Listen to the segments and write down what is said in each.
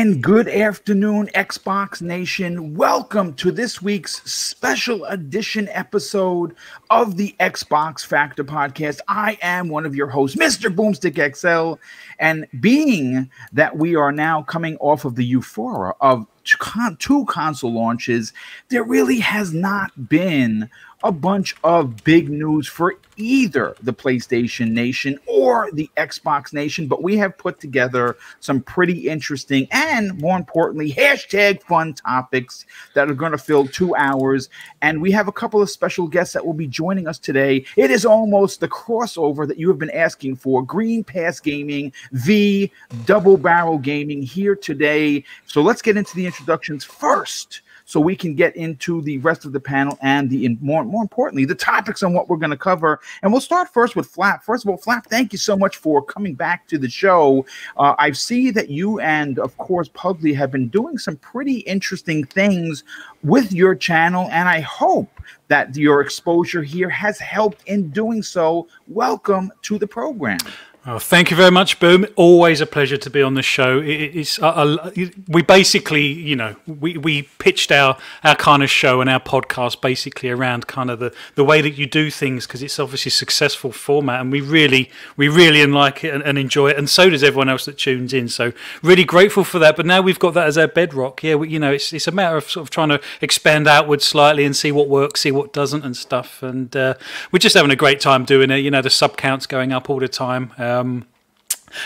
And good afternoon, Xbox Nation. Welcome to this week's special edition episode of the Xbox Factor podcast. I am one of your hosts, Mr. Boomstick XL. And being that we are now coming off of the euphoria of two console launches, there really has not been a bunch of big news for either the PlayStation Nation or the Xbox Nation, but we have put together some pretty interesting and, more importantly, hashtag fun topics that are going to fill 2 hours. And we have a couple of special guests that will be joining us today. It is almost the crossover that you have been asking for. Green Pass Gaming v. Double Barrel Gaming here today. So let's get into the introductions first, so we can get into the rest of the panel and the more importantly, the topics on what we're going to cover. And we'll start first with Flap. First of all, Flap, thank you so much for coming back to the show. I see that you and, of course, Pugly have been doing some pretty interesting things with your channel, and I hope that your exposure here has helped in doing so. Welcome to the program. Oh, thank you very much, Boom. Always a pleasure to be on the show. We basically, you know, we pitched our kind of show and our podcast basically around kind of the way that you do things, because it's obviously a successful format, and we really like it and enjoy it, and so does everyone else that tunes in. So really grateful for that. But now we've got that as our bedrock. Yeah, you know, it's a matter of sort of trying to expand outwards slightly and see what works, see what doesn't, and stuff. And we're just having a great time doing it. You know, the sub count's going up all the time.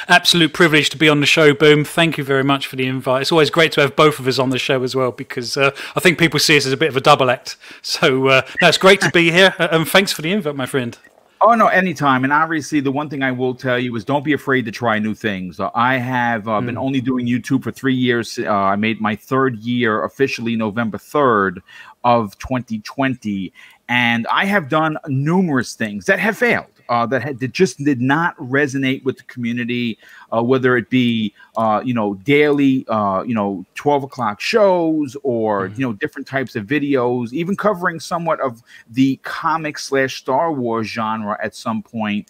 Absolute privilege to be on the show, Boom. Thank you very much for the invite. It's always great to have both of us on the show as well, because I think people see us as a bit of a double act. So no, it's great to be here, and thanks for the invite, my friend. Oh, no, anytime. And obviously, the one thing I will tell you is don't be afraid to try new things. I have been only doing YouTube for 3 years. I made my third year officially November 3rd of 2020. And I have done numerous things that have failed. That just did not resonate with the community, whether it be, daily, 12 o'clock shows, or, different types of videos, even covering somewhat of the comic / Star Wars genre at some point.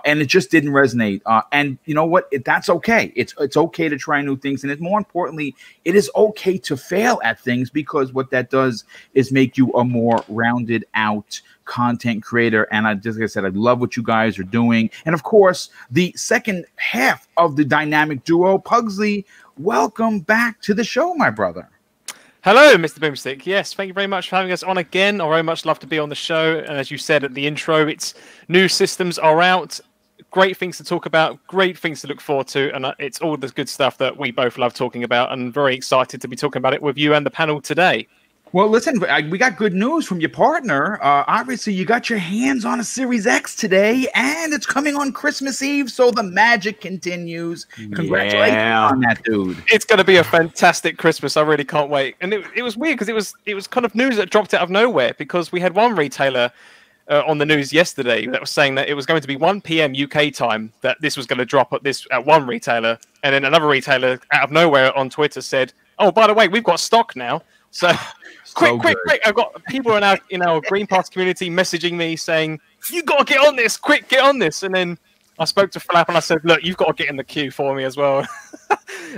And it just didn't resonate. And you know what? That's okay. It's okay to try new things. And more importantly, it is okay to fail at things, because what that does is make you a more rounded out content creator. And like I said, I love what you guys are doing. And of course, the second half of the dynamic duo, Pugsley, welcome back to the show, my brother. Hello, Mr. Boomstick. Yes, thank you very much for having us on again. I very much love to be on the show. And as you said at the intro, it's new systems are out. Great things to talk about, great things to look forward to, and it's all the good stuff that we both love talking about, and very excited to be talking about it with you and the panel today. Well, listen, we got good news from your partner. Obviously, you got your hands on a Series X today, and it's coming on Christmas Eve, so the magic continues. Congratulations on that, dude. It's going to be a fantastic Christmas. I really can't wait. And it was weird, because it was kind of news that dropped out of nowhere, because we had one retailer on the news yesterday that was saying that it was going to be 1 p.m. UK time that this was going to drop at one retailer, and then another retailer out of nowhere on Twitter said, "Oh, by the way, we've got stock now." So quick! I've got people in our Green Pass community messaging me saying, "You got to get on this! Quick, get on this!" And then I spoke to Flap and I said, "Look, you've got to get in the queue for me as well."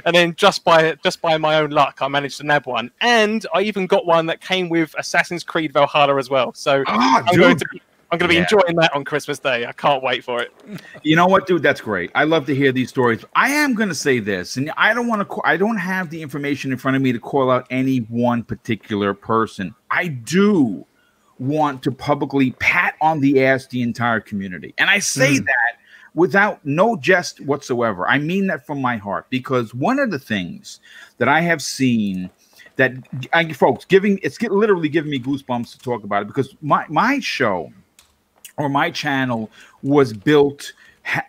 And then just by my own luck, I managed to nab one, and I even got one that came with Assassin's Creed Valhalla as well. So I'm going to be enjoying that on Christmas Day. I can't wait for it. You know what, dude? That's great. I love to hear these stories. I am going to say this, and I don't have the information in front of me to call out any one particular person. I do want to publicly pat on the ass the entire community. And I say that without no jest whatsoever. I mean that from my heart, because one of the things that I have seen that, folks, it's literally giving me goosebumps to talk about it, because my show, or my channel, was built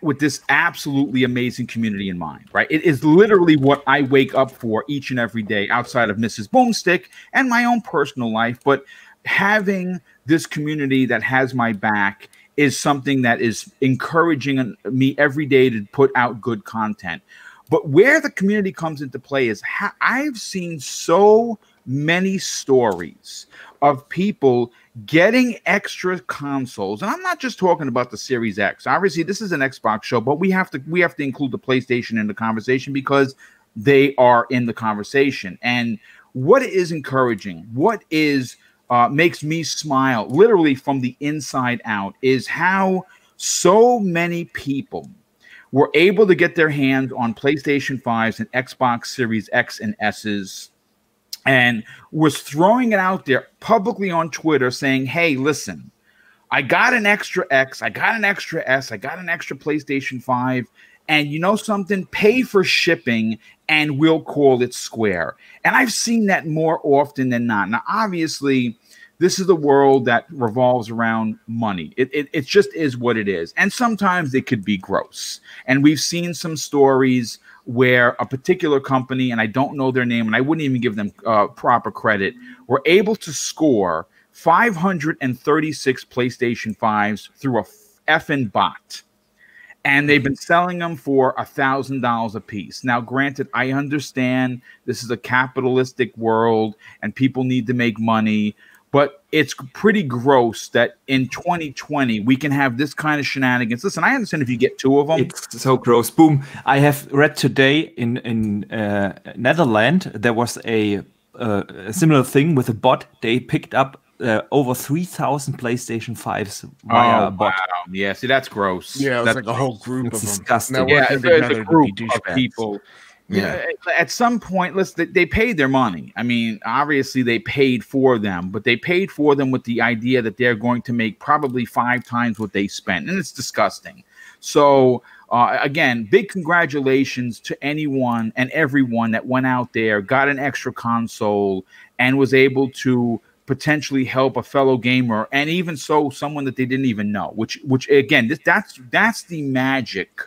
with this absolutely amazing community in mind, right? It is literally what I wake up for each and every day, outside of Mrs. Boomstick and my own personal life. But having this community that has my back is something that is encouraging me every day to put out good content. But where the community comes into play is I've seen so many stories of people getting extra consoles, and I'm not just talking about the Series X. Obviously, this is an Xbox show, but we have to include the PlayStation in the conversation, because they are in the conversation. And what is encouraging, what is makes me smile literally from the inside out, is how so many people were able to get their hands on PlayStation 5s and Xbox Series X and S's, and was throwing it out there publicly on Twitter saying, hey, listen, I got an extra X, I got an extra S, I got an extra PlayStation 5, and you know something? Pay for shipping and we'll call it square. And I've seen that more often than not. Now, obviously, this is a world that revolves around money. It just is what it is. And sometimes it could be gross. And we've seen some stories where a particular company, and I don't know their name, and I wouldn't even give them proper credit, were able to score 536 PlayStation 5s through a effing bot. And they've been selling them for $1,000 a piece. Now, granted, I understand this is a capitalistic world and people need to make money, but it's pretty gross that in 2020 we can have this kind of shenanigans. Listen, I understand if you get two of them. It's so gross. Boom. I have read today in Netherlands, there was a similar thing with a bot. They picked up over 3,000 PlayStation 5s via a bot. Wow. Yeah, see, that's gross. Yeah, it's that's like a whole group of them. Disgusting. Yeah, it's a group of people. Yeah. At some point, listen, they paid their money. I mean, obviously they paid for them, but they paid for them with the idea that they're going to make probably 5 times what they spent, and it's disgusting. So again, big congratulations to anyone and everyone that went out there, got an extra console, and was able to potentially help a fellow gamer, and even so, someone that they didn't even know. Which again, that's the magic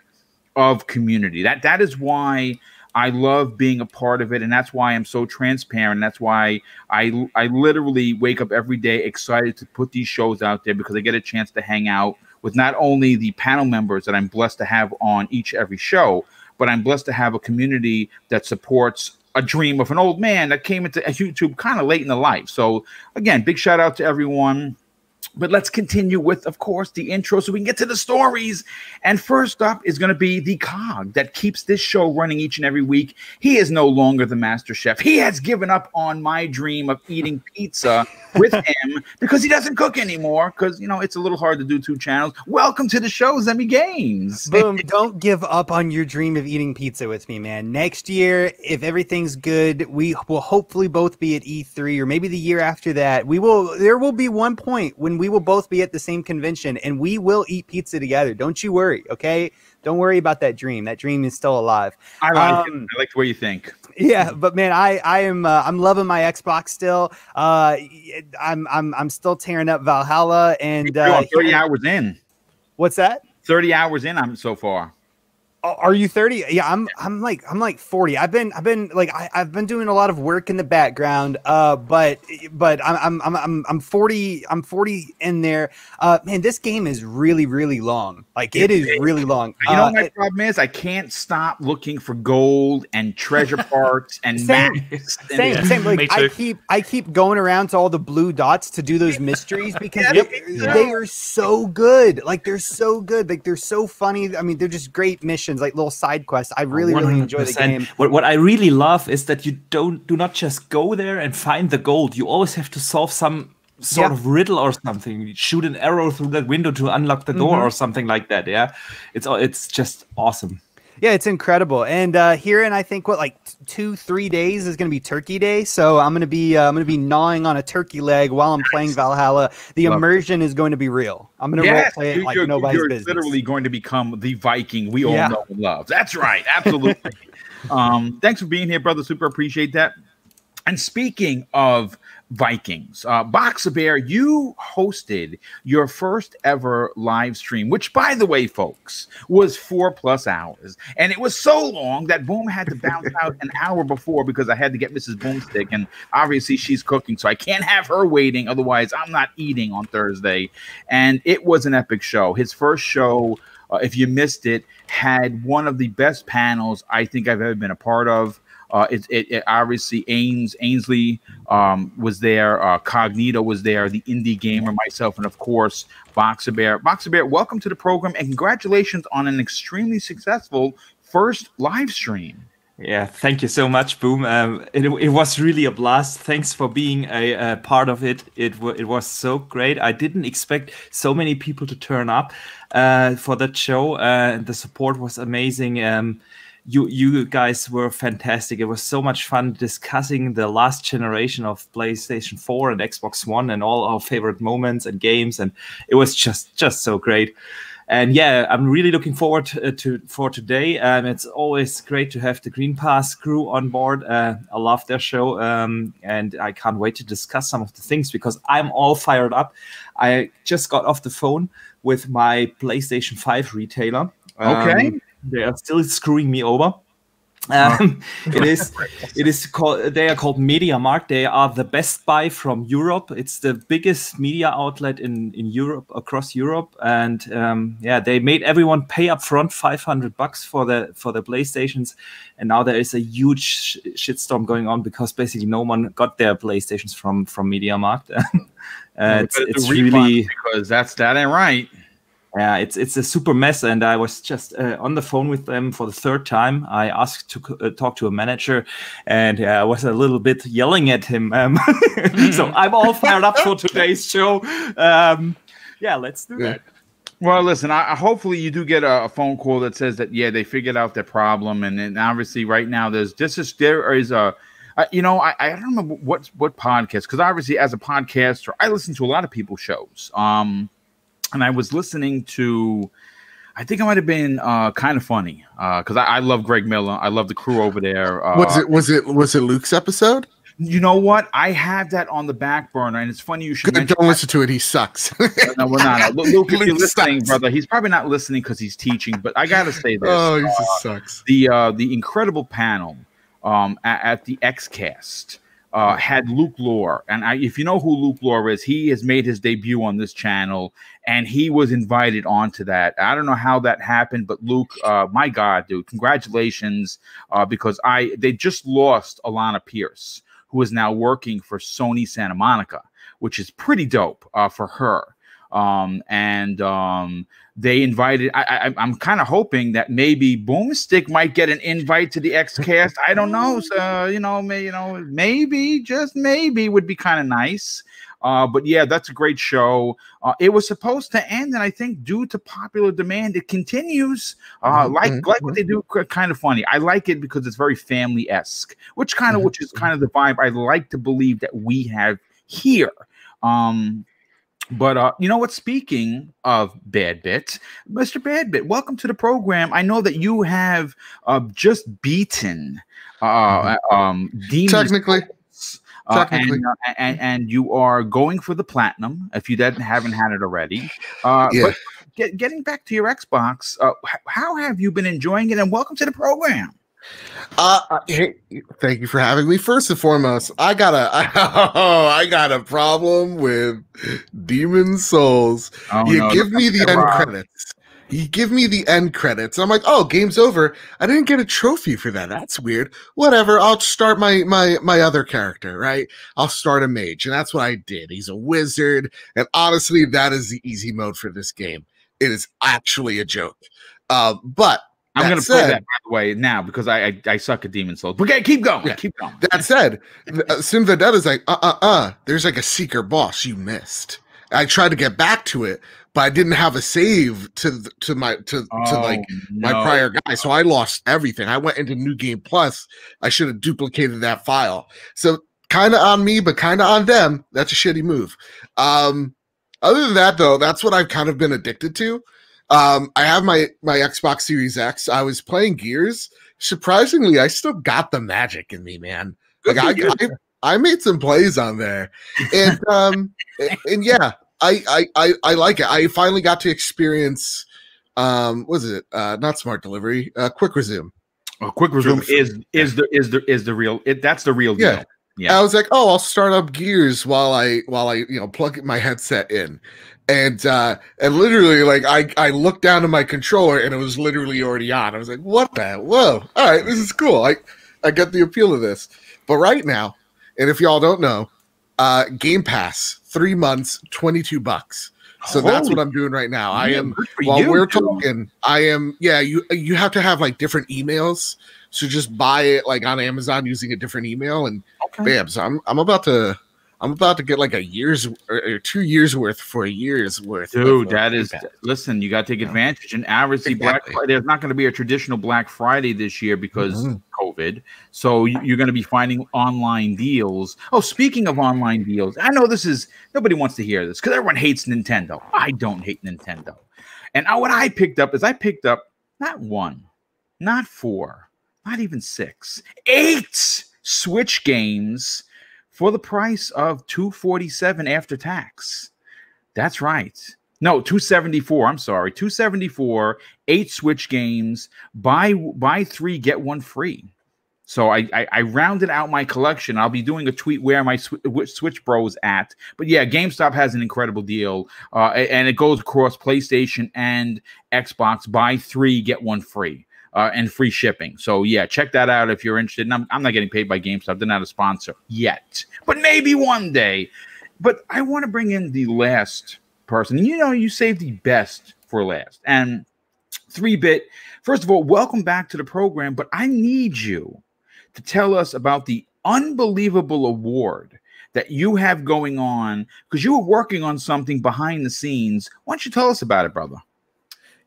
of community. That is why I love being a part of it, and that's why I'm so transparent. That's why I literally wake up every day excited to put these shows out there, because I get a chance to hang out with not only the panel members that I'm blessed to have on every show, but I'm blessed to have a community that supports a dream of an old man that came into YouTube kind of late in the life. So again, big shout out to everyone. But let's continue with, of course, the intro so we can get to the stories. And first up is going to be the cog that keeps this show running each and every week. He is no longer the master chef. He has given up on my dream of eating pizza with him because he doesn't cook anymore, because, you know, it's a little hard to do 2 channels. Welcome to the show, Zemi Games. Boom. Don't give up on your dream of eating pizza with me, man. Next year, if everything's good, we will hopefully both be at E3, or maybe the year after that. There will be one point when we will both be at the same convention and we will eat pizza together. Don't you worry, okay? Don't worry about that dream. That dream is still alive. I like it. I like the way you think. Yeah, but man, I'm loving my Xbox still. I'm still tearing up Valhalla, and 30 hours in. What's that? 30 hours in. I'm so far. Are you 30? Yeah, I'm like 40. I've been doing a lot of work in the background. But I'm 40. I'm 40 in there. Man, this game is really, really long. Like, it is really long. You know what my problem is? I can't stop looking for gold and treasure parts and same. Like, Me too. I keep going around to all the blue dots to do those mysteries because they are so good. Like, they're so good. Like, they're so funny. I mean, they're just great missions, like little side quests. I really enjoy the game. What I really love is that you do not just go there and find the gold. You always have to solve some sort of riddle or something. You shoot an arrow through that window to unlock the door or something like that. Yeah, it's just awesome. Yeah, it's incredible. And here in, I think, what, like 2-3 days is going to be Turkey Day. So I'm going to be gnawing on a turkey leg while I'm playing Valhalla. The immersion is going to be real. I'm going to role play it like nobody's business. You're literally going to become the Viking we all know and love. That's right. Absolutely. Thanks for being here, brother. Super appreciate that. And speaking of Vikings, Boxer Bear, you hosted your first ever live stream, which, by the way, folks, was 4+ hours. And it was so long that Boom had to bounce out an hour before because I had to get Mrs. Boomstick. And obviously she's cooking, so I can't have her waiting. Otherwise, I'm not eating on Thursday. And it was an epic show. His first show, if you missed it, had one of the best panels I think I've ever been a part of. It obviously Ainsley was there, Cognito was there, the indie gamer, myself, and of course Boxer Bear. Boxer Bear, welcome to the program and congratulations on an extremely successful first live stream. Yeah, thank you so much, Boom. It was really a blast. Thanks for being a part of it. It was so great. I didn't expect so many people to turn up for that show. The support was amazing. You guys were fantastic. It was so much fun discussing the last generation of PlayStation 4 and Xbox One and all our favorite moments and games, and it was just so great. And yeah, I'm really looking forward for today. It's always great to have the Green Pass crew on board. I love their show, and I can't wait to discuss some of the things because I'm all fired up. I just got off the phone with my PlayStation 5 retailer. Okay. They are still screwing me over. It is called. They are called MediaMarkt. They are the Best Buy from Europe. It's the biggest media outlet in Europe, across Europe, and yeah, they made everyone pay up front $500 for the PlayStations, and now there is a huge shitstorm going on because basically no one got their PlayStations from MediaMarkt. It's really because that ain't right. Yeah, it's a super mess, and I was just on the phone with them for the third time. I asked to talk to a manager, and I was a little bit yelling at him. So I'm all fired up for today's show. Yeah, let's do that. Well, listen, hopefully you do get a phone call that says that, yeah, they figured out their problem. And then obviously right now there is a, you know, I don't remember what podcast, because obviously as a podcaster, I listen to a lot of people's shows. And I was listening to, I think it might have been Kind of Funny, because I love Greg Miller. I love the crew over there. Was it Luke's episode? You know what? I have that on the back burner, and it's funny you should mention. Don't listen to it. He sucks. No, we're not. Luke, if you're listening, brother, he's probably not listening because he's teaching. But I gotta say this: oh, he just sucks. The incredible panel at the XCast. Had Luke Lore, and if you know who Luke Lore is, he has made his debut on this channel, and he was invited onto that. I don't know how that happened, but Luke, my God, dude, congratulations, because they just lost Alana Pierce, who is now working for Sony Santa Monica, which is pretty dope for her. They invited. I'm kind of hoping that maybe Boomstick might get an invite to the XCast. I don't know. So maybe just maybe would be kind of nice. But yeah, that's a great show. It was supposed to end, and I think due to popular demand, it continues. Like what they do, Kind of Funny. I like it because it's very family-esque, which is kind of the vibe I like to believe that we have here. But you know what? Speaking of Bad Bit, Mr. Bad Bit, welcome to the program. I know that you have just beaten Demons. Technically. And you are going for the platinum if you haven't had it already. But getting back to your Xbox, how have you been enjoying it? And welcome to the program. Hey, thank you for having me. First and foremost, I got a problem with Demon Souls. Give me the end credits. You give me the end credits. I'm like, oh, game's over. I didn't get a trophy for that. That's weird. Whatever. I'll start my other character, right? I'll start a mage, and that's what I did. He's a wizard, and honestly, that is the easy mode for this game. It is actually a joke. But I'm going to play that, by the way, now because I suck at Demon Souls. Okay, keep going. Yeah. Keep going. That said, Sin Vendetta is like, there's like a secret boss you missed. I tried to get back to it, but I didn't have a save to my prior guy, so I lost everything. I went into New Game Plus. I should have duplicated that file. So kind of on me, but kind of on them. That's a shitty move. Other than that, though, that's what I've kind of been addicted to. I have my Xbox Series X. I was playing Gears. Surprisingly, I still got the magic in me, man. Like I made some plays on there, and yeah, I like it. I finally got to experience was it not Smart Delivery, Quick Resume. Oh, Quick Resume is the real. That's the real deal. Yeah. I was like, oh, I'll start up Gears while I plug my headset in. And literally, like, I looked down at my controller and it was literally already on. I was like, what the? Whoa. All right, this is cool. I get the appeal of this. But right now, and if y'all don't know, Game Pass, 3 months, $22. So that's what I'm doing right now. I am, while we're talking, I am, you have to have like different emails. So just buy it like on Amazon using a different email, and bam. So I'm about to get like a year's or 2 years worth for a year's worth. Dude, that is, listen, you got to take advantage. And obviously, Black Friday, there's not going to be a traditional Black Friday this year because COVID. So you're going to be finding online deals. Oh, speaking of online deals, I know nobody wants to hear this because everyone hates Nintendo. I don't hate Nintendo. And what I picked up is not 1, not 4, not even 6, 8 Switch games for the price of $247 after tax. That's right. No, $274. I'm sorry, $274. 8 Switch games. Buy 3, get 1 free. So I rounded out my collection. I'll be doing a tweet where my Switch Bros at. But yeah, GameStop has an incredible deal, and it goes across PlayStation and Xbox. Buy 3, get 1 free. And free shipping. So yeah, check that out if you're interested. And I'm not getting paid by GameStop. They're not a sponsor yet, but maybe one day. But I want to bring in the last person. You saved the best for last. And 3-Bit, first of all, welcome back to the program. But I need you to tell us about the unbelievable award that you have going on, because you were working on something behind the scenes. Why don't you tell us about it, brother?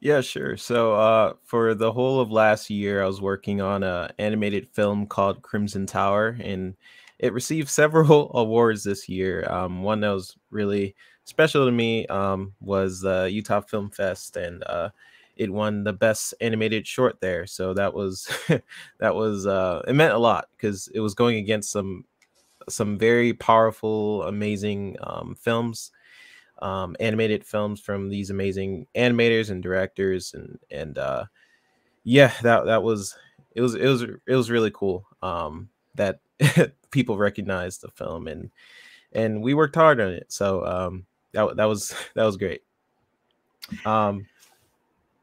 Yeah, sure. So for the whole of last year, I was working on an animated film called Crimson Tower, and it received several awards this year. One that was really special to me was Utah Film Fest, and it won the best animated short there. So that was it meant a lot because it was going against some very powerful, amazing films. Animated films from these amazing animators and directors, and yeah, that was really cool that people recognized the film, and we worked hard on it, so that was great.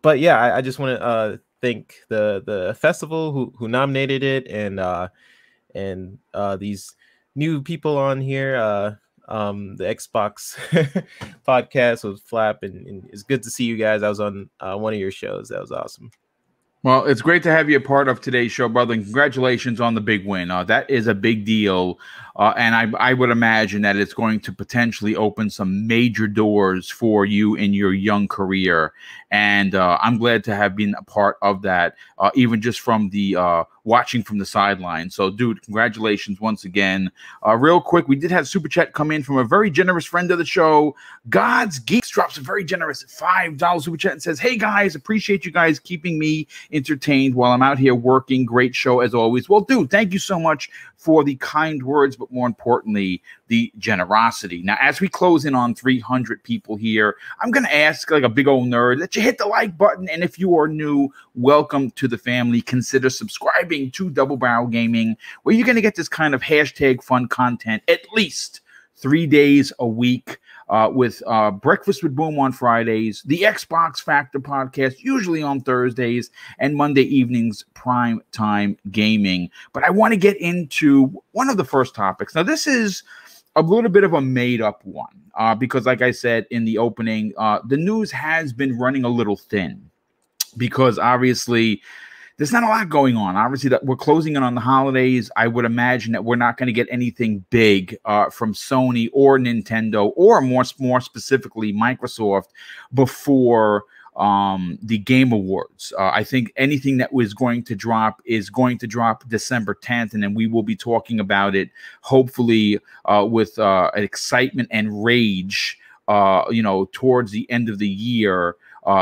But yeah, I just want to thank the festival who nominated it, and these new people on here. The Xbox podcast with Flap, and it's good to see you guys. I was on one of your shows. That was awesome. Well, it's great to have you a part of today's show, brother, and congratulations on the big win. That is a big deal, and I would imagine that it's going to potentially open some major doors for you in your young career, and I'm glad to have been a part of that, even just from the watching from the sideline. So, dude, congratulations once again. Real quick, we did have Super Chat come in from a very generous friend of the show. God's Geeks drops a very generous $5 Super Chat and says, hey, guys, appreciate you guys keeping me entertained while I'm out here working. Great show as always. Well, dude, thank you so much for the kind words, but more importantly, the generosity. Now, as we close in on 300 people here, I'm going to ask like a big old nerd that you hit the like button. And if you are new, welcome to the family. Consider subscribing to Double Barrel Gaming, where you're going to get this kind of hashtag fun content at least 3 days a week, with Breakfast with Boom on Fridays, the Xbox Factor podcast usually on Thursdays, and Monday evenings prime time gaming. But I want to get into one of the first topics. Now, this is a little bit of a made-up one, because like I said in the opening, the news has been running a little thin, because obviously there's not a lot going on. Obviously, that we're closing in on the holidays. I would imagine that we're not going to get anything big from Sony or Nintendo, or more specifically Microsoft, before the Game Awards. I think anything that was going to drop is going to drop December 10th, and then we will be talking about it, hopefully with excitement and rage, towards the end of the year.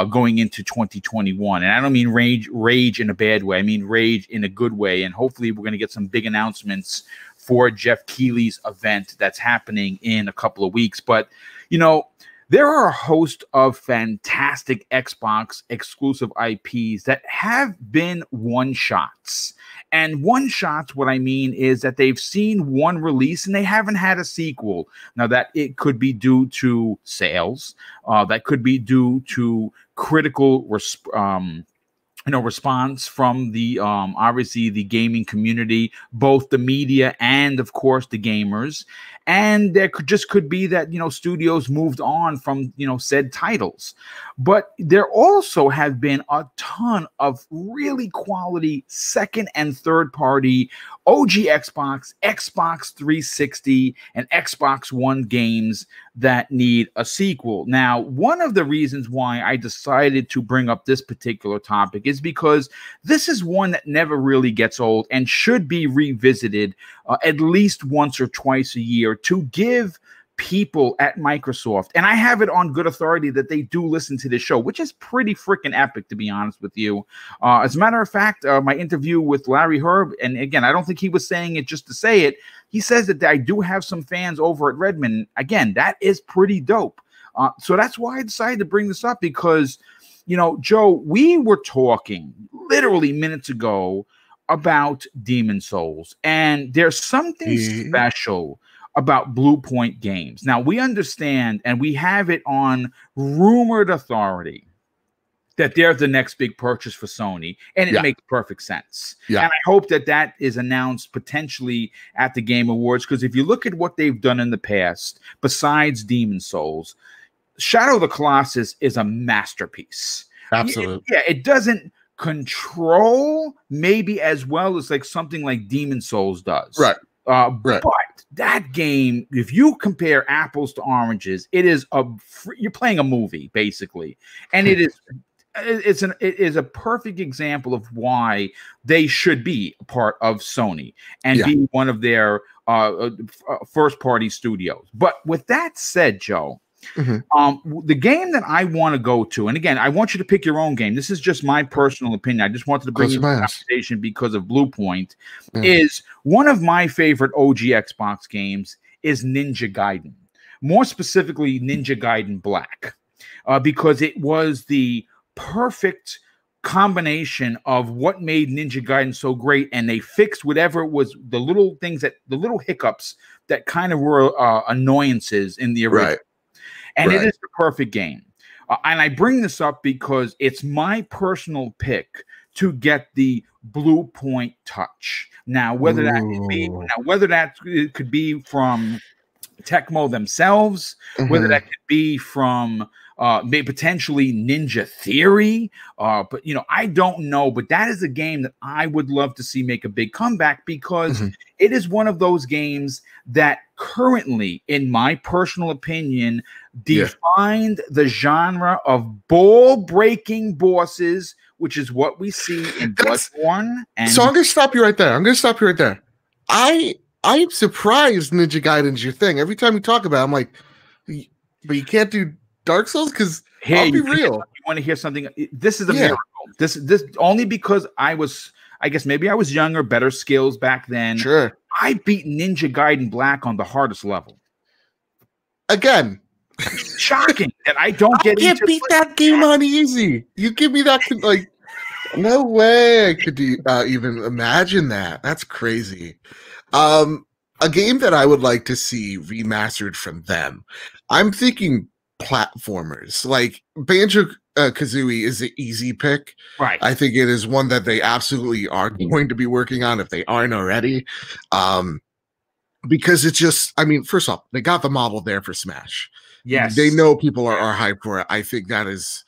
Going into 2021. And I don't mean rage in a bad way. I mean rage in a good way. And hopefully we're going to get some big announcements for Jeff Keighley's event that's happening in a couple of weeks. But, there are a host of fantastic Xbox exclusive IPs that have been one-shots. And one-shots, what I mean is that they've seen one release and they haven't had a sequel. Now, that it could be due to sales. That could be due to critical response from the obviously the gaming community, both the media and of course the gamers. And there could be that, studios moved on from, said titles. But there also have been a ton of really quality second and third party OG Xbox, Xbox 360, and Xbox One games that need a sequel. Now, one of the reasons why I decided to bring up this particular topic is because this is one that never really gets old and should be revisited at least once or twice a year to give people at Microsoft, and I have it on good authority that they do listen to this show, which is pretty freaking epic, to be honest with you. As a matter of fact, my interview with Larry Herb, and again, I don't think he was saying it just to say it. He says that I do have some fans over at Redmond. Again, that is pretty dope. So that's why I decided to bring this up because, Joe, we were talking literally minutes ago about Demon Souls, and there's something special about Blue Point Games. Now, we understand, and we have it on rumored authority, that they're the next big purchase for Sony, and it makes perfect sense. And I hope that is announced potentially at the Game Awards, because if you look at what they've done in the past, besides Demon Souls, Shadow of the Colossus is a masterpiece. Absolutely. It doesn't control maybe as well as like something like Demon Souls does. Right. But that game, if you compare apples to oranges, it is you're playing a movie basically, and it is a perfect example of why they should be a part of Sony and be one of their first party studios. But with that said, Joe, the game that I want to go to, and again, I want you to pick your own game. This is just my personal opinion. I just wanted to bring you the conversation because of Blue Point. Is one of my favorite OG Xbox games is Ninja Gaiden. More specifically, Ninja Gaiden Black, because it was the perfect combination of what made Ninja Gaiden so great, and they fixed whatever it was, the little hiccups that kind of were annoyances in the original. And it is the perfect game. And I bring this up because it's my personal pick to get the Blue Point touch. Now, whether that could be from Tecmo themselves, whether that could be from maybe potentially Ninja Theory, but I don't know. But that is a game that I would love to see make a big comeback, because it is one of those games that currently, in my personal opinion, defined the genre of ball-breaking bosses, which is what we see in Bloodborne. So I'm going to stop you right there. I'm surprised Ninja Gaiden's your thing. Every time you talk about it, I'm like, but you can't do Dark Souls? Because I'll be real. You want to hear something? This is a miracle. This only because I guess maybe I was younger, better skills back then. Sure. I beat Ninja Gaiden Black on the hardest level. Again. Shocking that I don't can't beat that game on easy. You give me that, like, no way I could even imagine that. That's crazy. A game that I would like to see remastered from them, I'm thinking platformers. Like Banjo-Kazooie is an easy pick. Right. I think it is one that they absolutely are going to be working on if they aren't already. Because it's just, first off, they got the model there for Smash. Yes. They know people are hyped for it. I think that is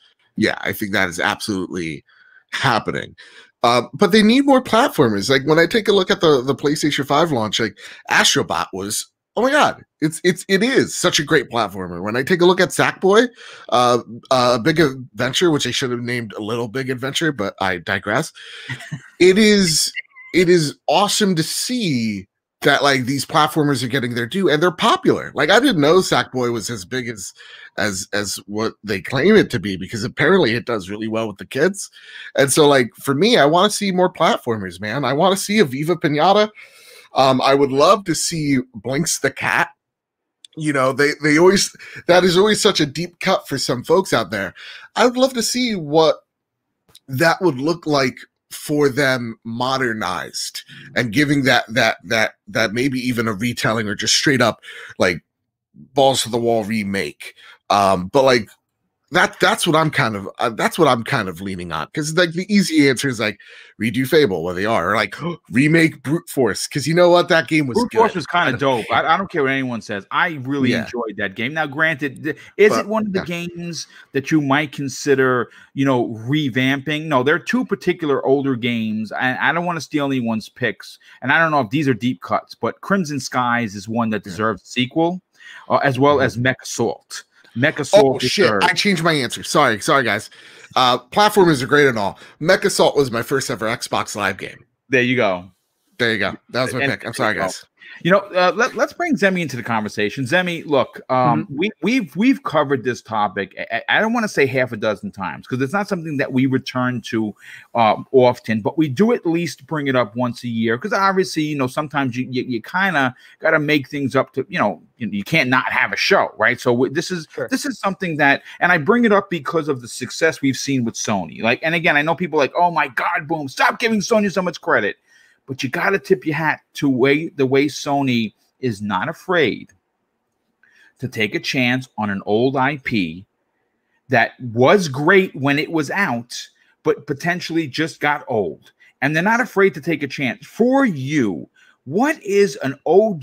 absolutely happening. But they need more platformers. Like when I take a look at the PlayStation 5 launch, like Astrobot was, oh my God, it is such a great platformer. When I take a look at Sackboy, Big Adventure, which I should have named a Little Big Adventure, but I digress. It is awesome to see that like these platformers are getting their due and they're popular. Like I didn't know Sackboy was as big as what they claim it to be, because apparently it does really well with the kids. And so like for me, I want to see more platformers, man. I want to see a Viva Pinata. I would love to see Blinks the Cat. They always, that is always such a deep cut for some folks out there. I would love to see what that would look like for them modernized and giving that maybe even a retelling or just straight up like balls to the wall remake. But like That's what I'm kind of leaning on, because like the easy answer is like redo Fable, where they are, or like remake Brute Force, because you know what, that game was Brute good. Force was kind of dope. I don't care what anyone says. I really enjoyed that game. Now, granted, is it one of the games that you might consider, revamping? No, there are two particular older games, and I don't want to steal anyone's picks, and I don't know if these are deep cuts, but Crimson Skies is one that deserves a sequel, as well as Mech Assault. Oh shit! I changed my answer. Sorry, guys. Platformers are great and all. Mech Assault was my first ever Xbox Live game. There you go. That was my pick. I'm sorry, guys. Let's bring Zemi into the conversation. Zemi, look, we've covered this topic. I don't want to say half a dozen times, because it's not something that we return to often, but we do at least bring it up once a year, because obviously, sometimes you kind of got to make things up to, you can't not have a show, right? So this is something that, and I bring it up because of the success we've seen with Sony. Like, and again, I know people are like, oh my God, Boom, stop giving Sony so much credit. But you got to tip your hat to the way Sony is not afraid to take a chance on an old IP that was great when it was out, but potentially just got old. And they're not afraid to take a chance. For you, what is an OG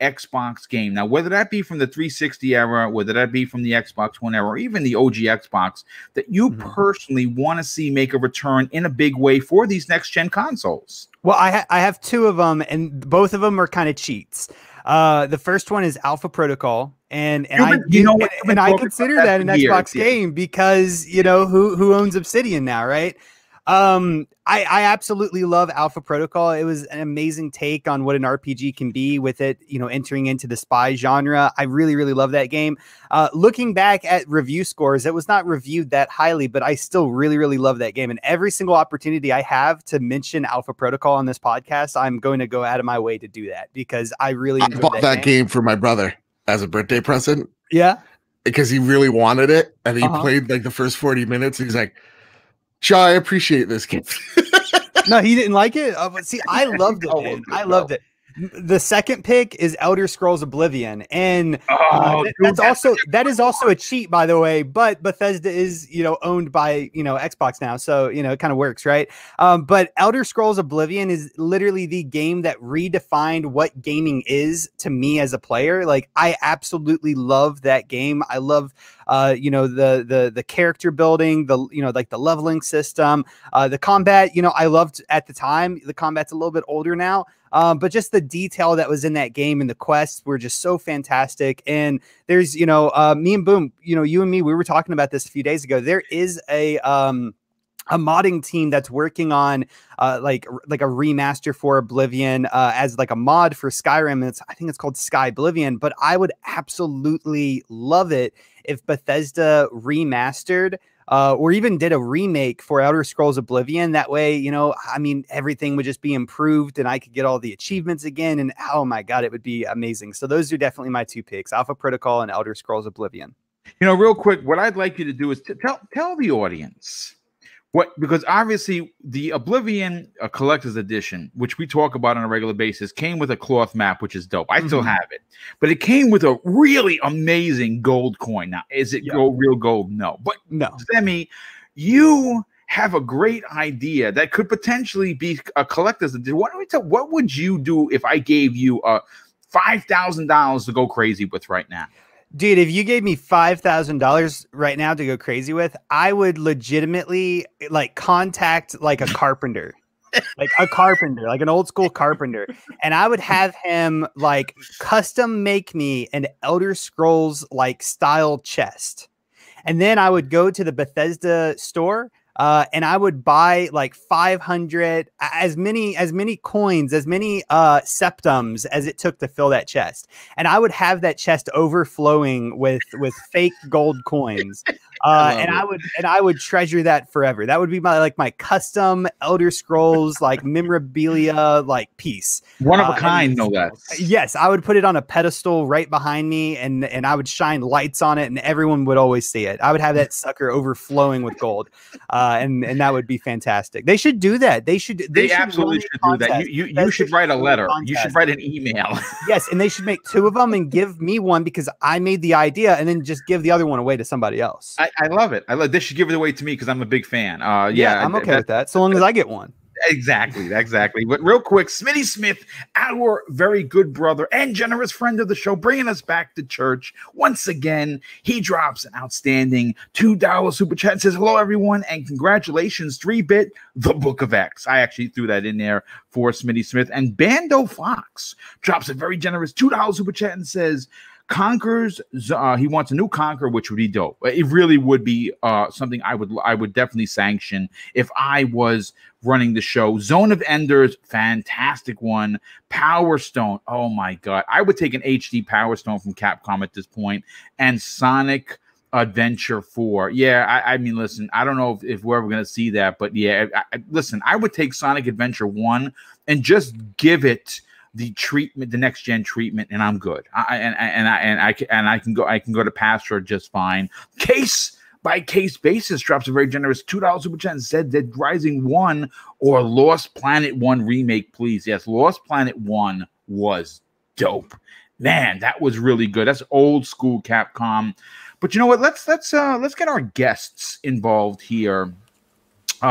Xbox game? Now, whether that be from the 360 era, whether that be from the Xbox One era, or even the OG Xbox, that you personally want to see make a return in a big way for these next-gen consoles? Well, I have two of them, and both of them are kind of cheats. The first one is Alpha Protocol, and I consider that an Xbox game because who owns Obsidian now, right? I absolutely love Alpha Protocol. It was an amazing take on what an RPG can be with it, entering into the spy genre. I really, really love that game. Looking back at review scores, it was not reviewed that highly, but I still really, really love that game. And every single opportunity I have to mention Alpha Protocol on this podcast, I'm going to go out of my way to do that, because I really enjoyed bought that game for my brother as a birthday present. Yeah. Because he really wanted it, and he played like the first 40 minutes. He's like, I appreciate this game. No, he didn't like it. But see, I loved it, man. I loved it. The second pick is Elder Scrolls Oblivion, and that is also a cheat, by the way. But Bethesda is owned by Xbox now, so it kind of works, right? But Elder Scrolls Oblivion is literally the game that redefined what gaming is to me as a player. Like, I absolutely love that game. I love the character building, like the leveling system, the combat. I loved at the time. The combat's a little bit older now. But just the detail that was in that game and the quests were just so fantastic. And there's, me and Boom, you and me, we were talking about this a few days ago. There is a modding team that's working on like a remaster for Oblivion as like a mod for Skyrim. And I think it's called Sky Oblivion. But I would absolutely love it if Bethesda remastered or even did a remake for Elder Scrolls Oblivion. That way, everything would just be improved and I could get all the achievements again. And oh my God, it would be amazing. So those are definitely my two picks, Alpha Protocol and Elder Scrolls Oblivion. Real quick, what I'd like you to do is tell the audience because obviously the Oblivion Collector's Edition, which we talk about on a regular basis, came with a cloth map, which is dope. I still have it, but it came with a really amazing gold coin. Now, is it real gold? No, but no. Zemi, you have a great idea that could potentially be a collector's edition. What would you do if I gave you $5,000 to go crazy with right now? Dude, if you gave me $5,000 right now to go crazy with, I would legitimately contact a carpenter, like an old school carpenter. And I would have him custom make me an Elder Scrolls style chest. And then I would go to the Bethesda store and I would buy 500, as many coins, as many septums as it took to fill that chest. And I would have that chest overflowing with fake gold coins. And I would treasure that forever. That would be my custom Elder Scrolls memorabilia piece. One of a kind, no less. Yes, I would put it on a pedestal right behind me, and I would shine lights on it, and everyone would always see it. I would have that sucker overflowing with gold, and that would be fantastic. They should do that. They absolutely should do that. You should write a letter. You should write an email. Yes, and they should make two of them and give me one because I made the idea, and then just give the other one away to somebody else. I love it. They should give it away to me because I'm a big fan. Yeah, I'm okay with that. So long as I get one. Exactly. But real quick, Smitty Smith, our very good brother and generous friend of the show, bringing us back to church once again. He drops an outstanding $2 super chat and says, hello, everyone, and congratulations, 3-Bit, the Book of X. I actually threw that in there for Smitty Smith. And Bando Fox drops a very generous $2 super chat and says, Conquers, he wants a new Conqueror, which would be dope. It really would be something I would definitely sanction if I was running the show. Zone of Enders, fantastic one. Power Stone, oh my god, I would take an HD Power Stone from Capcom at this point. And Sonic Adventure 4. Yeah, I mean, listen, I don't know if we're ever going to see that, but yeah, listen, I would take Sonic Adventure 1 and just give it the treatment, the next gen treatment, and I'm good. I can go to Pastor just fine. Case by case basis drops a very generous $2 super chat and said Dead Rising 1 or Lost Planet 1 remake, please. Yes, Lost Planet 1 was dope. Man, that was really good. That's old school Capcom. But you know what? Let's get our guests involved here.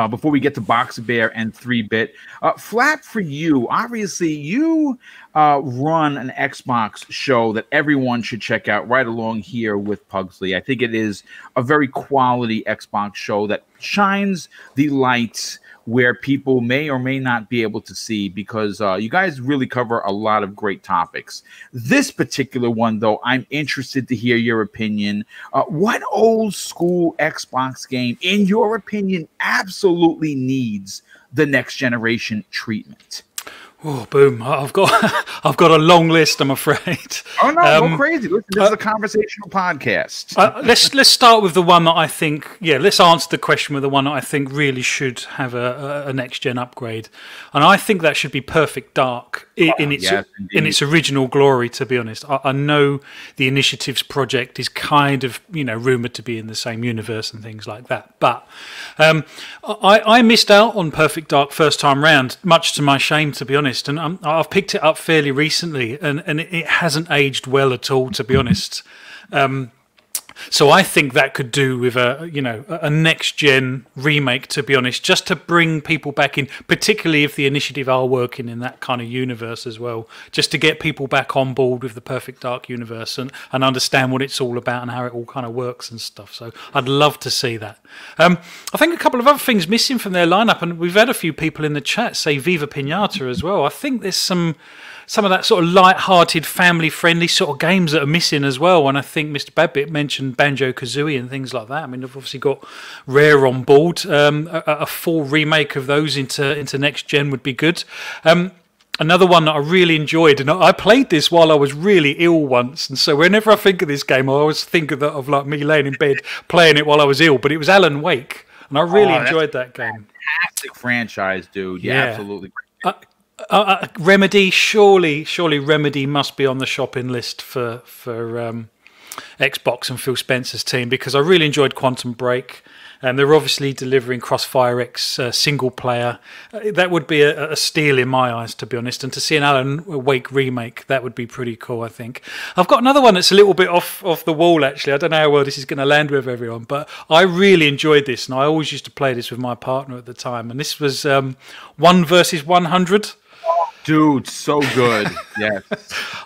Before we get to Boxer Bear and 3-Bit, Flap, for you, obviously you run an Xbox show that everyone should check out right along here with Pugsley. I think it is a very quality Xbox show that shines the light where people may or may not be able to see, because you guys really cover a lot of great topics. This particular one, though, I'm interested to hear your opinion. What old school Xbox game, in your opinion, absolutely needs the next generation treatment? Oh, boom! I've got a long list, I'm afraid. Oh no, go crazy! Listen, this is a conversational podcast. Let's start with the one that I think. Yeah, let's answer the question with the one that I think really should have a next gen upgrade, and I think that should be Perfect Dark in its original glory. To be honest, I know the Initiatives project is kind of rumored to be in the same universe and things like that, but I missed out on Perfect Dark first time round, much to my shame, to be honest. And I've picked it up fairly recently, and it hasn't aged well at all, to be honest. So I think that could do with a next gen remake, to be honest, just to bring people back in, particularly if the Initiative are working in that kind of universe as well, just to get people back on board with the Perfect Dark universe and understand what it's all about and how it all kind of works and stuff. So I'd love to see that. I think a couple of other things missing from their lineup, and we've had a few people in the chat say Viva Pinata as well. I think there's some of that sort of light-hearted, family-friendly sort of games that are missing as well. And I think Mr. Babbitt mentioned Banjo-Kazooie and things like that. I mean, they've obviously got Rare on board. A full remake of those into next gen would be good. Another one that I really enjoyed, and I played this while I was really ill once, and so whenever I think of this game, I always think of like me laying in bed playing it while I was ill. But it was Alan Wake, and I really enjoyed that game. Fantastic franchise, dude. Yeah, absolutely. Remedy, surely Remedy must be on the shopping list for Xbox and Phil Spencer's team, because I really enjoyed Quantum Break, and they're obviously delivering Crossfire X single player. That would be a steal in my eyes, to be honest, and to see an Alan Wake remake, that would be pretty cool, I think. I've got another one that's a little bit off the wall, actually. I don't know how well this is going to land with everyone, but I really enjoyed this, and I always used to play this with my partner at the time, and this was 1 versus 100. Dude, so good. Yes.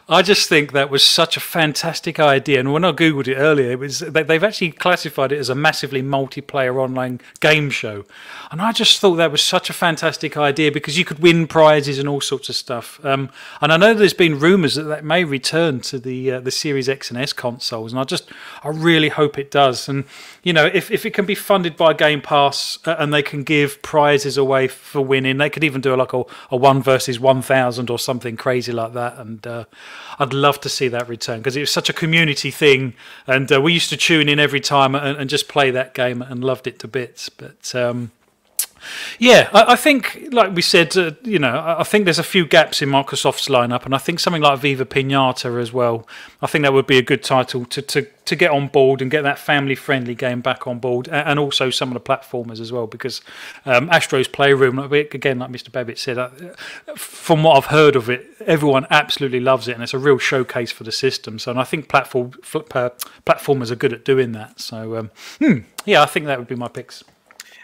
I just think that was such a fantastic idea. And when I Googled it earlier, they've actually classified it as a massively multiplayer online game show. And I just thought that was such a fantastic idea, because you could win prizes and all sorts of stuff. And I know there's been rumours that may return to the Series X and S consoles. And I really hope it does. And, if it can be funded by Game Pass and they can give prizes away for winning, they could even do like a 1 versus 1,000 or something crazy like that. And I'd love to see that return, because it was such a community thing. And we used to tune in every time and just play that game and loved it to bits. But Yeah, I think, like we said, you know, I think there's a few gaps in Microsoft's lineup, and I think something like Viva Pinata as well. I think that would be a good title to get on board and get that family-friendly game back on board, and also some of the platformers as well, because Astro's Playroom, again, like Mr. Babbitt said, from what I've heard of it, everyone absolutely loves it, and it's a real showcase for the system. So, and I think platformers are good at doing that. So, yeah, I think that would be my picks.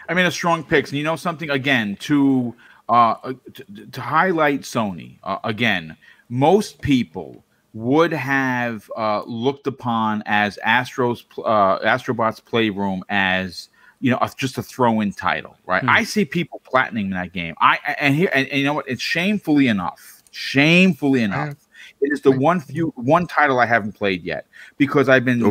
I mean, a strong picks. And you know something, again, to highlight Sony, again, most people would have looked upon as Astrobot's Playroom as, you know, just a throw-in title, right? I see people platinum that game. And you know what? It's shamefully enough, it is the one title I haven't played yet, because I've been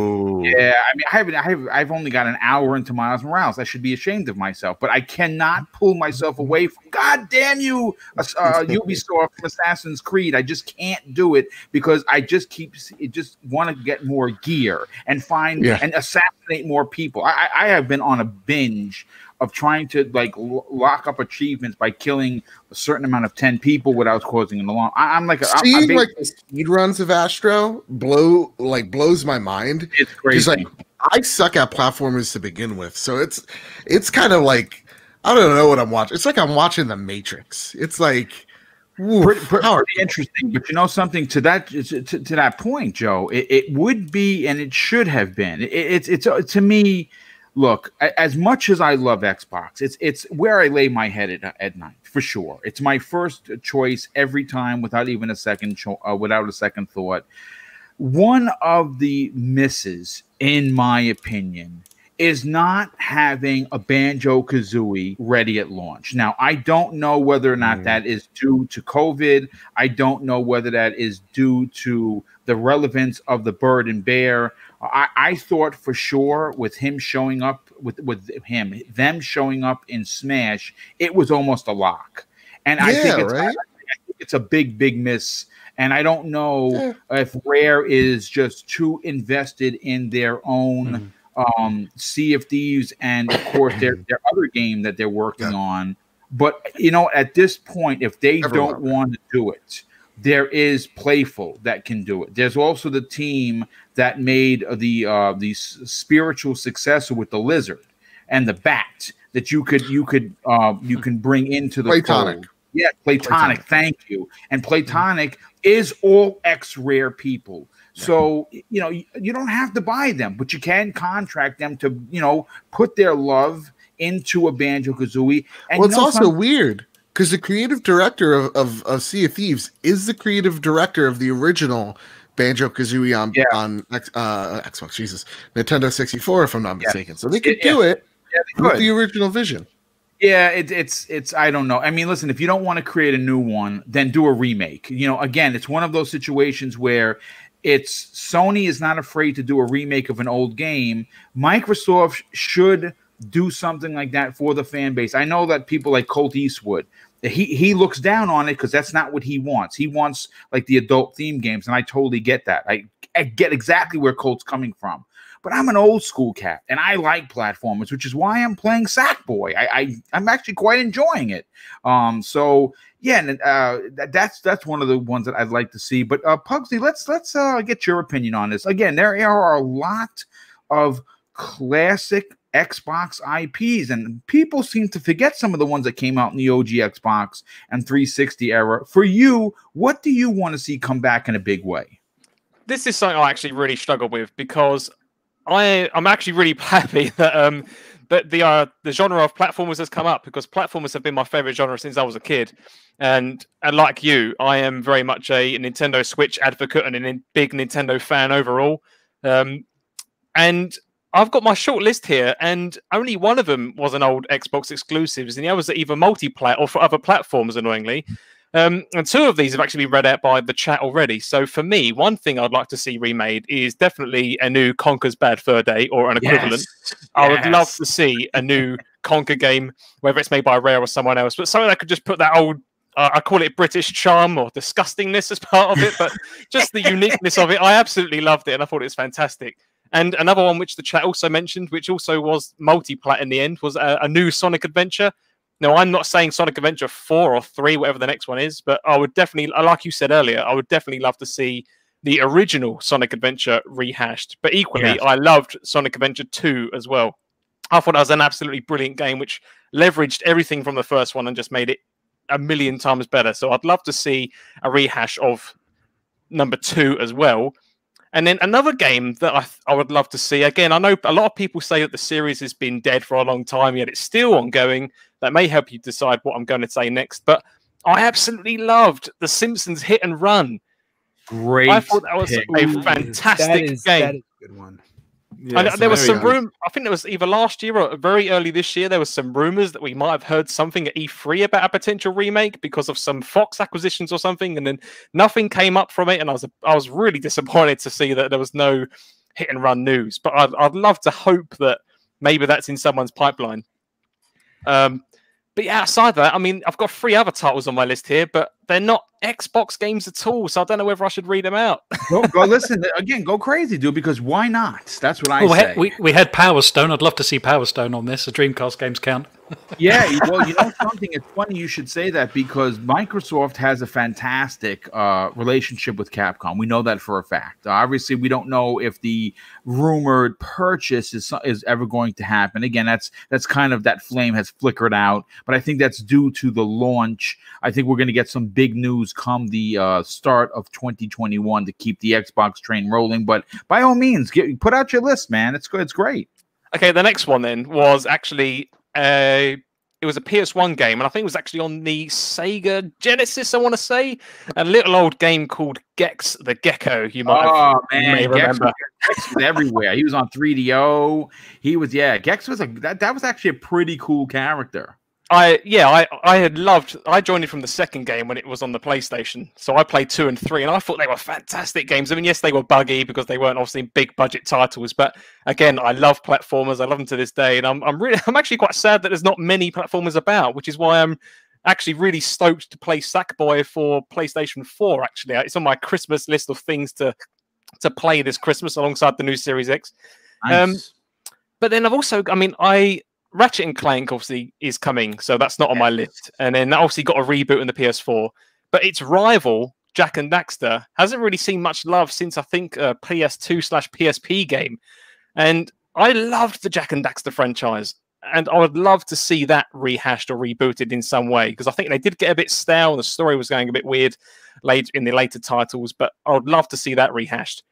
I've only got an hour into Miles Morales. I should be ashamed of myself, but I cannot pull myself away from, God damn you, Ubisoft, Assassin's Creed. I just can't do it, because I just want to get more gear and find and assassinate more people. I have been on a binge of trying to like lock up achievements by killing a certain amount of 10 people without causing an alarm. I'm like seeing like the speed runs of Astro blows my mind. It's crazy. Like, I suck at platformers to begin with, so it's kind of like, I don't know what I'm watching. It's like I'm watching The Matrix. It's like pretty interesting. But you know something, to that point, Joe, it would be, and it should have been. It's to me. Look, as much as I love Xbox, it's where I lay my head at night, for sure. It's my first choice every time, without even a second thought. One of the misses, in my opinion, is not having a Banjo-Kazooie ready at launch. Now, I don't know whether or not that is due to COVID. I don't know whether that is due to the relevance of the Bird and Bear. I thought for sure with him showing up, them showing up in Smash, it was almost a lock. And I think it's a big miss. And I don't know if Rare is just too invested in their own Sea of Thieves and, of course, their other game that they're working on. But, you know, at this point, if they don't want to do it, there is Playful that can do it. There's also the team that made the spiritual successor with the lizard and the bat that you can bring into the Platonic. fold. Yeah, Platonic. Thank you. And Platonic is all ex-Rare people. So, you know, you don't have to buy them, but you can contract them to, you know, put their love into a Banjo-Kazooie. And well, it's also weird, because the creative director of Sea of Thieves is the creative director of the original Banjo-Kazooie on Xbox, Nintendo 64, if I'm not mistaken. So they could do it with the original vision. Yeah, it's I don't know. I mean, listen, if you don't want to create a new one, then do a remake. You know, again, it's one of those situations where Sony is not afraid to do a remake of an old game. Microsoft should do something like that for the fan base. I know that people like Colt Eastwood, he looks down on it because that's not what he wants. He wants like the adult theme games, and I totally get that. I get exactly where Colt's coming from. But I'm an old school cat, and I like platformers, which is why I'm playing Sackboy. I'm actually quite enjoying it. So yeah, and that's one of the ones that I'd like to see. But Pugsley, let's get your opinion on this. Again, there are a lot of classic Xbox IPs, and people seem to forget some of the ones that came out in the OG Xbox and 360 era. For you, what do you want to see come back in a big way? This is something I actually really struggle with, because I'm actually really happy that that the genre of platformers has come up, because platformers have been my favorite genre since I was a kid, and like you, I am very much a Nintendo Switch advocate and a big Nintendo fan overall. And I've got my short list here, and only one of them was an old Xbox exclusives, and the others are either multi-plat or for other platforms, annoyingly. And two of these have actually been read out by the chat already. So for me, one thing I'd like to see remade is definitely a new Conker's Bad Fur Day, or an equivalent. I would love to see a new Conker game, whether it's made by Rare or someone else, but something that could just put that old, I call it British charm or disgustingness as part of it, but just the uniqueness of it. I absolutely loved it, and I thought it was fantastic. And another one which the chat also mentioned, which also was multi-plat in the end, was a new Sonic Adventure. Now, I'm not saying Sonic Adventure 4 or 3, whatever the next one is, but I would definitely, like you said earlier, I would definitely love to see the original Sonic Adventure rehashed. But equally, I loved Sonic Adventure 2 as well. I thought that was an absolutely brilliant game, which leveraged everything from the first one and just made it a million times better. So I'd love to see a rehash of number 2 as well. And then another game that I would love to see, again, I know a lot of people say that the series has been dead for a long time, yet it's still ongoing. That may help you decide what I'm going to say next. But I absolutely loved The Simpsons Hit and Run. Great. I thought that was a fantastic game. That is a good one. And there was some room. I think it was either last year or very early this year. There was some rumors that we might have heard something at E3 about a potential remake because of some Fox acquisitions or something, and then nothing came up from it. And I was really disappointed to see that there was no Hit and Run news. But I'd love to hope that maybe that's in someone's pipeline. But yeah, outside of that, I mean, I've got 3 other titles on my list here, but they're not Xbox games at all, so I don't know whether I should read them out. Go listen again. Go crazy, dude. Because why not? That's what I say. We had Power Stone. I'd love to see Power Stone on this. The Dreamcast games count. Yeah, well, you know something? It's funny you should say that because Microsoft has a fantastic relationship with Capcom. We know that for a fact. Obviously, we don't know if the rumored purchase is ever going to happen. Again, that's kind of that flame has flickered out, but I think that's due to the launch. I think we're going to get some big news come the start of 2021 to keep the Xbox train rolling. But by all means, put out your list, man. It's good. It's great. Okay, the next one then was actually it was a PS1 game, and I think it was actually on the Sega Genesis, I want to say. A little old game called Gex the Gecko. You might remember. Gex was everywhere. He was on 3DO. He was, Gex was that was actually a pretty cool character. I joined it from the second game when it was on the PlayStation. So I played 2 and 3, and I thought they were fantastic games. I mean, yes, they were buggy because they weren't obviously big budget titles, but again, I love platformers. I love them to this day, and I'm actually quite sad that there's not many platformers about, which is why I'm actually really stoked to play Sackboy for PlayStation 4. Actually, it's on my Christmas list of things to play this Christmas alongside the new Series X. Nice. But then Ratchet and Clank obviously is coming, so that's not on my list. And then that obviously got a reboot in the PS4. But its rival, Jak and Daxter, hasn't really seen much love since I think a PS2/PSP game. And I loved the Jak and Daxter franchise. And I would love to see that rehashed or rebooted in some way, because I think they did get a bit stale and the story was going a bit weird in the later titles. But I would love to see that rehashed.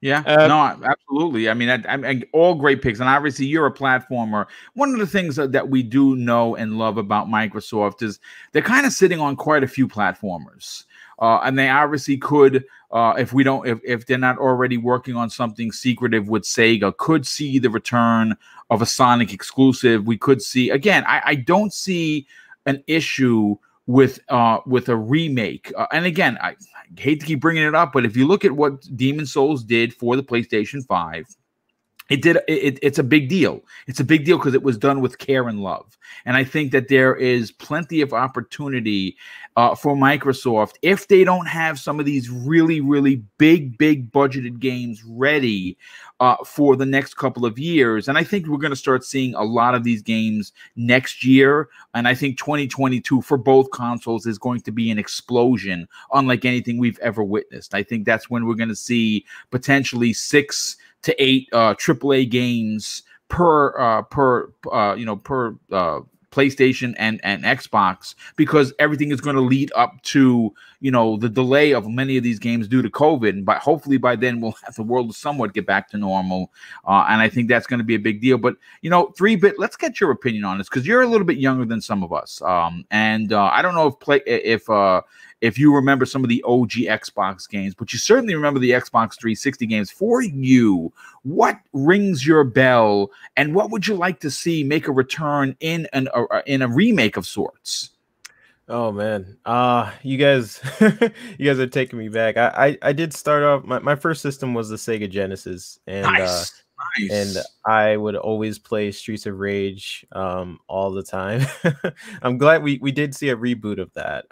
Yeah, no, absolutely. I mean, I all great picks, and obviously you're a platformer. One of the things that we do know and love about Microsoft is they're kind of sitting on quite a few platformers, and they obviously could, if they're not already working on something secretive with Sega, could see the return of a Sonic exclusive. We could see again. I don't see an issue with a remake. And again, I hate to keep bringing it up, but if you look at what Demon's Souls did for the PlayStation 5, it's a big deal. It's a big deal because it was done with care and love. And I think that there is plenty of opportunity for Microsoft if they don't have some of these really, really big budgeted games ready for the next couple of years. And I think we're going to start seeing a lot of these games next year. And I think 2022 for both consoles is going to be an explosion, unlike anything we've ever witnessed. I think that's when we're going to see potentially 6 to 8 AAA games per PlayStation and Xbox, because everything is going to lead up to the delay of many of these games due to COVID. But hopefully by then we'll have the world somewhat get back to normal, and I think that's going to be a big deal. But 3-Bit, let's get your opinion on this, because you're a little bit younger than some of us, and I don't know if you remember some of the OG Xbox games, but you certainly remember the Xbox 360 games. For you, what rings your bell, and what would you like to see make a return in a remake of sorts? Oh man, you guys, you guys are taking me back. I did start off. My first system was the Sega Genesis, and Nice. and I would always play Streets of Rage all the time. I'm glad we did see a reboot of that.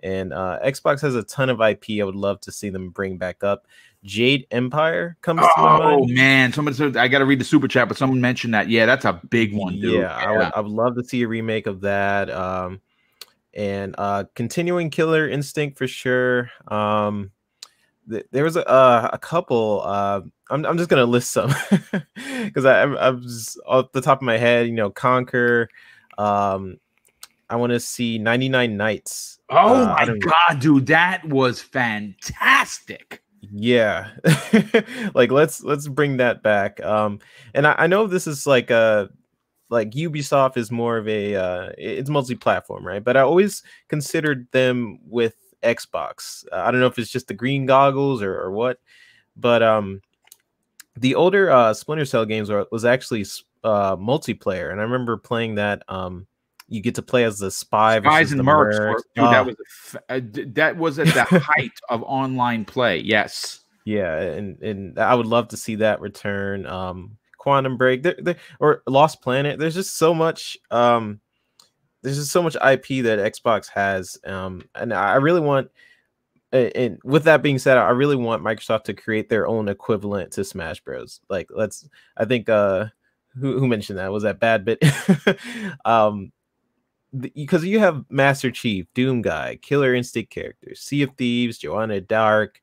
And Xbox has a ton of IP I would love to see them bring back up. Jade Empire comes to my mind. Oh man, someone said I got to read the super chat, but someone mentioned that. Yeah, that's a big one, dude. Yeah, I would love to see a remake of that. And continuing Killer Instinct for sure. There was a couple. I'm just gonna list some because I'm just off the top of my head. You know, Conquer. I want to see 99 Nights. Oh my god, dude, that was fantastic. Yeah, like let's bring that back. And I know this is like Ubisoft is more of a it's multi-platform, right? But I always considered them with Xbox. I don't know if it's just the green goggles or what, but the older Splinter Cell games was actually multiplayer, and I remember playing that. You get to play as the spies and mercs. Dude, that was at the height of online play. Yes. Yeah, and I would love to see that return. Quantum Break, or Lost Planet. There's just so much. There's just so much IP that Xbox has, and I really want. And with that being said, I really want Microsoft to create their own equivalent to Smash Bros. Like, I think who mentioned that? Was that Bad Bit? Because you have Master Chief, Doom Guy, Killer Instinct characters, Sea of Thieves, Joanna Dark,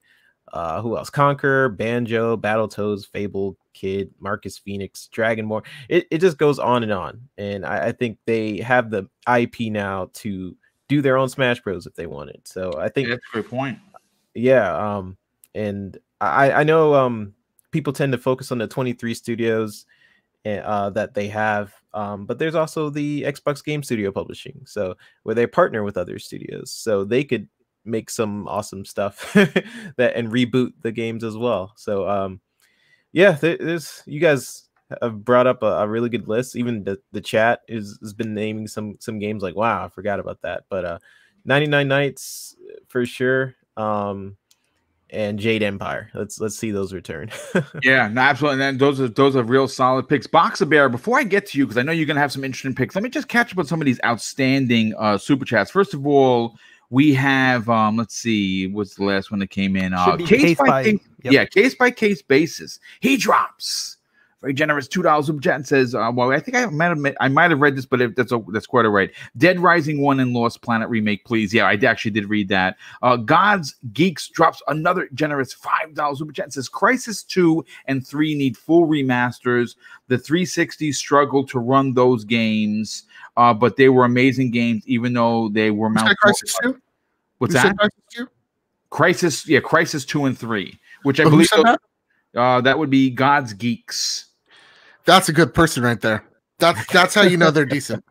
who else? Conquer, Banjo, Battletoads, Fable, Kid, Marcus Phoenix, Dragonborn. It just goes on. And I think they have the IP now to do their own Smash Bros. If they wanted. So I think that's a great point. Yeah. And I know people tend to focus on the 23 studios that they have. But there's also the Xbox Game Studio Publishing, so where they partner with other studios, so they could make some awesome stuff and reboot the games as well. So yeah, there's you guys have brought up a really good list. Even the chat has been naming some games like, wow, I forgot about that. But 99 Nights for sure. And Jade Empire. Let's see those return. Yeah, no, absolutely. And then those are real solid picks. Boxer Bear, before I get to you, because I know you're gonna have some interesting picks, let me just catch up on some of these outstanding super chats. First of all, we have let's see, what's the last one that came in? Case by case, yep. Yeah, case by case basis. He drops very generous $2 super chat and says, well, I think I might have read this, but that's quite all right. Dead Rising 1 and Lost Planet remake, please. Yeah, I actually did read that. God's Geeks drops another generous $5 super chat and says, Crisis 2 and 3 need full remasters. The 360 struggled to run those games, but they were amazing games, even though they were mounted. Crisis 2? What's that? Crisis 2? Crisis 2 and 3, which I believe that would be God's Geeks. That's a good person right there. That's how you know they're decent.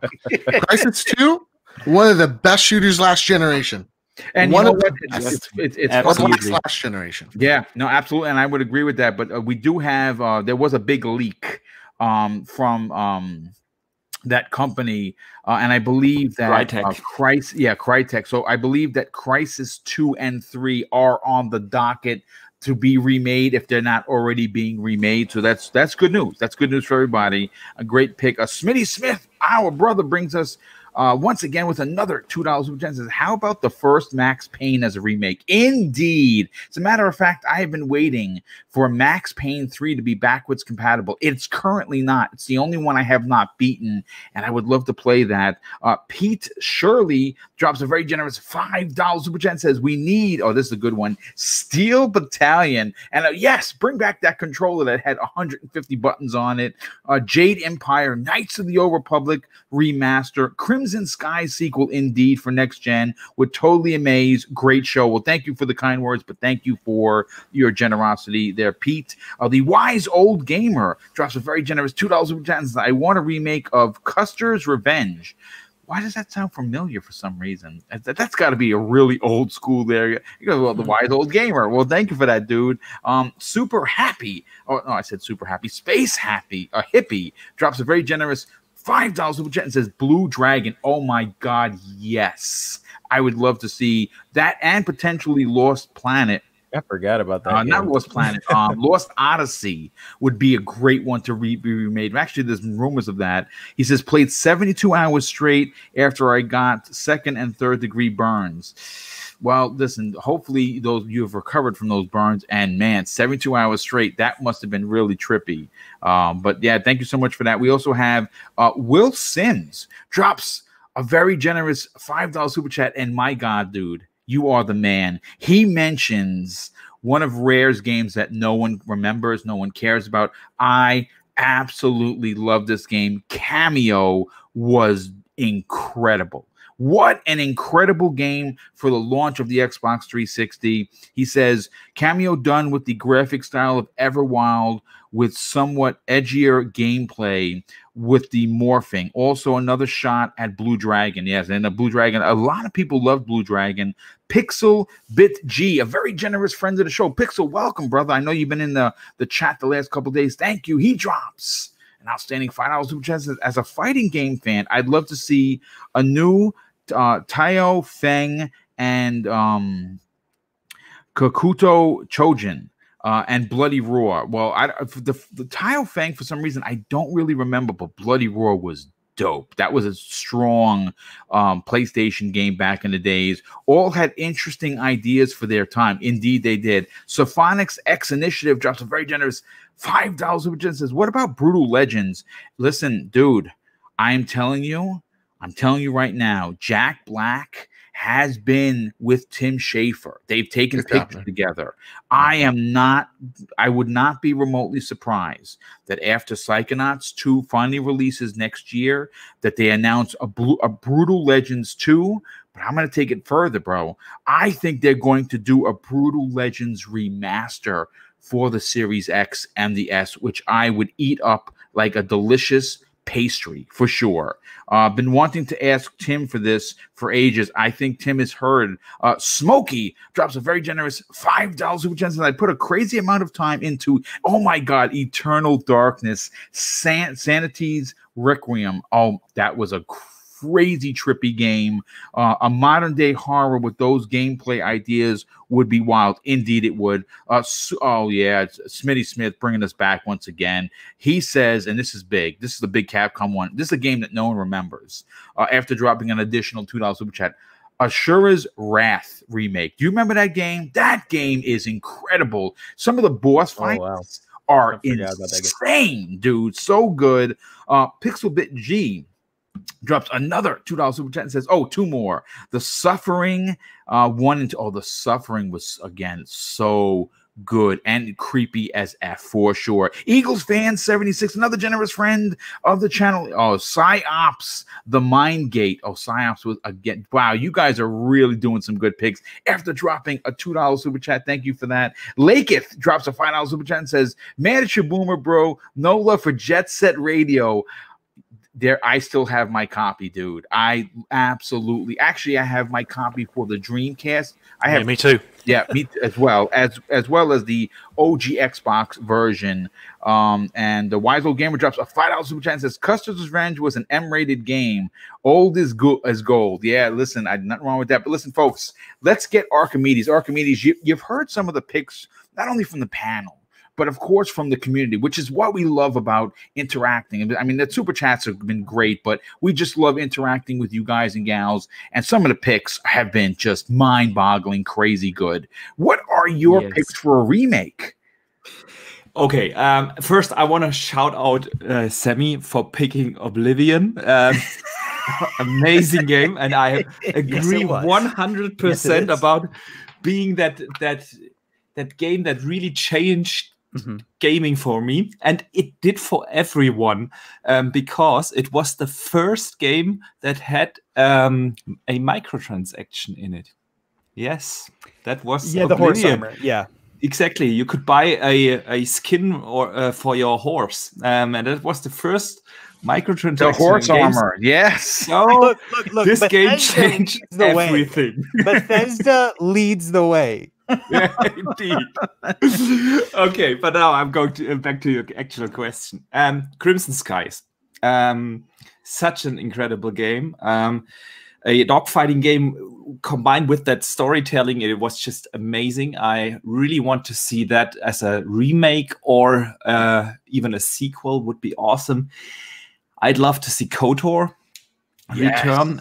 Crisis 2, one of the best shooters last generation. And one of it's last generation. Yeah, no, absolutely. And I would agree with that. But we do have there was a big leak from that company, and I believe that Crytek. So I believe that Crisis 2 and 3 are on the docket to be remade if they're not already being remade. So that's good news. That's good news for everybody. A great pick. Smitty Smith, our brother, brings us once again with another $2 says, how about the first Max Payne as a remake? Indeed. As a matter of fact, I have been waiting for Max Payne 3 to be backwards compatible. It's currently not. It's the only one I have not beaten, and I would love to play that. Pete Shirley drops a very generous $5 super chat and says, we need, oh, this is a good one, Steel Battalion. And yes, bring back that controller that had 150 buttons on it. Jade Empire, Knights of the Old Republic remaster, Crimson Sky sequel indeed for next gen. Would totally amaze. Great show. Well, thank you for the kind words, but thank you for your generosity there, Pete. The Wise Old Gamer drops a very generous $2 super chat and says, I want a remake of Custer's Revenge. Why does that sound familiar for some reason? That's got to be a really old school there. You go, well, the Wise Old Gamer. Well, thank you for that, dude. Super Happy. Oh, no, I said Super Happy. Space Happy. A Hippie drops a very generous $5 super chat and says Blue Dragon. Oh, my God, yes. I would love to see that and potentially Lost Planet. I forgot about that. Not Lost Planet. Lost Odyssey would be a great one to be remade. Actually, there's rumors of that. He says, played 72 hours straight after I got second and third degree burns. Well, listen, hopefully you have recovered from those burns. And man, 72 hours straight, that must have been really trippy. But yeah, thank you so much for that. We also have Will Sims drops a very generous $5 super chat. And my God, dude, you are the man. He mentions one of Rare's games that no one remembers, no one cares about. I absolutely love this game. Cameo was incredible. What an incredible game for the launch of the Xbox 360. He says, Cameo done with the graphic style of Everwild with somewhat edgier gameplay with the morphing. Also another shot at Blue Dragon. Yes, and the Blue Dragon, a lot of people love Blue Dragon. Pixel Bit G, a very generous friend of the show. Pixel, welcome, brother. I know you've been in the chat the last couple of days. Thank you. He drops an outstanding $5 super chat. As a fighting game fan, I'd love to see a new Taio Feng and Kakuto Chojin and Bloody Roar. Well, the Taio Feng, for some reason, I don't really remember, but Bloody Roar was dope. That was a strong PlayStation game back in the days. All had interesting ideas for their time. Indeed, they did. Sophonic's X Initiative drops a very generous $5 super chat. Says, what about Brutal Legends? Listen, dude, I'm telling you right now, Jack Black has been with Tim Schafer. They've taken pictures together. I would not be remotely surprised that after Psychonauts 2 finally releases next year, that they announce a Brutal Legends 2. But I'm going to take it further, bro. I think they're going to do a Brutal Legends remaster for the Series X and the S, which I would eat up like a delicious pastry for sure. Been wanting to ask Tim for this for ages. I think Tim has heard. Smokey drops a very generous $5 super chat. I put a crazy amount of time into, oh my God, Eternal Darkness, Sanity's Requiem. Oh, that was a crazy trippy game. A modern day horror with those gameplay ideas would be wild. Indeed it would. Oh yeah, it's Smitty Smith bringing us back once again. He says, and this is big, this is the big Capcom one, this is a game that no one remembers, after dropping an additional $2 super chat, Ashura's Wrath remake. Do you remember that game? That game is incredible. Some of the boss fights are insane, dude. So good. Pixelbit G drops another $2 super chat and says, oh, two more. The Suffering 1 and 2. Oh, The Suffering was, again, so good and creepy as F for sure. Eagles fan 76, another generous friend of the channel. Oh, Psyops, the Mind Gate. Oh, Psyops was, again, wow, you guys are really doing some good picks after dropping a $2 super chat. Thank you for that. Laketh drops a $5 super chat and says, man, it's your boomer, bro. No love for Jet Set Radio. There, I still have my copy, dude. I absolutely, actually, I have my copy for the Dreamcast. I have, me too. Yeah, me as well as the OG Xbox version. And the Wise Old Gamer drops a $5 super chat and says, Custer's Revenge was an M-rated game, old as gold. Yeah, listen, I nothing wrong with that. But listen, folks, let's get Archimedes. Archimedes, you've heard some of the picks, not only from the panel, but of course from the community, which is what we love about interacting. I mean, the super chats have been great, but we just love interacting with you guys and gals. And some of the picks have been just mind-boggling, crazy good. What are your picks for a remake? Okay, first I want to shout out Sammy for picking Oblivion. Amazing game, and I agree 100% about being that game that really changed gaming for me, and it did for everyone, because it was the first game that had a microtransaction in it. Yes, that was the horse armor. Yeah, exactly. You could buy a skin or for your horse, and that was the first microtransaction. The horse armor, yes. So look, this game changed everything. Bethesda leads the way. Yeah, indeed. Okay, but now I'm going back to your actual question. Crimson Skies, such an incredible game. A dogfighting game combined with that storytelling. It was just amazing. I really want to see that as a remake or even a sequel would be awesome. I'd love to see KOTOR return.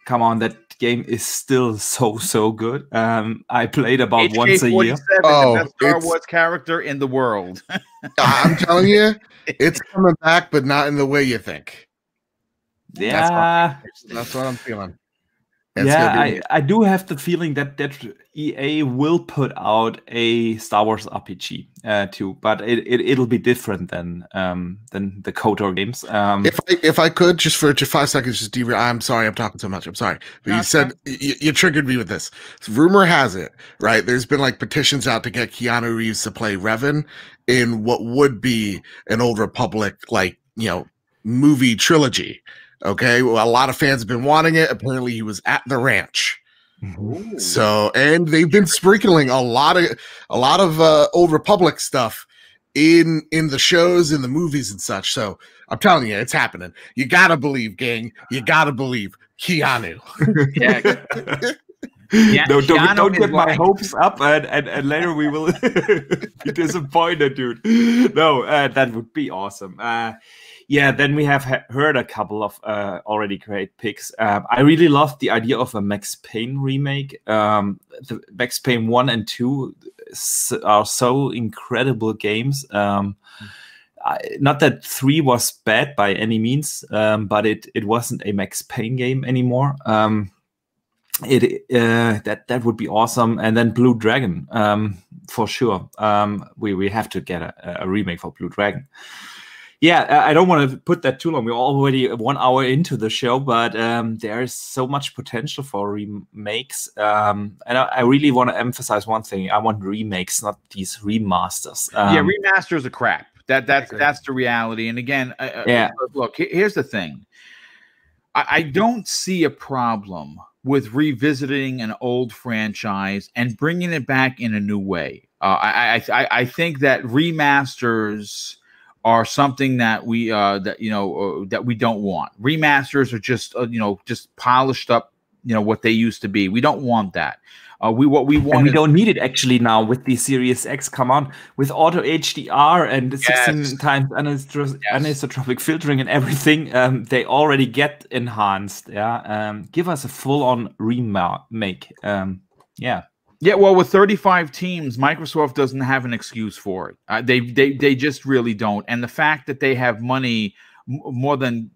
Come on, that game is still so good. I played about once a year. The best Star Wars character in the world. I'm telling you, it's coming back, but not in the way you think. Yeah, that's what I'm feeling. I do have the feeling that EA will put out a Star Wars RPG too, but it'll be different than the KOTOR games. If I could just for 5 seconds, just derail. I'm sorry, I'm talking so much. I'm sorry, but you said you triggered me with this. Rumor has it, right? There's been like petitions out to get Keanu Reeves to play Revan in what would be an Old Republic movie trilogy. Okay, well, a lot of fans have been wanting it. Apparently, he was at the ranch. Ooh. So, and they've been sprinkling a lot of Old Republic stuff in the shows, in the movies, and such. So, I'm telling you, it's happening. You gotta believe, gang. You gotta believe Keanu. Don't get my hopes up, and later we will be disappointed, dude. No, that would be awesome. Then we have heard a couple of already great picks. I really loved the idea of a Max Payne remake. The Max Payne 1 and 2 are so incredible games. Not that 3 was bad by any means, but it wasn't a Max Payne game anymore. That would be awesome. And then Blue Dragon, for sure. We have to get a remake for Blue Dragon. Yeah, I don't want to put that too long. We're already 1 hour into the show, but there is so much potential for remakes. And I really want to emphasize one thing. I want remakes, not these remasters. Remasters are crap. That's the reality. And again, look, here's the thing. I don't see a problem with revisiting an old franchise and bringing it back in a new way. I think that remasters are something that we that we don't want. Remasters are just just polished up, what they used to be. We don't want that. What we want. And we don't need it actually now with the Series X. Come on, with auto HDR and 16 times anisotropic filtering and everything, they already get enhanced. Give us a full-on remake. Yeah, well, with 35 teams, Microsoft doesn't have an excuse for it. They just really don't. And the fact that they have money more than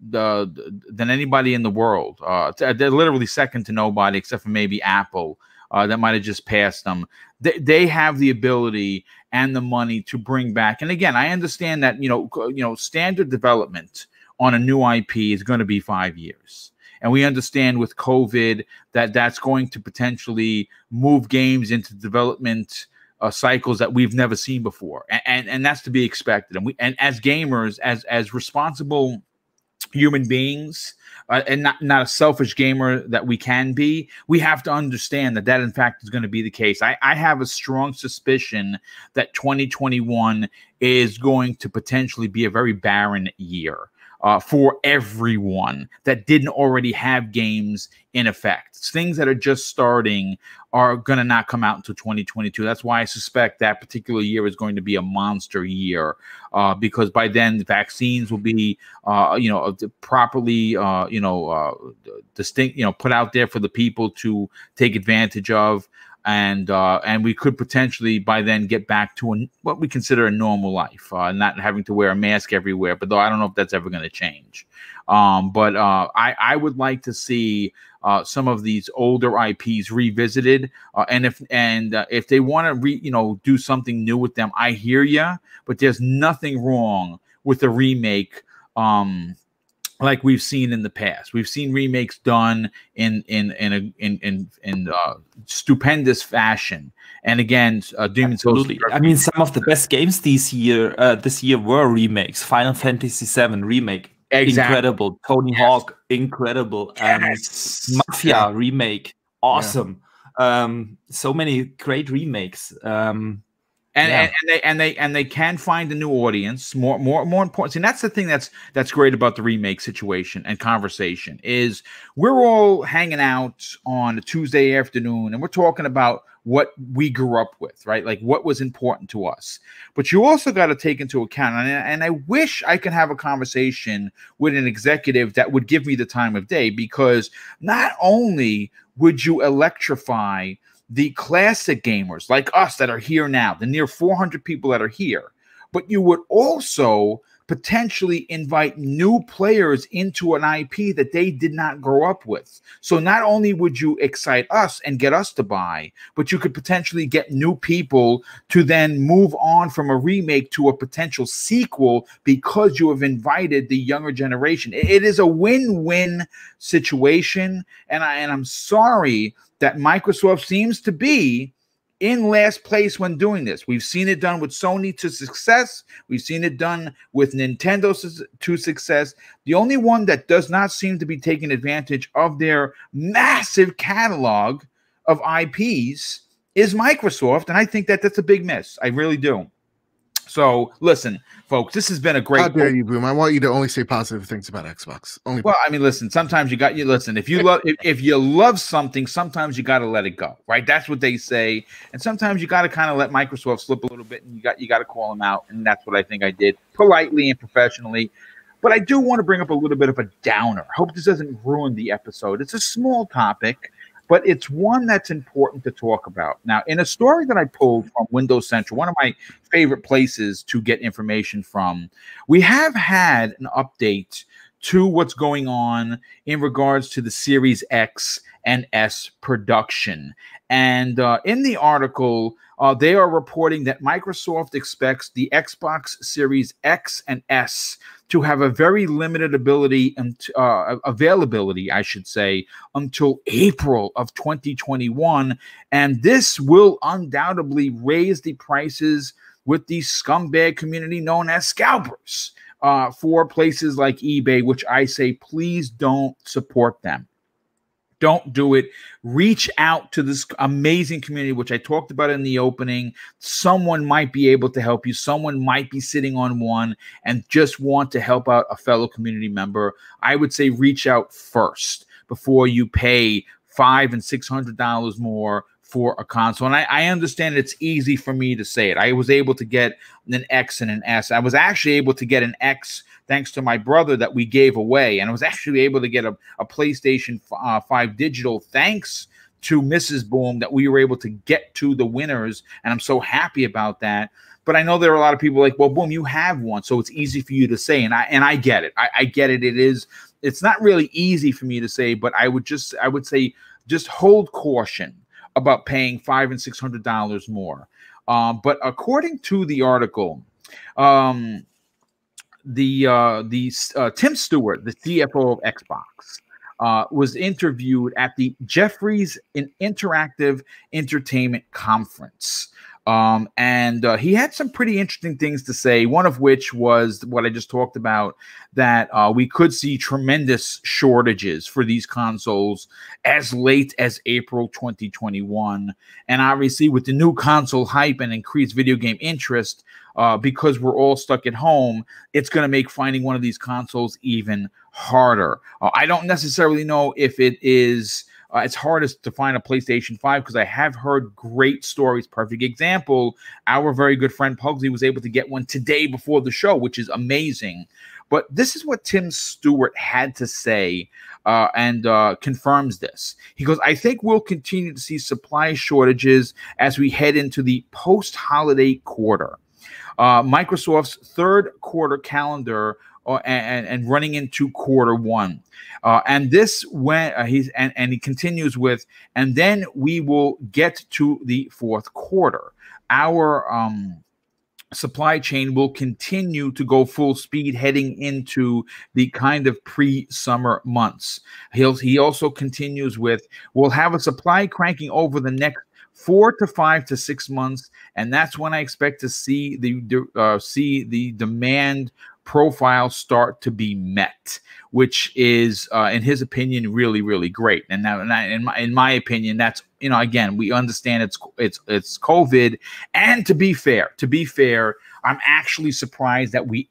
anybody in the world, they're literally second to nobody except for maybe Apple. That might have just passed them. They have the ability and the money to bring back. And again, I understand that standard development on a new IP is going to be 5 years. And we understand with COVID that that's going to potentially move games into development cycles that we've never seen before, and that's to be expected. And as gamers, as responsible human beings, and not a selfish gamer that we can be, we have to understand that in fact is going to be the case. I have a strong suspicion that 2021 is going to potentially be a very barren year. For everyone that didn't already have games in effect. Things that are just starting are going to not come out until 2022. That's why I suspect that particular year is going to be a monster year, because by then the vaccines will be, properly, distinct, put out there for the people to take advantage of. And we could potentially by then get back to what we consider a normal life, not having to wear a mask everywhere. But though I don't know if that's ever going to change. But I would like to see some of these older IPs revisited, and if they want to do something new with them, I hear you. But there's nothing wrong with a remake. Like we've seen in the past. We've seen remakes done in stupendous fashion. And again, Demon's Souls. I mean, some of the best games this year were remakes. Final Fantasy VII remake, incredible. Tony Hawk, incredible. Mafia remake, awesome. So many great remakes. And they can find a new audience. More important, and that's the thing that's great about the remake situation and conversation is we're all hanging out on a Tuesday afternoon and we're talking about what we grew up with, right? Like what was important to us. But you also got to take into account, and I wish I could have a conversation with an executive that would give me the time of day, because not only would you electrify the classic gamers like us that are here now, the near 400 people that are here, but you would also potentially invite new players into an IP that they did not grow up with. So not only would you excite us and get us to buy, but you could potentially get new people to then move on from a remake to a potential sequel because you have invited the younger generation. It is a win-win situation, and I'm sorry that Microsoft seems to be in last place when doing this. We've seen it done with Sony to success. We've seen it done with Nintendo to success. The only one that does not seem to be taking advantage of their massive catalog of IPs is Microsoft, and I think that that's a big miss. I really do. So listen, folks, this has been a great. How dare you, Boom? I want you to only say positive things about Xbox. Only. Well, I mean, listen. Sometimes listen. If you love, if you love something, sometimes you got to let it go, right? That's what they say. And sometimes you got to kind of let Microsoft slip a little bit, and you got to call them out. And that's what I think I did, politely and professionally. But I do want to bring up a little bit of a downer. I hope this doesn't ruin the episode. It's a small topic, but it's one that's important to talk about. Now, in a story that I pulled from Windows Central, one of my favorite places to get information from, we have had an update to what's going on in regards to the Series X and S production. And in the article, they are reporting that Microsoft expects the Xbox Series X and S to have a very limited availability, I should say, until April of 2021. And this will undoubtedly raise the prices with the scumbag community known as scalpers for places like eBay, which I say, please don't support them. Don't do it. Reach out to this amazing community, which I talked about in the opening. Someone might be able to help you. Someone might be sitting on one and just want to help out a fellow community member. I would say reach out first before you pay $500 and $600 more for a console. And I understand it's easy for me to say it. I was able to get an X and an S. I was actually able to get an X thanks to my brother that we gave away. And I was actually able to get a PlayStation 5 digital thanks to Mrs. Boom, that we were able to get to the winners. And I'm so happy about that. But I know there are a lot of people like, well, Boom, you have one, so it's easy for you to say. And I get it. I get it. It's not really easy for me to say, but I would say just hold caution about paying $500 and $600 more. But according to the article, Tim Stuart, the CFO of Xbox, was interviewed at the Jefferies Interactive Entertainment Conference. And he had some pretty interesting things to say, one of which was what I just talked about, that we could see tremendous shortages for these consoles as late as April 2021. And obviously with the new console hype and increased video game interest, because we're all stuck at home, it's going to make finding one of these consoles even harder. I don't necessarily know if it is... it's hardest to find a PlayStation 5 because I have heard great stories. Perfect example, our very good friend Pugsley was able to get one today before the show, which is amazing. But this is what Tim Stewart had to say and confirms this. He goes, I think we'll continue to see supply shortages as we head into the post-holiday quarter. Microsoft's third quarter calendar and running into quarter one. And this when he continues with, and then we will get to the fourth quarter. Our supply chain will continue to go full speed heading into the kind of pre-summer months. He also continues with, we'll have a supply cranking over the next 4 to 5 to 6 months, and that's when I expect to see the demand profile start to be met, which is, in his opinion, really, really great. And now, in my opinion, that's, again, we understand it's COVID, and to be fair, I'm actually surprised that we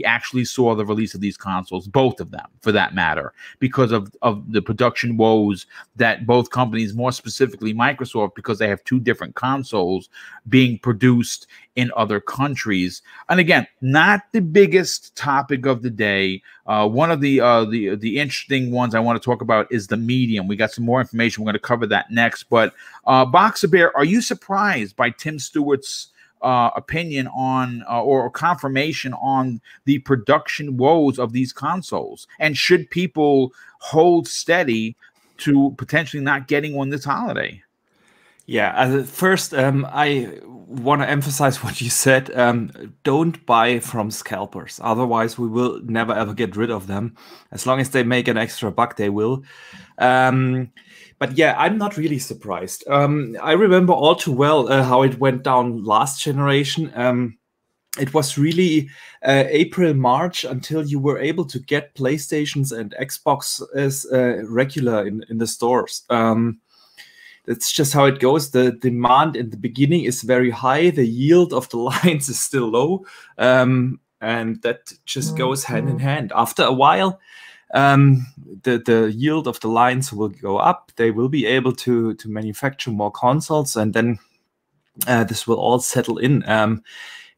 actually saw the release of these consoles, both of them, for that matter, because of the production woes that both companies, more specifically Microsoft, because they have two different consoles being produced in other countries. And again, not the biggest topic of the day. One of the interesting ones I want to talk about is the medium. We got some more information. We're going to cover that next. But Boxer Bear, are you surprised by Tim Stewart's opinion on or confirmation on the production woes of these consoles? And should people hold steady to potentially not getting one this holiday? Yeah, first, I want to emphasize what you said. Don't buy from scalpers. Otherwise, we will never, ever get rid of them. As long as they make an extra buck, they will. But yeah, I'm not really surprised. I remember all too well how it went down last generation. It was really April, March until you were able to get PlayStations and Xbox as regular in the stores. That's just how it goes. The demand in the beginning is very high. The yield of the lines is still low. And that just goes hand in hand. After a while, the yield of the lines will go up. They will be able to manufacture more consoles. And then this will all settle in.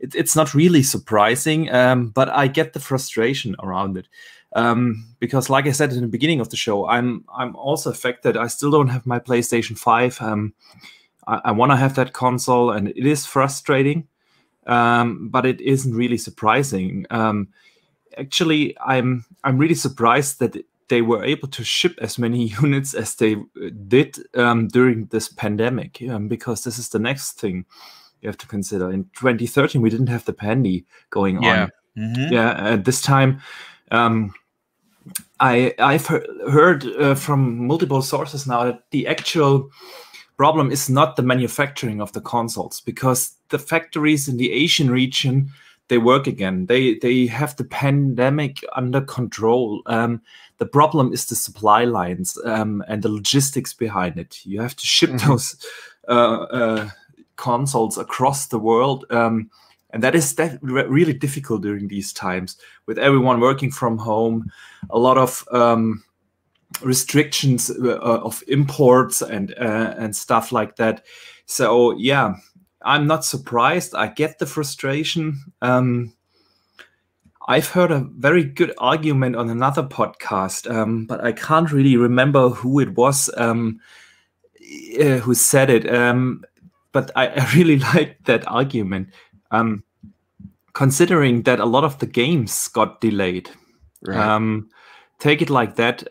It's not really surprising, but I get the frustration around it. Because like I said in the beginning of the show, I'm also affected. I still don't have my PlayStation 5. I want to have that console, and it is frustrating, but it isn't really surprising. Actually, I'm really surprised that they were able to ship as many units as they did during this pandemic, because this is the next thing you have to consider. In 2013, we didn't have the pandy going on. Mm-hmm. Yeah, at this time, I've heard from multiple sources now that the actual problem is not the manufacturing of the consoles, because the factories in the Asian region, they work again. They have the pandemic under control. The problem is the supply lines and the logistics behind it. You have to ship those consoles across the world. And that is really difficult during these times, with everyone working from home, a lot of restrictions of imports and stuff like that. So yeah, I'm not surprised. I get the frustration. I've heard a very good argument on another podcast, but I can't really remember who it was who said it. But I really liked that argument. Considering that a lot of the games got delayed. Right. Take it like that.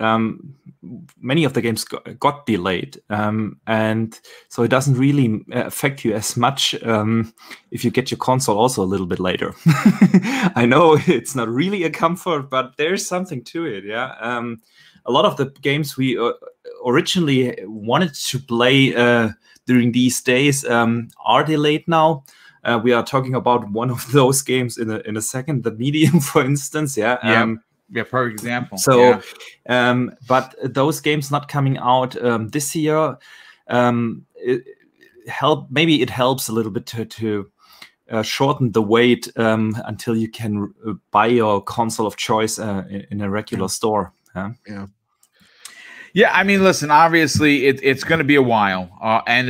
Many of the games got delayed. And so it doesn't really affect you as much if you get your console also a little bit later. I know it's not really a comfort, but there's something to it. Yeah. A lot of the games we originally wanted to play during these days are delayed now. We are talking about one of those games in a second, the Medium, for instance. Yeah. Yeah, perfect example. So, but those games not coming out this year, maybe it helps a little bit to shorten the wait until you can buy your console of choice in a regular store. Yeah. Yeah, I mean, listen. Obviously, it's going to be a while, and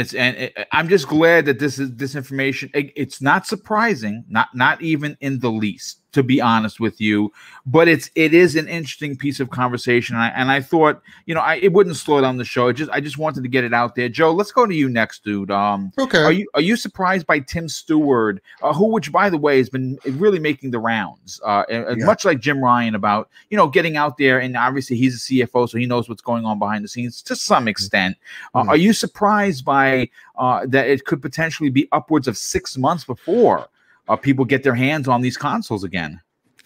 I'm just glad that this information. It's not surprising, not even in the least, to be honest with you. But it is an interesting piece of conversation, and I thought, it wouldn't slow down the show. I just wanted to get it out there. Joe, let's go to you next, dude. Okay. Are you surprised by Tim Stewart, which by the way has been really making the rounds, much like Jim Ryan, about getting out there, and obviously he's a CFO, so he knows what's going on behind the scenes to some extent. Are you surprised by that it could potentially be upwards of 6 months before people get their hands on these consoles again?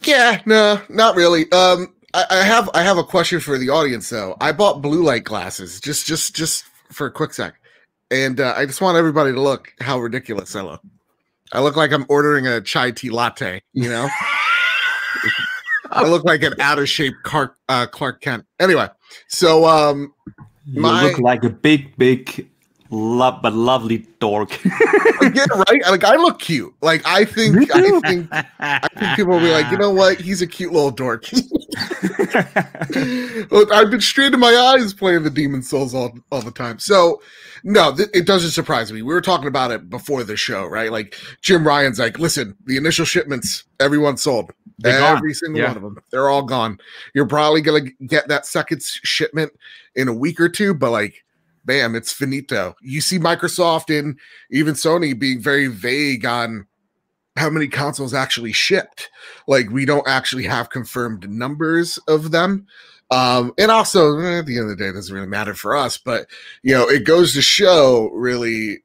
Yeah, no, not really. I have a question for the audience though. I bought blue light glasses just for a quick sec, and I just want everybody to look how ridiculous I look. I look like I'm ordering a chai tea latte. I look like an out of shape Clark Kent. Anyway, so you look like a big lovely dork. Yeah, right. Like I look cute. Like I think people will be like, you know what? He's a cute little dork. Look, I've been straining my eyes playing the Demon Souls all the time. So no, it doesn't surprise me. We were talking about it before the show, right? Like Jim Ryan's like, listen, the initial shipments, everyone sold. Every single one of them. They're all gone. You're probably gonna get that second shipment in a week or two, but like, bam, it's finito. You see Microsoft and even Sony being very vague on how many consoles actually shipped. Like, we don't actually have confirmed numbers of them. And also, at the end of the day, it doesn't really matter for us, but, you know, it goes to show really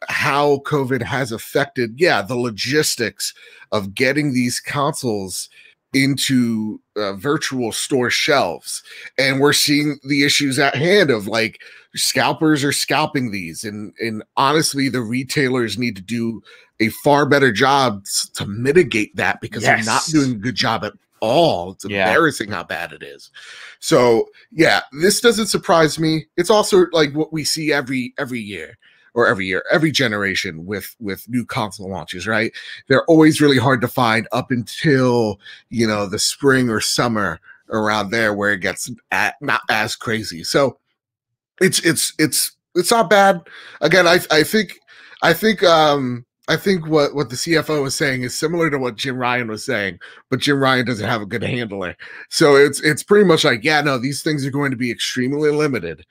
how COVID has affected, the logistics of getting these consoles into virtual store shelves. And we're seeing the issues at hand of like scalpers are scalping these. And honestly, the retailers need to do a far better job to mitigate that because they're not doing a good job at all. It's embarrassing how bad it is. So yeah, this doesn't surprise me. It's also like what we see every year. Every generation with new console launches, right? They're always really hard to find up until, you know, the spring or summer around there where it gets not as crazy. So it's not bad. Again, I think what the CFO was saying is similar to what Jim Ryan was saying, but Jim Ryan doesn't have a good handler. So it's pretty much like, these things are going to be extremely limited.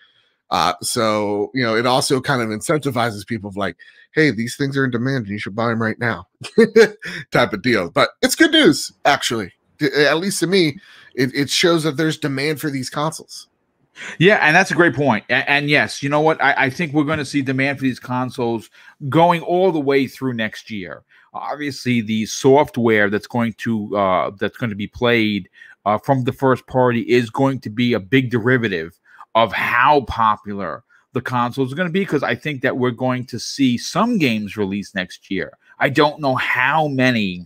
So, you know, it also kind of incentivizes people of like, hey, these things are in demand and you should buy them right now type of deal. But it's good news, actually. At least to me, it shows that there's demand for these consoles. Yeah, and that's a great point. And yes, you know what? I think we're going to see demand for these consoles going all the way through next year. Obviously, the software that's going to be played from the first party is going to be a big derivative of how popular the consoles are going to be, because I think that we're going to see some games released next year. I don't know how many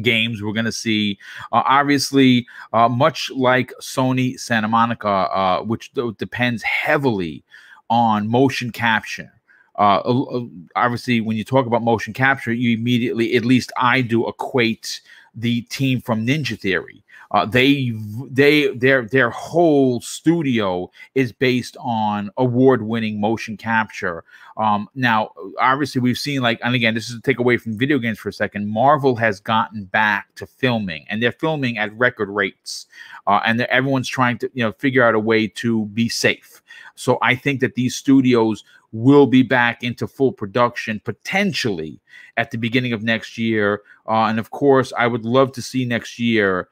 games we're going to see. Obviously, much like Sony Santa Monica, which depends heavily on motion capture. Obviously, when you talk about motion capture, you immediately, at least I do, equate the team from Ninja Theory. Their whole studio is based on award-winning motion capture. Now, obviously, we've seen, like, and again, this is to take away from video games for a second, Marvel has gotten back to filming, and they're filming at record rates, and everyone's trying to, you know, figure out a way to be safe. So I think that these studios will be back into full production potentially at the beginning of next year. And of course, I would love to see next year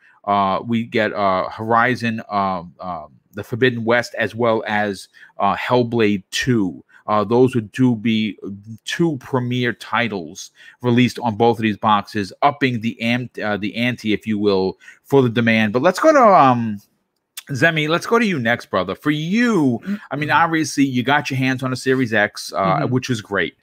we get Horizon, the Forbidden West, as well as Hellblade 2. Those would be two premier titles released on both of these boxes, upping the ante, if you will, for the demand. But let's go to Zemi, let's go to you next, brother. For you, I mean, obviously, you got your hands on a Series X, which is great.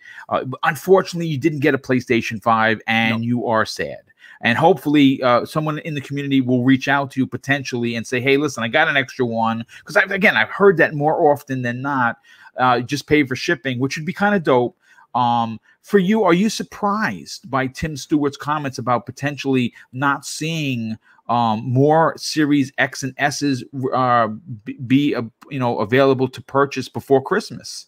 Unfortunately, you didn't get a PlayStation 5, and you are sad. And hopefully, someone in the community will reach out to you potentially and say, hey, listen, I got an extra one. Because, I've heard that more often than not. Just pay for shipping, which would be kind of dope. For you, are you surprised by Tim Stewart's comments about potentially not seeing more Series X and S's be available to purchase before Christmas?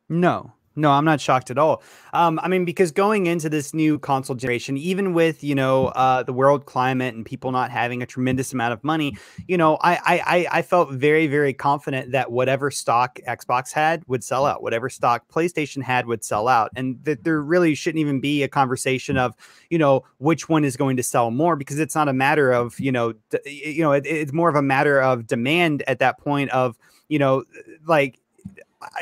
No, I'm not shocked at all. I mean, because going into this new console generation, even with, the world climate and people not having a tremendous amount of money, I felt very, very confident that whatever stock Xbox had would sell out, whatever stock PlayStation had would sell out. And that there really shouldn't even be a conversation of, which one is going to sell more, because it's not a matter of, it's more of a matter of demand at that point of,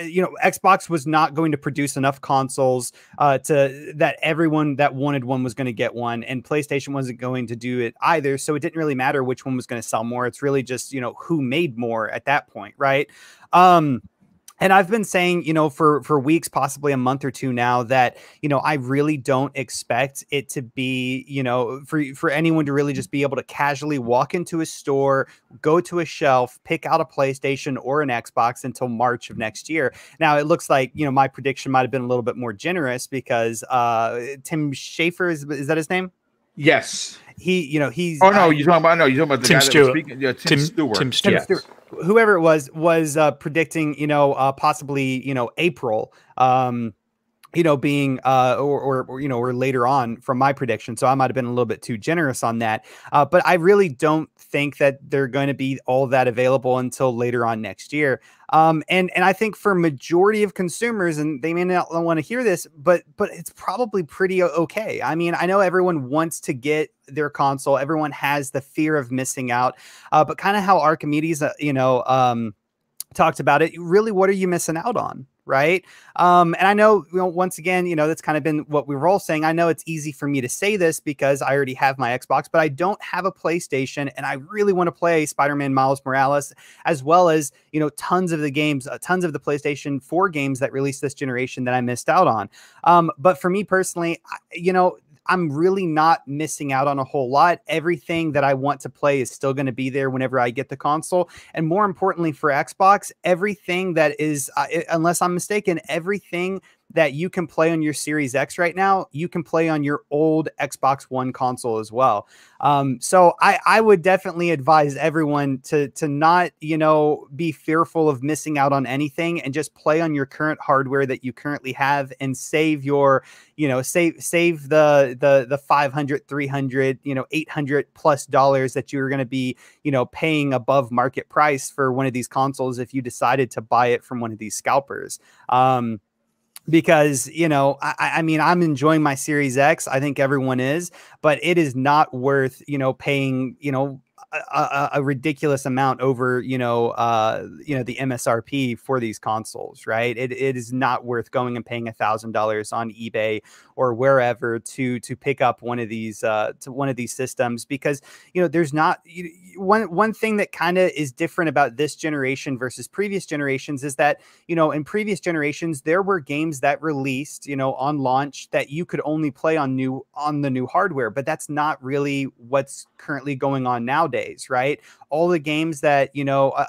Xbox was not going to produce enough consoles to that everyone that wanted one was going to get one, and PlayStation wasn't going to do it either. So it didn't really matter which one was going to sell more. It's really just, who made more at that point. Right. And I've been saying, for weeks, possibly a month or two now, that, I really don't expect it to be, for anyone to really just be able to casually walk into a store, go to a shelf, pick out a PlayStation or an Xbox until March of next year. Now, it looks like, my prediction might have been a little bit more generous because Tim Schafer, is that his name? Yes. He's. Oh no, you're talking about the Tim guy Stewart. that was speaking. Yeah, Tim Stewart. Tim Stewart. Yes. Stewart. Whoever it was predicting, possibly, April, being or later on from my prediction. So I might have been a little bit too generous on that. But I really don't think that they're going to be all that available until later on next year. And I think for majority of consumers, and they may not want to hear this, but it's probably pretty okay. I mean, I know everyone wants to get their console. Everyone has the fear of missing out. But kind of how Archimedes, talked about it, really, what are you missing out on? Right. And I know, once again, that's kind of been what we were all saying. I know it's easy for me to say this because I already have my Xbox, but I don't have a PlayStation, and I really want to play Spider-Man Miles Morales, as well as, tons of the games, tons of the PlayStation 4 games that released this generation that I missed out on. But for me personally, I'm really not missing out on a whole lot. Everything that I want to play is still going to be there whenever I get the console. And more importantly for Xbox, everything that is, unless I'm mistaken, everything that you can play on your Series X right now, you can play on your old Xbox One console as well. So I would definitely advise everyone to not, be fearful of missing out on anything, and just play on your current hardware that you currently have, and save your, save the 500, 300, $800+ that you're going to be, paying above market price for one of these consoles if you decided to buy it from one of these scalpers. Because, I mean, I'm enjoying my Series X. I think everyone is, but it is not worth, paying, a ridiculous amount over, the MSRP for these consoles, right? It is not worth going and paying $1,000 on eBay or wherever to pick up one of these systems, because, there's not one thing that kind of is different about this generation versus previous generations is that, in previous generations, there were games that released, on launch that you could only play on the new hardware, but that's not really what's currently going on nowadays, right? All the games that,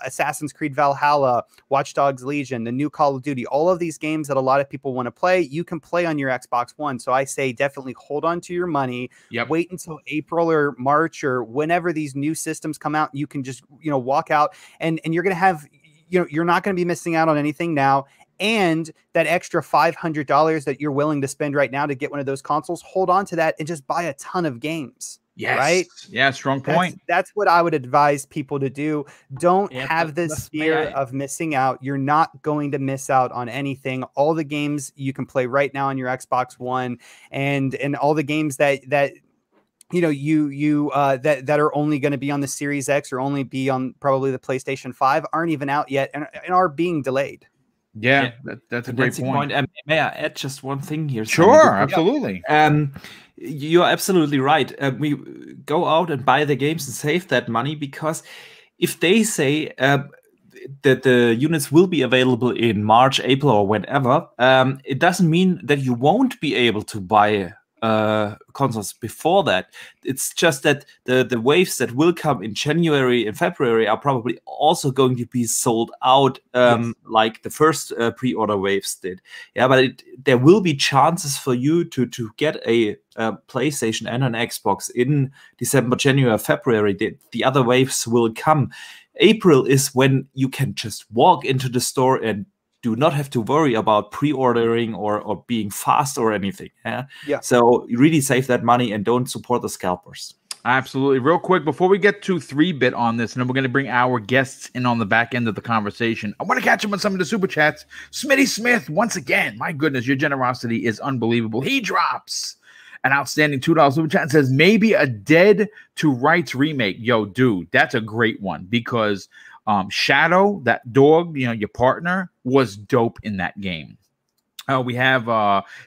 Assassin's Creed Valhalla, Watch Dogs Legion, the new Call of Duty, all of these games that a lot of people want to play, you can play on your Xbox One. So I say definitely hold on to your money. Yep. Wait until April or March or whenever these new systems come out. You can just, walk out and you're going to have, you're not going to be missing out on anything now. And that extra $500 that you're willing to spend right now to get one of those consoles, hold on to that and just buy a ton of games. Yes. Right? Yeah, strong point. That's what I would advise people to do. Don't have this fear of missing out. You're not going to miss out on anything. All the games you can play right now on your Xbox One, and all the games that that are only going to be on the Series X or only be on probably the PlayStation 5 aren't even out yet and are being delayed. Yeah, that's a great point. May I add just one thing here? Sure, absolutely. You're absolutely right. We go out and buy the games and save that money, because if they say that the units will be available in March, April, or whenever, it doesn't mean that you won't be able to buy consoles before that. It's just that the waves that will come in January and February are probably also going to be sold out, like the first pre-order waves did. Yeah, but there will be chances for you to get a PlayStation and an Xbox in December, January, February. The other waves will come. April is when you can just walk into the store and do not have to worry about pre-ordering or being fast or anything. Yeah. So you really save that money and don't support the scalpers. Absolutely. Real quick, before we get to 3-bit on this, and then we're going to bring our guests in on the back end of the conversation, I want to catch up on some of the super chats. Smitty Smith, once again, my goodness, your generosity is unbelievable. He drops an outstanding $2 super chat and says, maybe a Dead to Rights remake. Yo, dude, that's a great one, because Shadow, that dog, your partner, was dope in that game. We have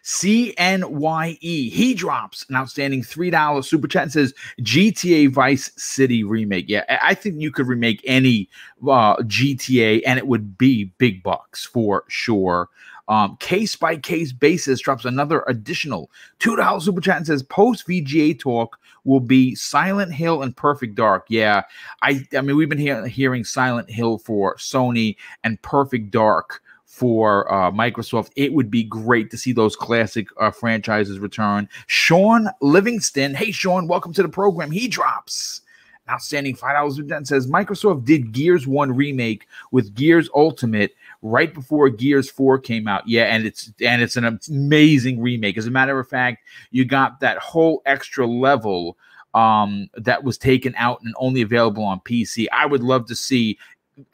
CNYE. He drops an outstanding $3 super chat and says GTA Vice City remake. Yeah, I think you could remake any GTA and it would be big bucks for sure. Case by case basis drops another additional $2 super chat and says post VGA talk will be Silent Hill and Perfect Dark. Yeah, I mean we've been hearing Silent Hill for Sony and Perfect Dark for Microsoft. It would be great to see those classic franchises return. Sean Livingston, hey Sean, welcome to the program. He drops an outstanding $5 and says Microsoft did Gears 1 remake with Gears Ultimate right before Gears 4 came out. Yeah, and it's an amazing remake. As a matter of fact, you got that whole extra level that was taken out and only available on PC. I would love to see.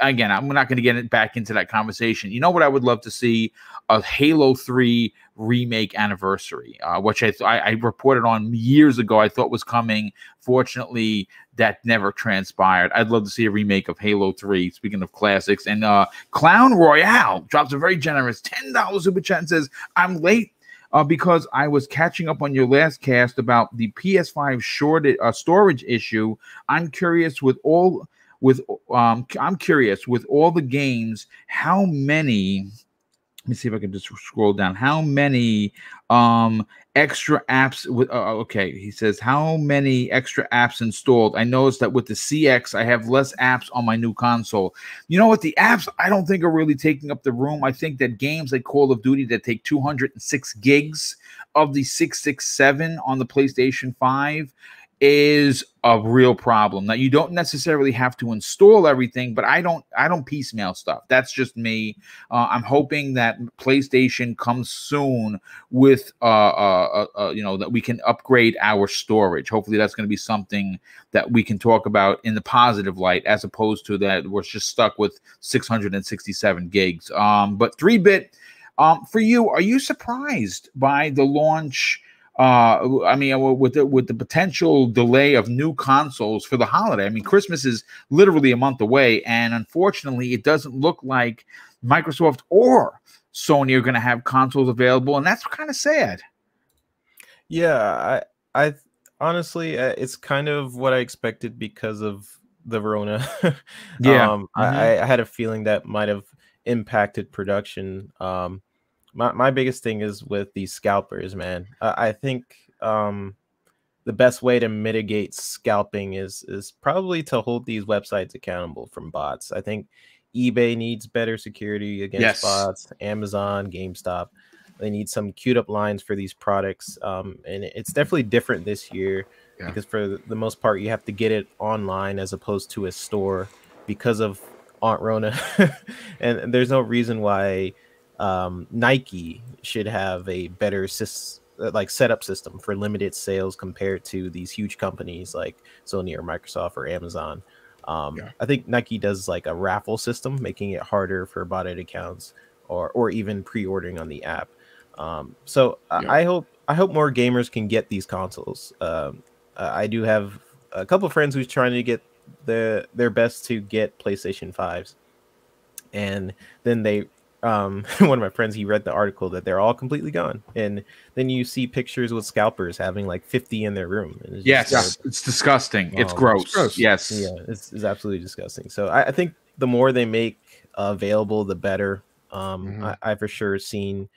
Again, I'm not going to get back into that conversation. You know what I would love to see? A Halo 3 remake anniversary, which I reported on years ago. I thought was coming. Fortunately, that never transpired. I'd love to see a remake of Halo 3. Speaking of classics, and Clown Royale drops a very generous $10 super chat and says, "I'm late." Because I was catching up on your last cast about the PS5 storage issue. I'm curious with all the games, how many, let me see if I can just scroll down, how many extra apps with okay, he says how many extra apps installed. I noticed that with the CX I have less apps on my new console. You know what, the apps I don't think are really taking up the room. I think that games like Call of Duty that take 206 gigs of the 667 on the PlayStation 5 is a real problem. Now you don't necessarily have to install everything, but I don't piecemeal stuff. That's just me. I'm hoping that PlayStation comes soon with that we can upgrade our storage. Hopefully that's going to be something that we can talk about in the positive light, as opposed to that we're just stuck with 667 gigs. But 3-bit, for you, are you surprised by the launch? I mean, with the potential delay of new consoles for the holiday. I mean, Christmas is literally a month away, and unfortunately, it doesn't look like Microsoft or Sony are going to have consoles available, and that's kind of sad. Yeah, I honestly, it's kind of what I expected because of the Rona. Yeah, I had a feeling that might have impacted production. My biggest thing is with these scalpers, man. I think the best way to mitigate scalping is probably to hold these websites accountable from bots. I think eBay needs better security against bots. Amazon, GameStop, they need some queued up lines for these products. And it's definitely different this year because for the most part, you have to get it online as opposed to a store because of Aunt Rona. And there's no reason why Nike should have a better setup system for limited sales compared to these huge companies like Sony or Microsoft or Amazon. I think Nike does like a raffle system, making it harder for botted accounts or even pre-ordering on the app. I hope more gamers can get these consoles. I do have a couple of friends who's trying to get their best to get PlayStation 5s, and then they one of my friends, he read the article that they're all completely gone, and then you see pictures with scalpers having like 50 in their room. And it's disgusting. It's gross. Yes, it's absolutely disgusting. So I think the more they make available, the better. I for sure seen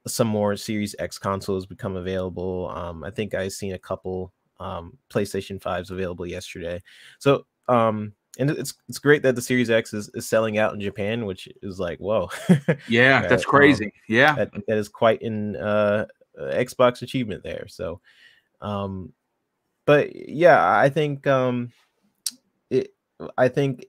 some more Series X consoles become available. I think I seen a couple PlayStation 5s available yesterday. So and it's great that the Series X is selling out in Japan, which is like, whoa. Yeah, that's crazy. That is quite an Xbox achievement there. So, but yeah, I think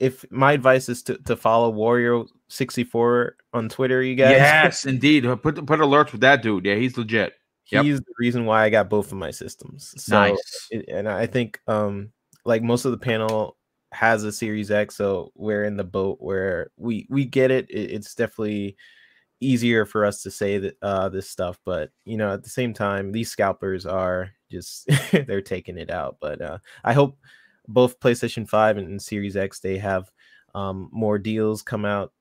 if my advice is to follow Wario64 on Twitter, you guys. Yes, indeed. Put alerts with that dude. Yeah, he's legit. He's the reason why I got both of my systems. So, nice. And I think like most of the panel has a Series X, so we're in the boat where we get it. It's definitely easier for us to say that this stuff, but you know, at the same time, these scalpers are just they're taking it out. But I hope both PlayStation 5 and Series X, they have more deals come out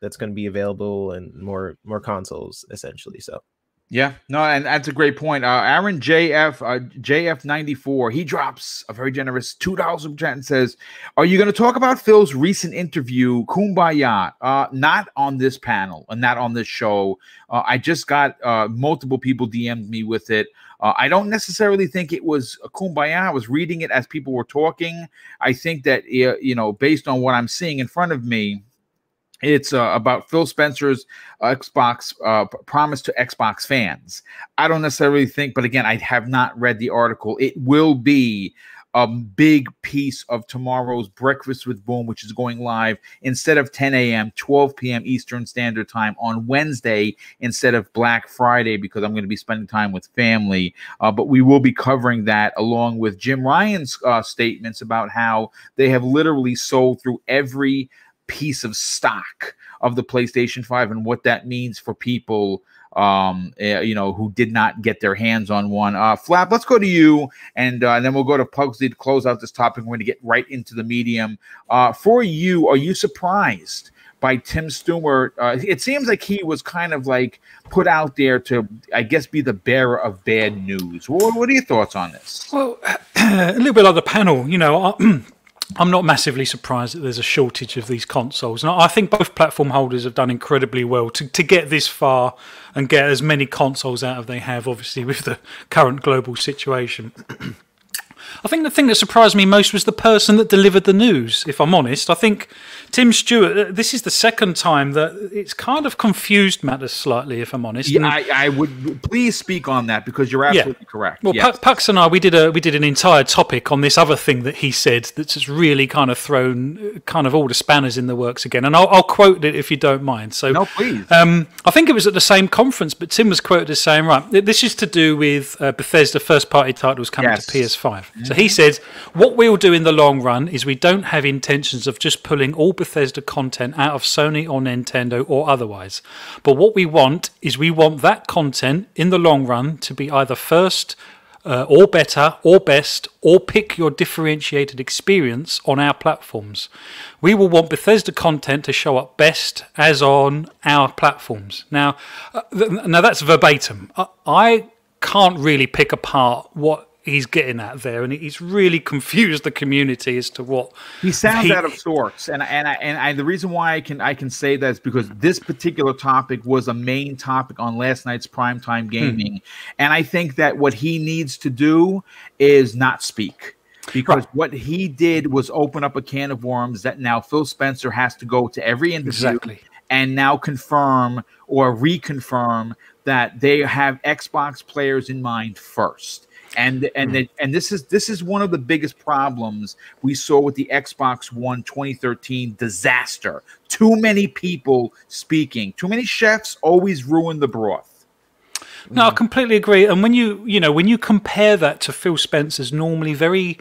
that's going to be available, and more consoles essentially. So Yeah, no, and that's a great point. Aaron JF94, he drops a very generous $2 super chat and says, "Are you going to talk about Phil's recent interview, Kumbaya? Not on this panel and not on this show. I just got multiple people DM'd me with it. I don't necessarily think it was a Kumbaya. I was reading it as people were talking. I think that based on what I'm seeing in front of me, it's about Phil Spencer's Xbox promise to Xbox fans. I don't necessarily think, but again, I have not read the article. It will be a big piece of tomorrow's Breakfast with Boom, which is going live instead of 10 a.m., 12 p.m. Eastern Standard Time on Wednesday instead of Black Friday, because I'm going to be spending time with family. But we will be covering that along with Jim Ryan's statements about how they have literally sold through every piece of stock of the PlayStation 5 and what that means for people who did not get their hands on one. Flap, let's go to you, and then we'll go to Pugsley to close out this topic. We're going to get right into the medium. For you, are you surprised by Tim Stewart? It seems like he was kind of like put out there to, I guess, be the bearer of bad news. What are your thoughts on this? Well, a little bit like the panel, I'm not massively surprised that there's a shortage of these consoles. And I think both platform holders have done incredibly well to get this far and get as many consoles out as they have, obviously, with the current global situation. I think the thing that surprised me most was the person that delivered the news, if I'm honest. I think Tim Stewart, this is the second time that it's kind of confused matters slightly, if I'm honest. Yeah, I would please speak on that, because you're absolutely correct. Well, yes. Pux and I, we did an entire topic on this other thing that he said that's just really kind of thrown kind of all the spanners in the works again. And I'll quote it if you don't mind. So, no, please. I think it was at the same conference, but Tim was quoted as saying, right, this is to do with Bethesda first-party titles coming to PS5. So he said, what we'll do in the long run is we don't have intentions of just pulling all Bethesda content out of Sony or Nintendo or otherwise. But what we want is we want that content in the long run to be either first or better or best, or pick your differentiated experience on our platforms. We will want Bethesda content to show up best as on our platforms. Now that's verbatim. I can't really pick apart what he's getting at there, and he's really confused the community as to what he sounds out of sorts. And the reason why I can say that is because this particular topic was a main topic on last night's primetime gaming, and I think that what he needs to do is not speak. Because what he did was open up a can of worms that now Phil Spencer has to go to every interview and now confirm or reconfirm that they have Xbox players in mind first. And this is one of the biggest problems we saw with the Xbox One 2013 disaster. Too many people speaking. Too many chefs always ruin the broth. No, I completely agree. And when you compare that to Phil Spencer's normally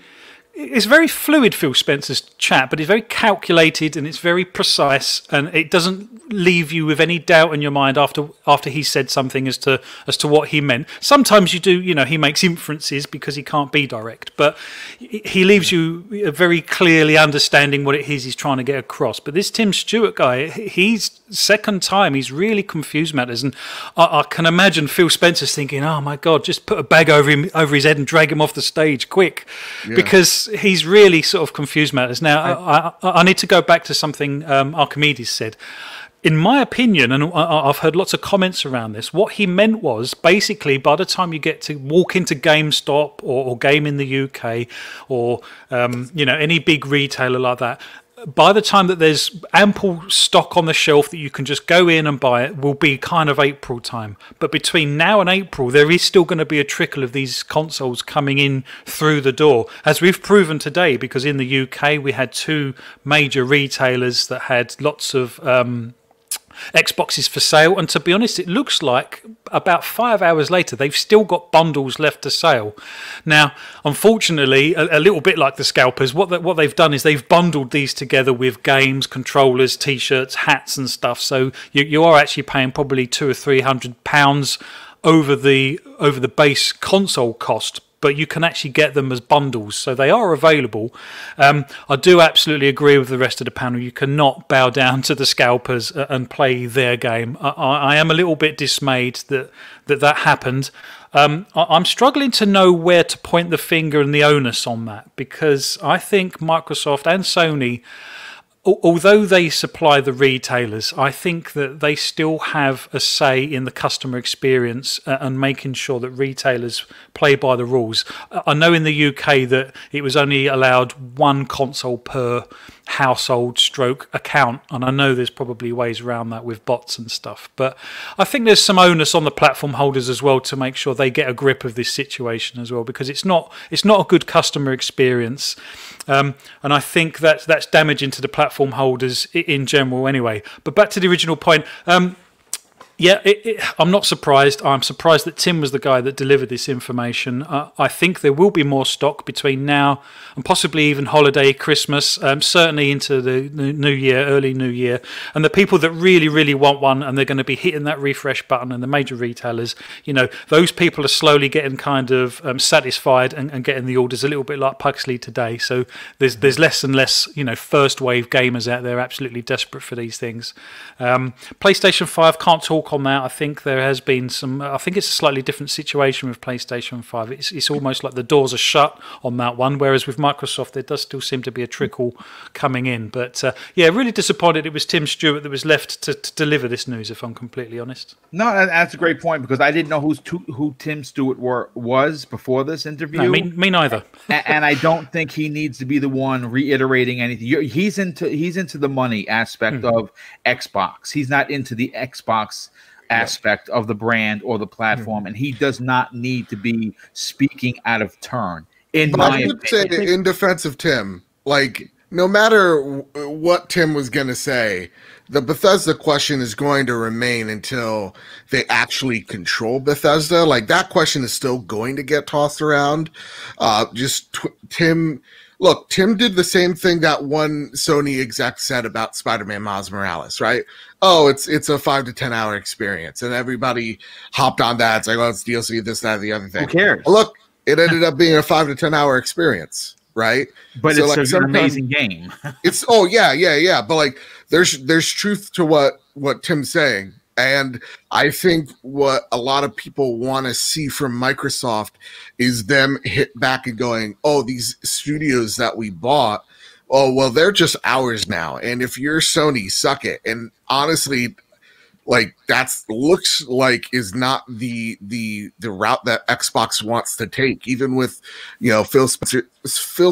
it's very fluid, Phil Spencer's chat, but it's very calculated and it's very precise, and it doesn't leave you with any doubt in your mind after he said something as to what he meant. Sometimes you do, he makes inferences because he can't be direct, but he leaves you very clearly understanding what it is he's trying to get across. But this Tim Stewart guy, he's second time, he's really confused matters, and I can imagine Phil Spencer's thinking, oh my God, just put a bag over his head and drag him off the stage quick, because he's really sort of confused matters. Now, I need to go back to something Archimedes said. In my opinion, and I've heard lots of comments around this, what he meant was basically by the time you get to walk into GameStop or Game in the UK or any big retailer like that, by the time that there's ample stock on the shelf that you can just go in and buy it, will be kind of April time. But between now and April, there is still going to be a trickle of these consoles coming in through the door, as we've proven today, because in the UK we had two major retailers that had lots of Xboxes for sale, and to be honest, it looks like about 5 hours later they've still got bundles left to sale. Now, unfortunately, a little bit like the scalpers, what they've done is they've bundled these together with games, controllers, t-shirts, hats and stuff, so you are actually paying probably £200 or £300 over the base console cost. but you can actually get them as bundles, so they are available. I do absolutely agree with the rest of the panel. You cannot bow down to the scalpers and play their game. I am a little bit dismayed that happened. I'm struggling to know where to point the finger and the onus on that, because I think Microsoft and Sony, although they supply the retailers, I think that they still have a say in the customer experience and making sure that retailers play by the rules. I know in the UK that it was only allowed one console per household stroke account, and I know there's probably ways around that with bots and stuff, but I think there's some onus on the platform holders as well to make sure they get a grip of this situation as well, because it's not a good customer experience, and I think that's damaging to the platform holders in general anyway. But back to the original point, yeah, I'm not surprised. I'm surprised that Tim was the guy that delivered this information. I think there will be more stock between now and possibly even holiday, Christmas, certainly into the new year, early new year. And the people that really, really want one, and they're going to be hitting that refresh button, and the major retailers, those people are slowly getting kind of satisfied and getting the orders, a little bit like Pugsley today. So there's less and less, first wave gamers out there absolutely desperate for these things. PlayStation 5 can't talk on that. I think there has been I think it's a slightly different situation with PlayStation 5. It's almost like the doors are shut on that one, whereas with Microsoft there does still seem to be a trickle coming in. But yeah, really disappointed it was Tim Stuart that was left to deliver this news, if I'm completely honest. No, that's a great point, because I didn't know who Tim Stuart was before this interview. No, me neither. And I don't think he needs to be the one reiterating anything. He's into the money aspect of Xbox. He's not into the Xbox aspect of the brand or the platform, and he does not need to be speaking out of turn. I would say, in defense of Tim, like, no matter what Tim was going to say, the Bethesda question is going to remain until they actually control Bethesda. Like, that question is still going to get tossed around. Tim did the same thing that one Sony exec said about Spider-Man Miles Morales, right? Oh, it's a 5 to 10 hour experience, and everybody hopped on that. It's like, oh, it's DLC, this, that, the other thing. Who cares? Well, look, it ended up being a 5 to 10 hour experience, right? But so, it's like, an amazing game. Yeah. But like, there's truth to what Tim's saying. And I think what a lot of people want to see from Microsoft is them hit back and going, oh, these studios that we bought, oh, well, they're just ours now. And if you're Sony, suck it. And honestly, like, looks like is not the route that Xbox wants to take. Even with, Phil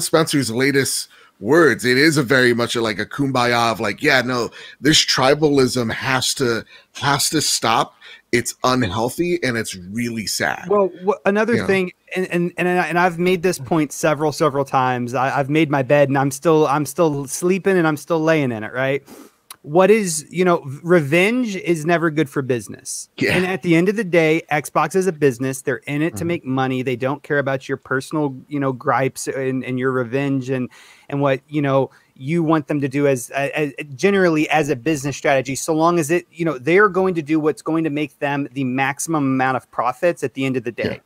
Spencer's latest words, it is a very much like a kumbaya of like, yeah, no, this tribalism has to stop. It's unhealthy and it's really sad. Well, another thing, and I've made this point several times. I've made my bed and I'm still sleeping and I'm still laying in it, right? What is, revenge is never good for business. Yeah. And at the end of the day, Xbox is a business. They're in it to make money. They don't care about your personal, gripes and your revenge and what, you want them to do as generally as a business strategy, so long as it, they are going to do what's going to make them the maximum amount of profits at the end of the day. Yeah.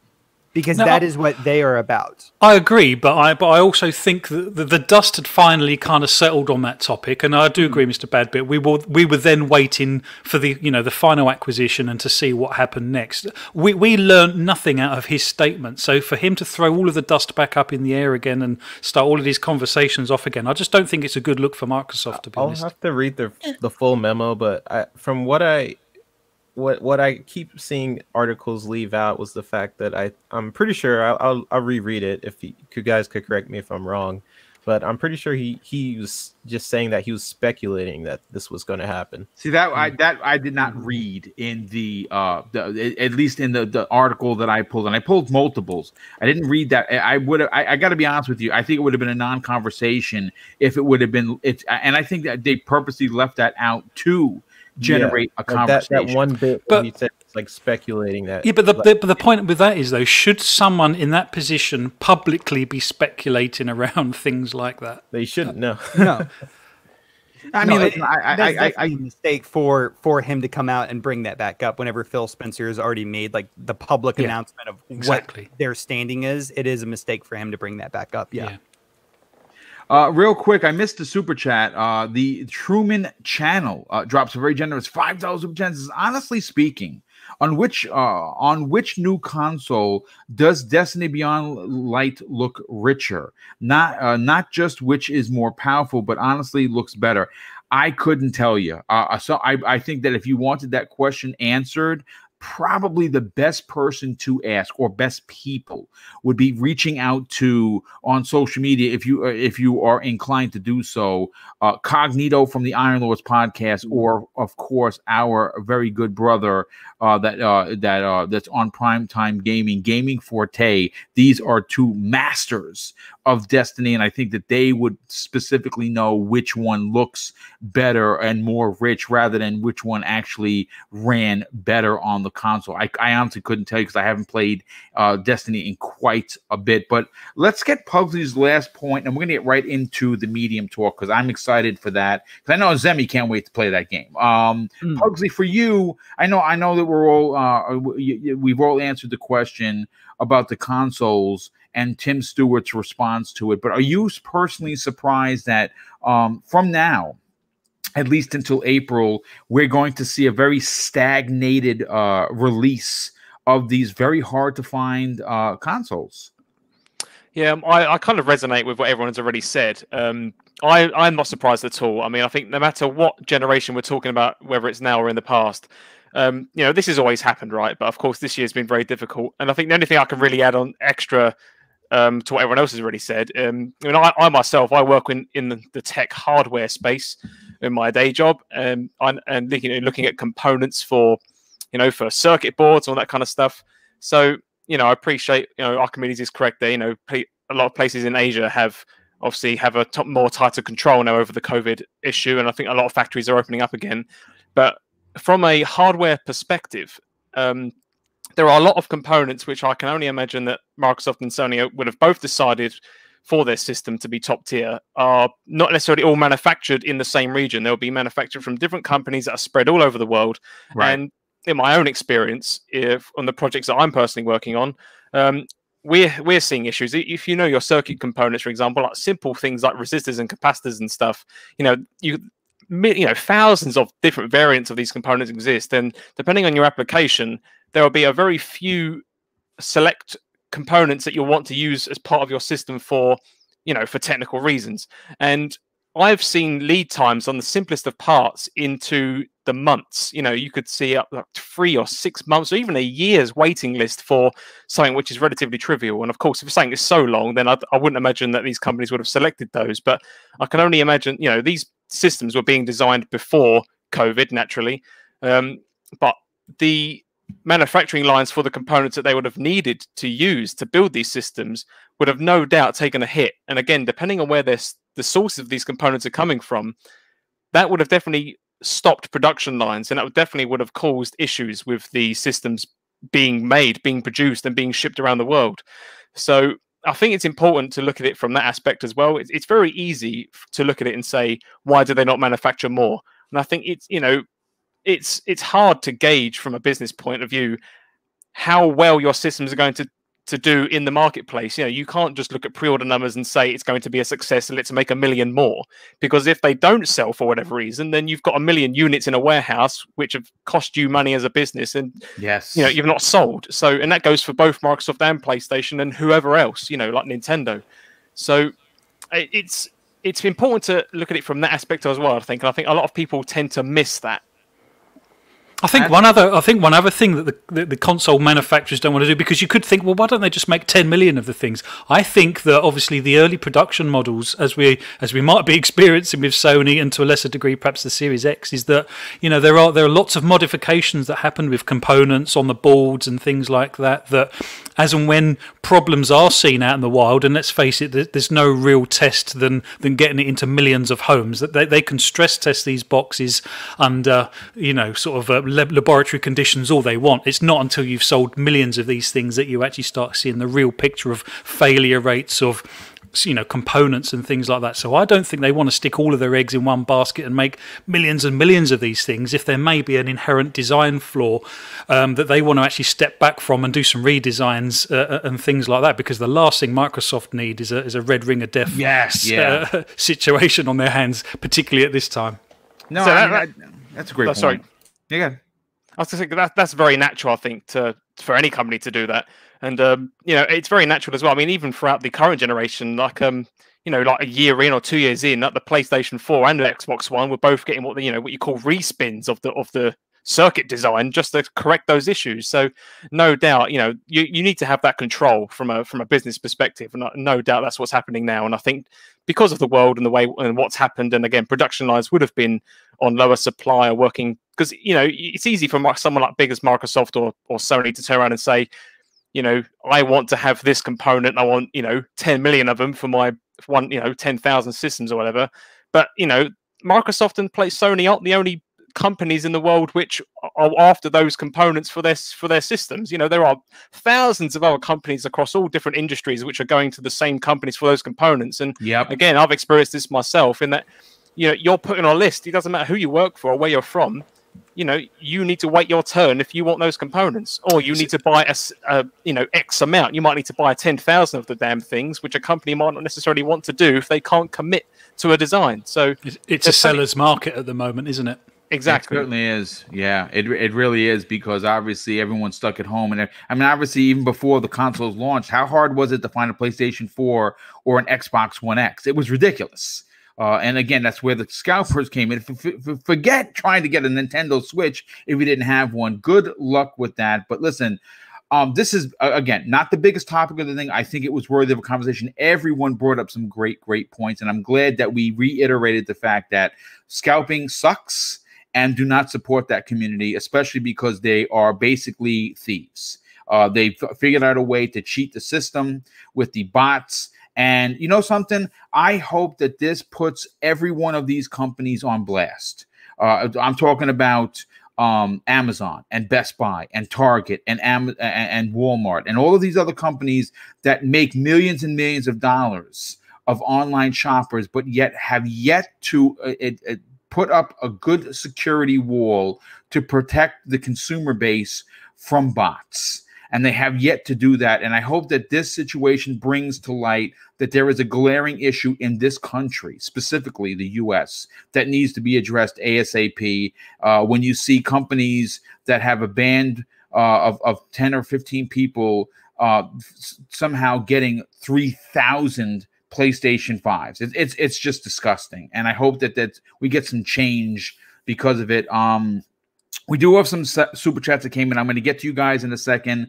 Because that is what they are about. I agree, but I also think that the dust had finally kind of settled on that topic, and I do agree, Mr. Badbit. We were then waiting for the the final acquisition and to see what happened next. We learned nothing out of his statement, so for him to throw all of the dust back up in the air again and start all of these conversations off again, I just don't think it's a good look for Microsoft. To be honest, I'll have to read the full memo, but from what I keep seeing articles leave out was the fact that I'm pretty sure I'll reread it if you guys could correct me if I'm wrong, but I'm pretty sure he was just saying that he was speculating that this was going to happen. See that I did not read in the at least in the article that I pulled, and I pulled multiples. I didn't read that. I got to be honest with you. I think it would have been a non-conversation if it would have been. And I think that they purposely left that out too. Generate a conversation. That one bit, but you said it's like speculating that. Yeah, but the point with that is, though, should someone in that position publicly be speculating around things like that? They shouldn't. No. I mean, listen, that's a mistake for him to come out and bring that back up whenever Phil Spencer has already made like the public announcement of what their standing is. It is a mistake for him to bring that back up. Yeah. Real quick, I missed the super chat. The Truman Channel drops a very generous $5 super chat. Honestly speaking, on which new console does Destiny Beyond Light look richer? Not just which is more powerful, but honestly looks better. I couldn't tell you. So I think that if you wanted that question answered, probably the best person to ask, or best people, would be reaching out to on social media if you are inclined to do so. Cognito from the Iron Lords podcast, or of course our very good brother that's on Primetime Gaming Forte. These are two masters of Destiny, and I think that they would specifically know which one looks better and more rich, rather than which one actually ran better on the console. I honestly couldn't tell you, because I haven't played Destiny in quite a bit. But let's get Pugsley's last point, and we're gonna get right into the medium talk, because I'm excited for that, because I know Zemi can't wait to play that game. Pugsley, for you, I know that we're all we've all answered the question about the consoles and Tim Stewart's response to it, but are you personally surprised that from now, at least until April, we're going to see a very stagnated release of these very hard to find consoles? Yeah, I kind of resonate with what everyone's already said. I'm not surprised at all. I mean, I think no matter what generation we're talking about, whether it's now or in the past, this has always happened, right? But of course, this year's been very difficult. And I think the only thing I can really add on extra to what everyone else has already said, I myself, I work in the tech hardware space in my day job, and looking at components for circuit boards, all that kind of stuff. So, I appreciate, Archimedes is correct there. A lot of places in Asia have a more tighter control now over the COVID issue, and I think a lot of factories are opening up again. But from a hardware perspective, there are a lot of components which I can only imagine that Microsoft and Sony would have both decided for their system to be top tier are not necessarily all manufactured in the same region. They'll be manufactured from different companies that are spread all over the world. Right. And in my own experience, on the projects that I'm personally working on, we're seeing issues. If you know your circuit components, for example, like simple things like resistors and capacitors and stuff, thousands of different variants of these components exist, and depending on your application, there will be a very few select components that you'll want to use as part of your system for technical reasons. And I've seen lead times on the simplest of parts into the months. You could see up like 3 or 6 months, or even a year's waiting list for something which is relatively trivial. And of course, if something is so long, then I wouldn't imagine that these companies would have selected those. But I can only imagine, these systems were being designed before COVID, naturally. But the manufacturing lines for the components that they would have needed to use to build these systems would have no doubt taken a hit. And again, depending on where the sources of these components are coming from, that would have definitely stopped production lines, and that definitely would have caused issues with the systems being made, being produced, and being shipped around the world. So I think it's important to look at it from that aspect as well. It's very easy to look at it and say, why do they not manufacture more? And I think it's hard to gauge from a business point of view how well your systems are going to do in the marketplace. You can't just look at pre-order numbers and say it's going to be a success and let's make 1 million more, because if they don't sell for whatever reason, then you've got 1 million units in a warehouse which have cost you money as a business, and you've not sold. So, and that goes for both Microsoft and PlayStation and whoever else, like Nintendo. So it's important to look at it from that aspect as well, I think. And I think a lot of people tend to miss that. I think one other thing that the console manufacturers don't want to do, because you could think, well, why don't they just make 10 million of the things? I think that obviously the early production models, as we might be experiencing with Sony, and to a lesser degree perhaps the Series X, is that there are lots of modifications that happen with components on the boards and things like that. That as and when problems are seen out in the wild, and let's face it, there's no real test than getting it into millions of homes. That they can stress test these boxes under sort of laboratory conditions all they want. It's not until you've sold millions of these things that you actually start seeing the real picture of failure rates, of components and things like that. So I don't think they want to stick all of their eggs in one basket and make millions and millions of these things if there may be an inherent design flaw that they want to actually step back from and do some redesigns and things like that, because the last thing Microsoft need is a red ring of death situation on their hands, particularly at this time. No, so that's a great point. Sorry. Yeah. I was going to say that's very natural, I think, for any company to do that. And it's very natural as well. I mean, even throughout the current generation, like like a year in or 2 years in, like the PlayStation 4 and the Xbox One were both getting what you call respins of the circuit design just to correct those issues. So no doubt, you need to have that control from a business perspective, and no doubt that's what's happening now. And I think because of the world and the way and what's happened, and again, production lines would have been on lower supply or working, because it's easy for someone like big as Microsoft or Sony to turn around and say, I want to have this component. I want, 10 million of them for my 10,000 systems or whatever. But, Microsoft and Sony aren't the only companies in the world which are after those components for their systems. There are thousands of other companies across all different industries which are going to the same companies for those components. And again, I've experienced this myself in that, you're put on a list. It doesn't matter who you work for or where you're from. You need to wait your turn if you want those components, or you need to buy X amount. You might need to buy 10,000 of the damn things, which a company might not necessarily want to do if they can't commit to a design. So it's a seller's market at the moment, isn't it? Exactly. It certainly is. Yeah, it really is, because obviously everyone's stuck at home. And I mean, obviously, even before the consoles launched, how hard was it to find a PlayStation 4 or an Xbox One X? It was ridiculous. And again, that's where the scalpers came in. Forget trying to get a Nintendo Switch if you didn't have one. Good luck with that. But listen, this is, again, not the biggest topic of the thing. I think it was worthy of a conversation. Everyone brought up some great points. And I'm glad that we reiterated the fact that scalping sucks and do not support that community, especially because they are basically thieves. They've figured out a way to cheat the system with the bots. And you know something? I hope that this puts every one of these companies on blast. I'm talking about Amazon and Best Buy and Target and Walmart and all of these other companies that make millions and millions of dollars of online shoppers, but yet have yet to put up a good security wall to protect the consumer base from bots. And they have yet to do that. And I hope that this situation brings to light that there is a glaring issue in this country, specifically the U.S., that needs to be addressed ASAP. When you see companies that have a band of 10 or 15 people somehow getting 3,000 PlayStation 5s. It's just disgusting. And I hope that we get some change because of it. We do have some super chats that came in. I'm going to get to you guys in a second.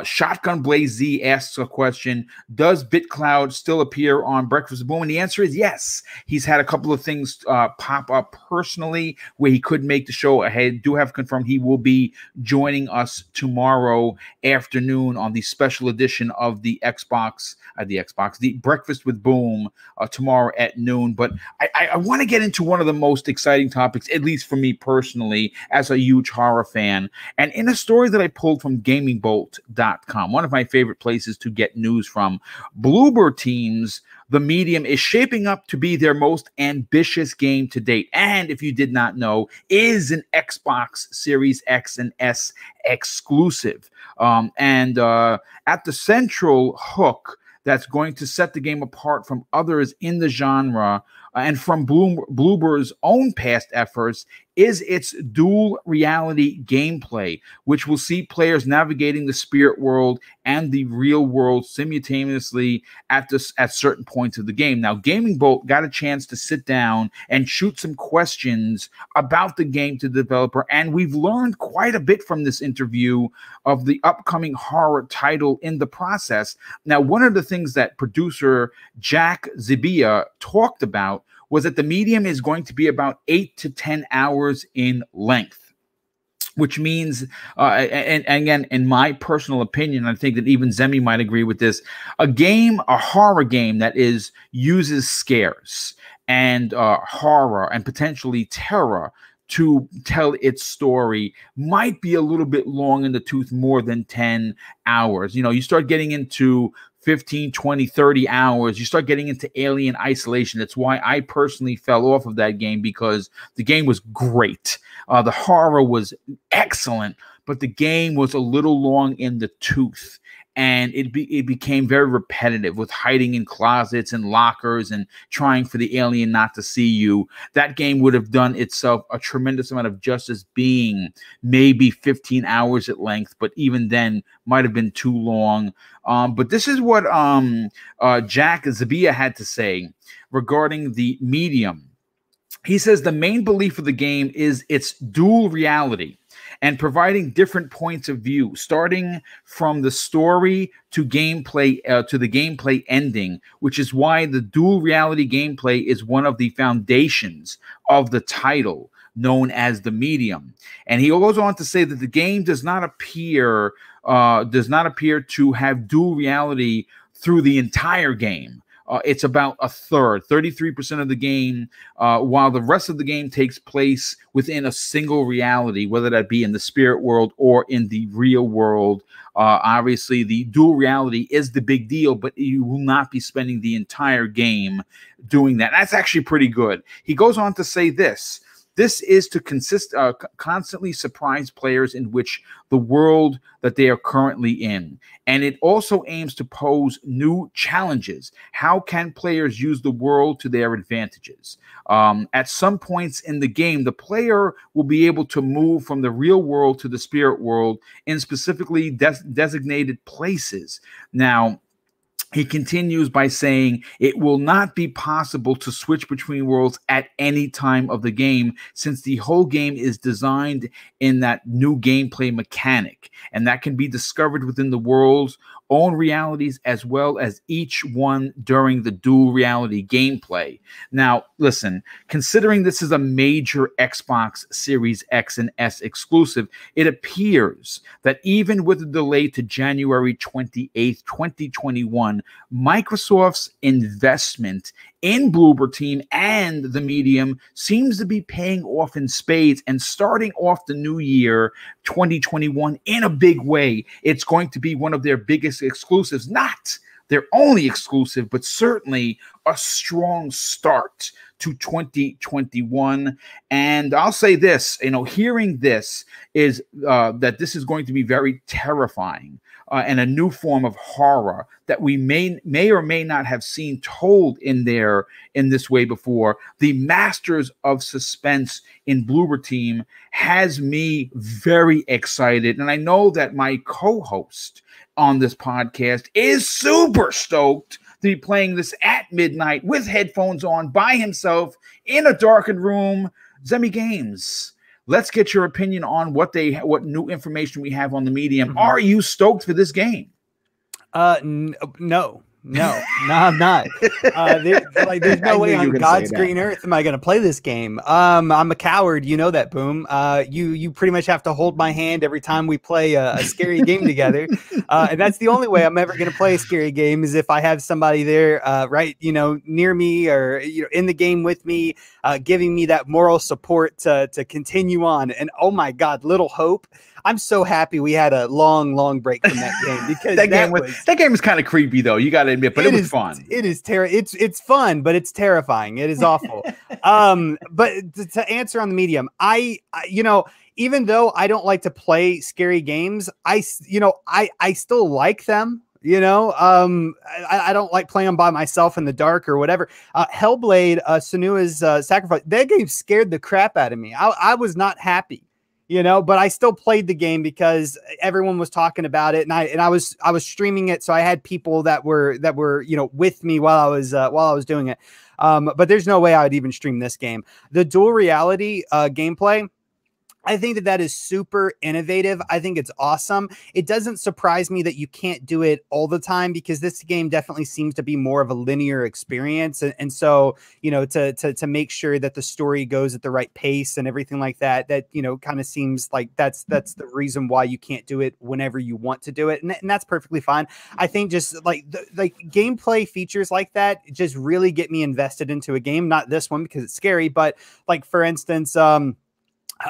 Shotgun Blaze Z asks a question. Does BitCloud still appear on Breakfast with Boom? And the answer is yes. He's had a couple of things pop up personally where he couldn't make the show. I do have confirmed he will be joining us tomorrow afternoon on the special edition of the the Breakfast with Boom tomorrow at noon. But I want to get into one of the most exciting topics, at least for me personally, as a huge horror fan. And in a story that I pulled from gamingbolt.com, one of my favorite places to get news from, Bloober teams the Medium is shaping up to be their most ambitious game to date. And if you did not know, is an Xbox Series X and S exclusive. And at the central hook that's going to set the game apart from others in the genre and from Bloober's own past efforts is its dual reality gameplay, which will see players navigating the spirit world and the real world simultaneously at certain points of the game. Now, Gaming Bolt got a chance to sit down and shoot some questions about the game to the developer, and we've learned quite a bit from this interview of the upcoming horror title in the process. Now, one of the things that producer Jack Zibia talked about was that the Medium is going to be about 8 to 10 hours in length, which means, and again, in my personal opinion, I think that even Zemi might agree with this, a horror game that uses scares and horror and potentially terror to tell its story might be a little bit long in the tooth, more than 10 hours. You know, you start getting into 15, 20, 30 hours, you start getting into Alien Isolation. That's why I personally fell off of that game, because the game was great. The horror was excellent, but the game was a little long in the tooth. And it became very repetitive, with hiding in closets and lockers and trying for the alien not to see you. That game would have done itself a tremendous amount of justice, being maybe 15 hours at length, but even then might have been too long. But this is what Jack Zabia had to say regarding the medium. He says the main belief of the game is its dual reality and providing different points of view, starting from the story to gameplay, to the gameplay ending, which is why the dual reality gameplay is one of the foundations of the title, known as the medium. And he goes on to say that the game does not appear to have dual reality through the entire game. It's about a third, 33% of the game, while the rest of the game takes place within a single reality, whether that be in the spirit world or in the real world. Obviously, the dual reality is the big deal, but you will not be spending the entire game doing that. That's actually pretty good. He goes on to say this. This is to constantly surprise players in which the world that they are currently in. And it also aims to pose new challenges. How can players use the world to their advantages? At some points in the game, the player will be able to move from the real world to the spirit world in specifically designated places. Now, he continues by saying it will not be possible to switch between worlds at any time of the game, since the whole game is designed in that new gameplay mechanic, and that can be discovered within the world's own realities as well as each one during the dual reality gameplay. Now, listen, considering this is a major Xbox Series X and S exclusive, it appears that even with a delay to January 28th, 2021, Microsoft's investment in Bloober team and the medium seems to be paying off in spades and starting off the new year 2021 in a big way. It's going to be one of their biggest exclusives, not their only exclusive, but certainly a strong start to 2021. And I'll say this, hearing this is that this is going to be very terrifying and a new form of horror that we may or may not have seen told in this way before. The masters of suspense in Bloober team has me very excited. And I know that my co-host on this podcast is super stoked to be playing this at midnight with headphones on by himself in a darkened room. Zemi Games, let's get your opinion on what new information we have on the medium. Mm-hmm. Are you stoked for this game? No, I'm not. There's no way on God's green earth am I going to play this game. I'm a coward. You know that, Boom. You pretty much have to hold my hand every time we play a scary game together. And that's the only way I'm ever going to play a scary game, is if I have somebody there, near me, or in the game with me, giving me that moral support to continue on. And oh my God, Little Hope. I'm so happy we had a long break from that game, because that game was kind of creepy, though. You got to admit, but it was fun. It is It's fun, but it's terrifying. It is awful. But to answer on the medium, I even though I don't like to play scary games, I still like them. I don't like playing them by myself in the dark or whatever. Hellblade, Senua's Sacrifice, that game scared the crap out of me. I was not happy. But I still played the game because everyone was talking about it, and I was streaming it, so I had people that were with me while I was doing it. But there's no way I would even stream this game. The dual reality gameplay, I think that is super innovative. I think it's awesome. It doesn't surprise me that you can't do it all the time, because this game definitely seems to be more of a linear experience. And so, to make sure that the story goes at the right pace and everything like that, kind of seems like that's the reason why you can't do it whenever you want to do it. And that's perfectly fine. I think just like gameplay features like that just really get me invested into a game. Not this one because it's scary, but like, for instance,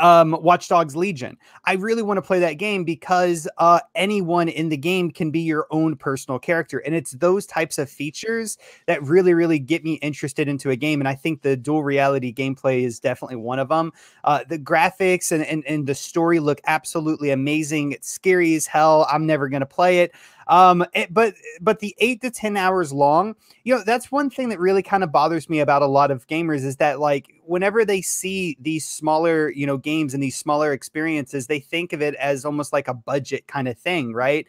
Watch Dogs Legion. I really want to play that game because anyone in the game can be your own personal character. And it's those types of features that really, really get me interested into a game. And I think the dual reality gameplay is definitely one of them. The graphics and the story look absolutely amazing. It's scary as hell. I'm never going to play it. But the 8 to 10 hours long, that's one thing that really kind of bothers me about a lot of gamers is that, like, whenever they see these smaller, games and these smaller experiences, they think of it as almost like a budget kind of thing, right?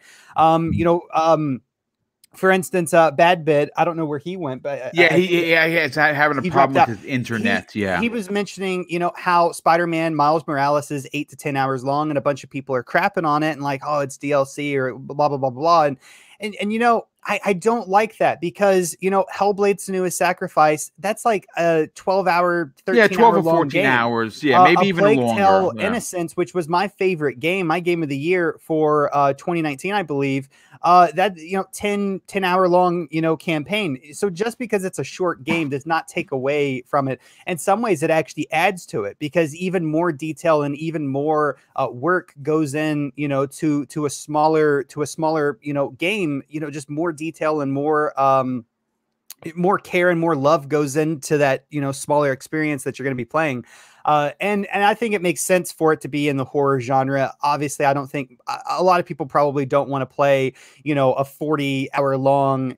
For instance, Bad Bit, I don't know where he went, but it's having a problem with his internet. He was mentioning, how Spider-Man Miles Morales is 8 to 10 hours long, and a bunch of people are crapping on it and like, oh, it's DLC or blah blah blah blah, and I don't like that because Hellblade: Senua's Sacrifice, that's like a 12-hour, 12 or 14 hours, maybe even Plague longer. Tale Innocence, which was my favorite game, my game of the year for 2019, I believe. That 10-hour long campaign. So just because it's a short game does not take away from it. In some ways, it actually adds to it because even more detail and even more work goes in to a smaller game. Just more detail and more care and more love goes into that smaller experience that you're going to be playing. And I think it makes sense for it to be in the horror genre. Obviously, I don't think a lot of people probably don't want to play, a 40-hour long,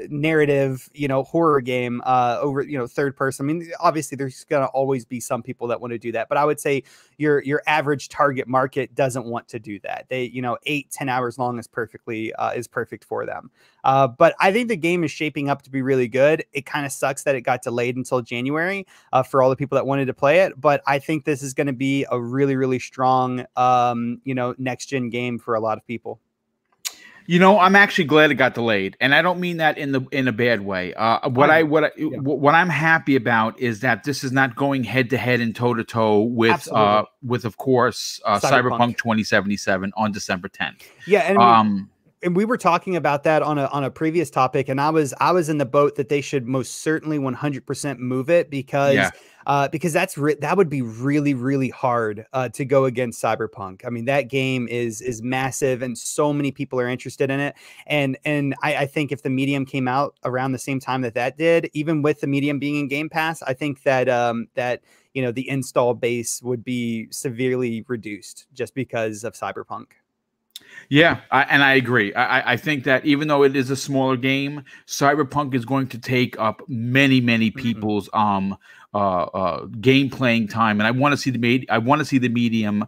narrative, horror game over, third person. I mean, obviously, there's going to always be some people that want to do that. But I would say your average target market doesn't want to do that. They, 8-10 hours long is perfect for them. But I think the game is shaping up to be really good. It kind of sucks that it got delayed until January for all the people that wanted to play it. But I think this is going to be a really, really strong, next gen game for a lot of people. I'm actually glad it got delayed, and I don't mean that in a bad way. What I'm happy about is that this is not going head to head and toe to toe with of course Cyberpunk 2077 on December 10th. Yeah, and we were talking about that on a previous topic, and I was in the boat that they should most certainly 100% move it because that would be really, really hard to go against Cyberpunk. I mean, that game is massive, and so many people are interested in it. And I think if the Medium came out around the same time that did, even with the Medium being in Game Pass, I think that the install base would be severely reduced just because of Cyberpunk. Yeah, and I agree. I think that even though it is a smaller game, Cyberpunk is going to take up many people's game playing time, and I want to see the medium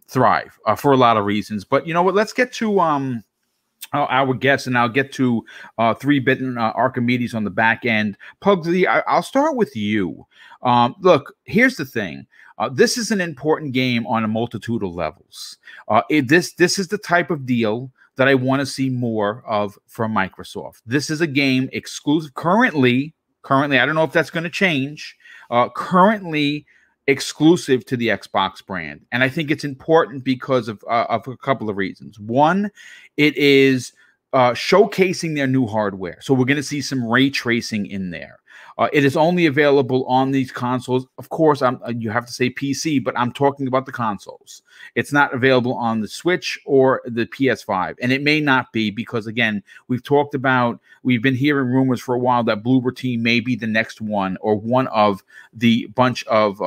thrive for a lot of reasons. But you know what? Let's get to our guests, and I'll get to 3-Bit and Archimedes on the back end. Pugsy, I'll start with you. Look, here's the thing. This is an important game on a multitude of levels. This is the type of deal that I want to see more of from Microsoft. This is a game exclusive currently. I don't know if that's going to change. Currently exclusive to the Xbox brand, and I think it's important because of a couple of reasons. One, it is showcasing their new hardware, so we're going to see some ray tracing in there. It is only available on these consoles. Of course, you have to say PC, but I'm talking about the consoles. It's not available on the Switch or the PS5, and it may not be because, again, we've been hearing rumors for a while that Bloober Team may be the next one or one of the bunch of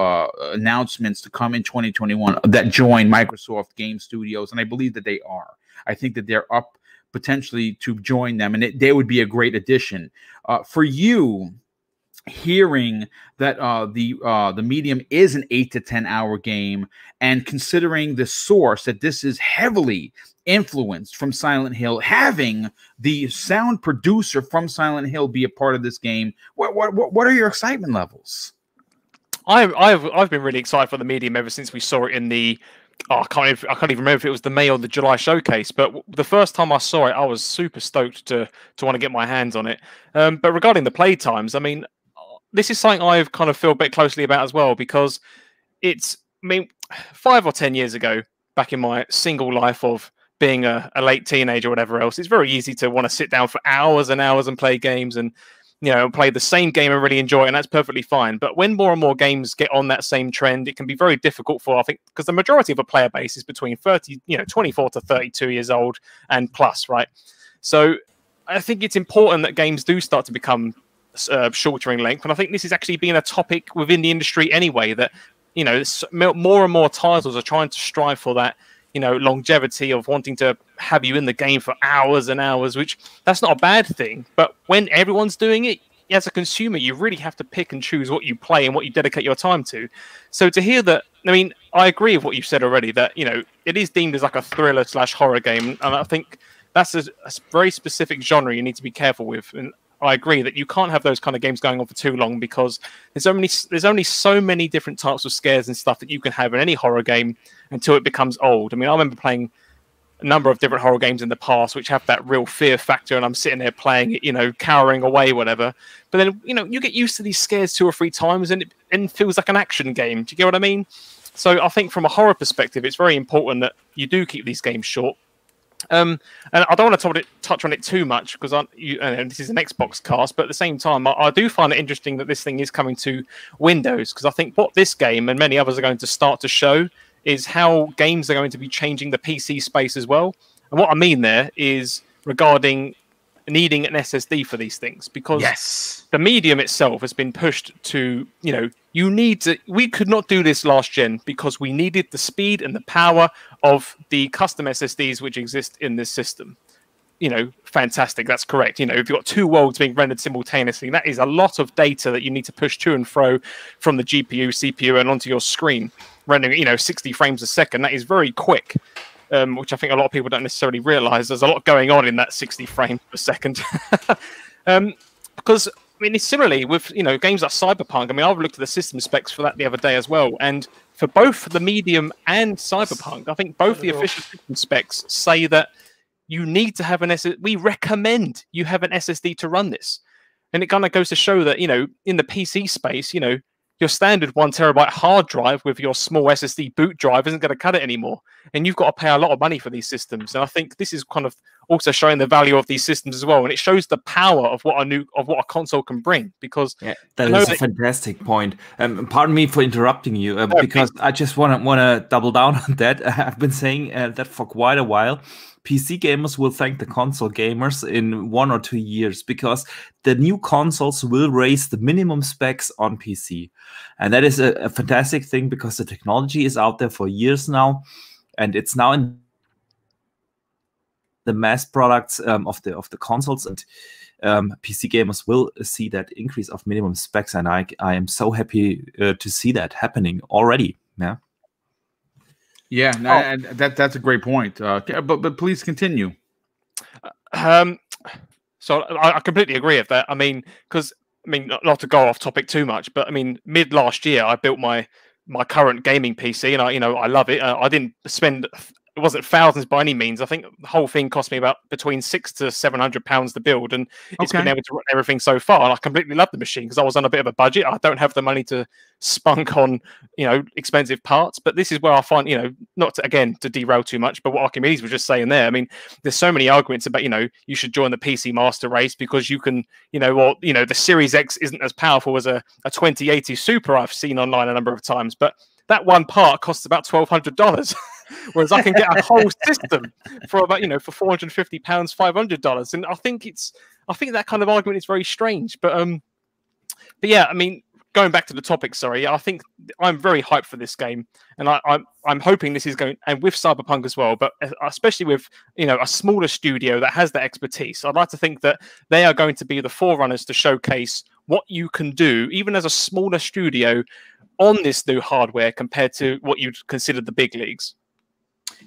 announcements to come in 2021 that join Microsoft Game Studios, and I believe that they are. I think that they're up potentially to join them, and they would be a great addition. For you, hearing that the Medium is an 8 to 10 hour game, and considering the source that this is heavily influenced from Silent Hill, having the sound producer from Silent Hill be a part of this game, what are your excitement levels? I've been really excited for the Medium ever since we saw it in the I can't even remember if it was the May or the July showcase, but the first time I saw it, I was super stoked to want to get my hands on it. But regarding the play times, I mean, this is something I've kind of feel a bit closely about as well, because it's, 5 or 10 years ago, back in my single life of being a late teenager or whatever else, it's very easy to want to sit down for hours and hours and play games. And play the same game and really enjoy it, and that's perfectly fine. But when more and more games get on that same trend, it can be very difficult for, I think, because the majority of a player base is between 24 to 32 years old and plus, right? So I think it's important that games do start to become shorter in length, and I think this is actually being a topic within the industry anyway, that more and more titles are trying to strive for that longevity of wanting to have you in the game for hours and hours, which that's not a bad thing. But when everyone's doing it, as a consumer, you really have to pick and choose what you play and what you dedicate your time to. So to hear that, I mean, I agree with what you said already, that it is deemed as like a thriller / horror game, and I think that's a very specific genre you need to be careful with. And I agree that you can't have those kind of games going on for too long, because there's only so many different types of scares and stuff that you can have in any horror game until it becomes old. I mean, I remember playing a number of different horror games in the past which have that real fear factor, and I'm sitting there playing it, cowering away, whatever. But then, you get used to these scares 2 or 3 times, and it feels like an action game. Do you get what I mean? So I think from a horror perspective, it's very important that you do keep these games short. And I don't want to touch on it too much, because this is an Xbox cast, but at the same time, I do find it interesting that this thing is coming to Windows, because I think what this game and many others are going to start to show is how games are going to be changing the PC space as well. And what I mean there is regarding needing an SSD for these things, because the medium itself has been pushed to, we could not do this last gen because we needed the speed and the power of the custom SSDs which exist in this system. Fantastic, that's correct. If you've got 2 worlds being rendered simultaneously, that is a lot of data that you need to push to and fro from the GPU, CPU, and onto your screen, rendering, 60 frames a second. That is very quick. Which I think a lot of people don't necessarily realize. There's a lot going on in that 60 frames per second. Because, I mean, it's similarly with, games like Cyberpunk. I mean, I've looked at the system specs for that the other day as well. And for both the Medium and Cyberpunk, I think both the official system specs say that you need to have an SSD. We recommend you have an SSD to run this. And it kind of goes to show that, in the PC space, your standard 1 terabyte hard drive with your small SSD boot drive isn't going to cut it anymore. And you've got to pay a lot of money for these systems. And I think this is kind of also showing the value of these systems as well. And it shows the power of what a console can bring, because that is a fantastic point. Pardon me for interrupting you, because I just want to double down on that. I've been saying that for quite a while. PC gamers will thank the console gamers in 1 or 2 years, because the new consoles will raise the minimum specs on PC. And that is a fantastic thing, because the technology is out there for years now, and it's now in the mass products of the consoles, and PC gamers will see that increase of minimum specs, and I am so happy to see that happening already. Yeah, that's a great point. But please continue. So I completely agree with that. I mean, because not to go off topic too much, but I mean, mid last year I built my current gaming PC, and I love it. I didn't spend. It wasn't thousands by any means. I think the whole thing cost me about between £600 to £700 to build, and it's been able to run everything so far. And I completely love the machine because I was on a bit of a budget. I don't have the money to spunk on expensive parts, but this is where I find not to derail too much, but what Archimedes was just saying there. I mean, there's so many arguments about you should join the PC master race because you can the Series X isn't as powerful as a 2080 Super I've seen online a number of times, but that one part costs about $1,200. Whereas I can get a whole system for about for £450, $500, and I think that kind of argument is very strange. But yeah, I mean, going back to the topic, sorry, I think I'm very hyped for this game, and I'm hoping this is going, and with Cyberpunk as well, but especially with a smaller studio that has that expertise. I'd like to think that they are going to be the forerunners to showcase what you can do, even as a smaller studio, on this new hardware compared to what you'd consider the big leagues.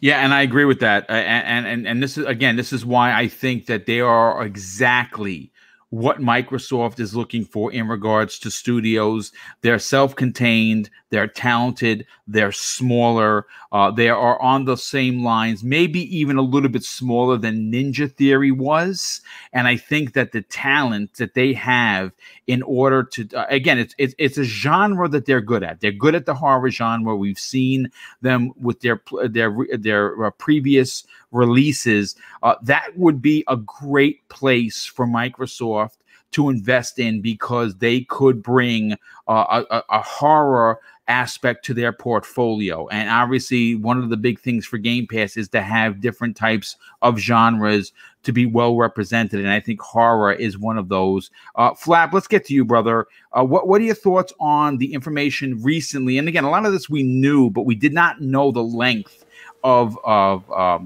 Yeah, and I agree with that. And this is why I think that they are exactly what Microsoft is looking for in regards to studios. They're self-contained, they're talented, they're smaller, they are on the same lines, maybe even a little bit smaller than Ninja Theory was. And I think that the talent that they have in order to, again, it's a genre that they're good at. They're good at the horror genre. We've seen them with their previous releases. That would be a great place for Microsoft to invest in because they could bring a horror aspect to their portfolio. And obviously, one of the big things for Game Pass is to have different types of genres to be well represented. And I think horror is one of those. Flap, let's get to you, brother. What are your thoughts on the information recently? And again, a lot of this we knew, but we did not know the length of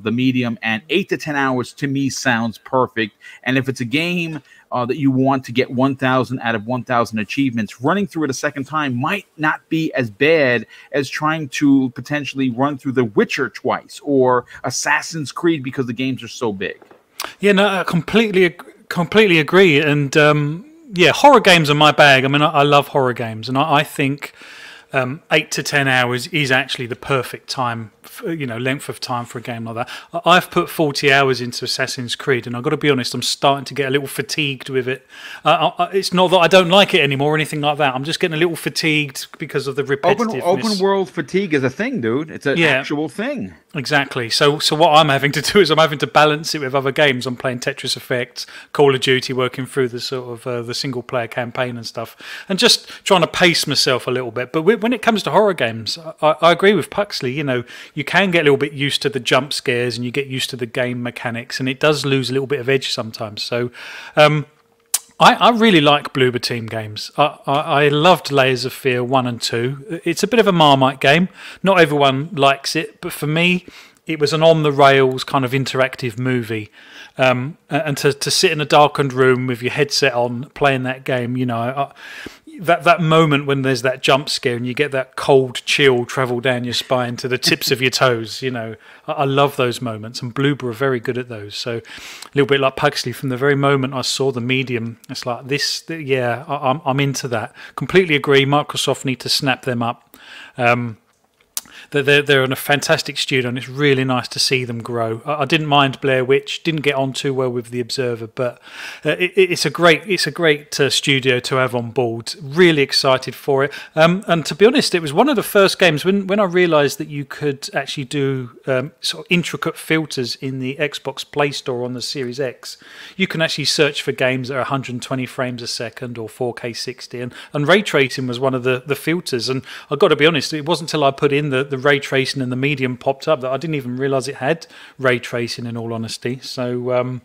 the medium. And 8 to 10 hours to me sounds perfect. And if it's a game that you want to get 1,000 out of 1,000 achievements, running through it a second time might not be as bad as trying to potentially run through The Witcher twice or Assassin's Creed because the games are so big. Yeah, no, I completely agree. And yeah, horror games are my bag. I mean, I love horror games, and I think 8 to 10 hours is actually the perfect time, length of time for a game like that. I've put 40 hours into Assassin's Creed, and I've got to be honest, I'm starting to get a little fatigued with it. It's not that I don't like it anymore or anything like that. I'm just getting a little fatigued because of the repetitiveness. Open world fatigue is a thing, dude. It's an actual thing. Exactly. So what I'm having to do is I'm having to balance it with other games. I'm playing Tetris Effect, Call of Duty, working through the sort of the single player campaign and stuff, and just trying to pace myself a little bit. But when it comes to horror games, I agree with Puxley. You can get a little bit used to the jump scares and you get used to the game mechanics, and it does lose a little bit of edge sometimes. So I really like Bloober Team games. I loved Layers of Fear 1 and 2. It's a bit of a Marmite game. Not everyone likes it, but for me, it was an on-the-rails kind of interactive movie. And to sit in a darkened room with your headset on, playing that game, that moment when there's that jump scare and you get that cold chill travel down your spine to the tips of your toes, I love those moments, and Bloober are very good at those. So a little bit like Puxley, from the very moment I saw the medium, it's like this, yeah, I'm into that. Completely agree. Microsoft need to snap them up. They're in a fantastic studio, and it's really nice to see them grow. I didn't mind Blair Witch, didn't get on too well with The Observer, but it's a great studio to have on board. Really excited for it. And to be honest, it was one of the first games when I realised that you could actually do sort of intricate filters in the Xbox Play Store on the Series X. You can actually search for games that are 120 frames a second or 4K 60, and ray tracing was one of the filters. And I've got to be honest, it wasn't until I put in the ray tracing and the medium popped up that I didn't even realise it had ray tracing, in all honesty. So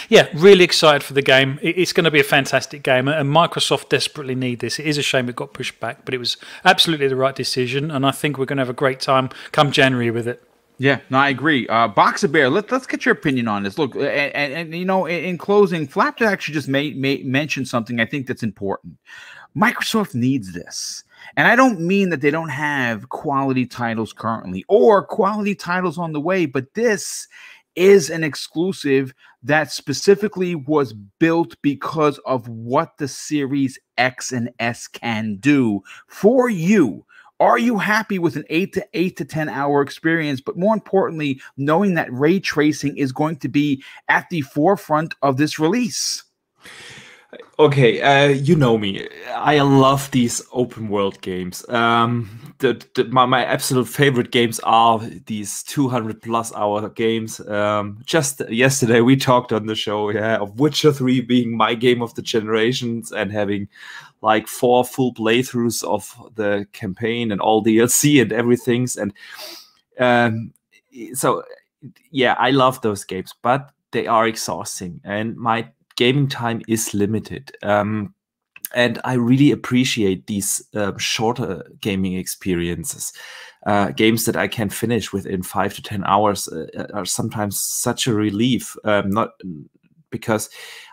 yeah, really excited for the game. It's going to be a fantastic game, and Microsoft desperately need this. It is a shame it got pushed back, but it was absolutely the right decision, and I think we're going to have a great time come January with it. Yeah, no, I agree. Boxer Bear, let's get your opinion on this. Look, and in closing, Flap actually just mentioned something I think that's important. Microsoft needs this. And I don't mean that they don't have quality titles currently or quality titles on the way, but this is an exclusive that specifically was built because of what the Series X and S can do for you. Are you happy with an 8 to 10 hour experience? But more importantly, knowing that ray tracing is going to be at the forefront of this release. Okay, you know me. I love these open world games. My absolute favorite games are these 200+ hour games. Just yesterday we talked on the show, of Witcher 3 being my game of the generations and having like 4 full playthroughs of the campaign and all DLC and everything. And so yeah, I love those games, but they are exhausting, and my gaming time is limited. And I really appreciate these shorter gaming experiences. Games that I can finish within 5 to 10 hours are sometimes such a relief. Not because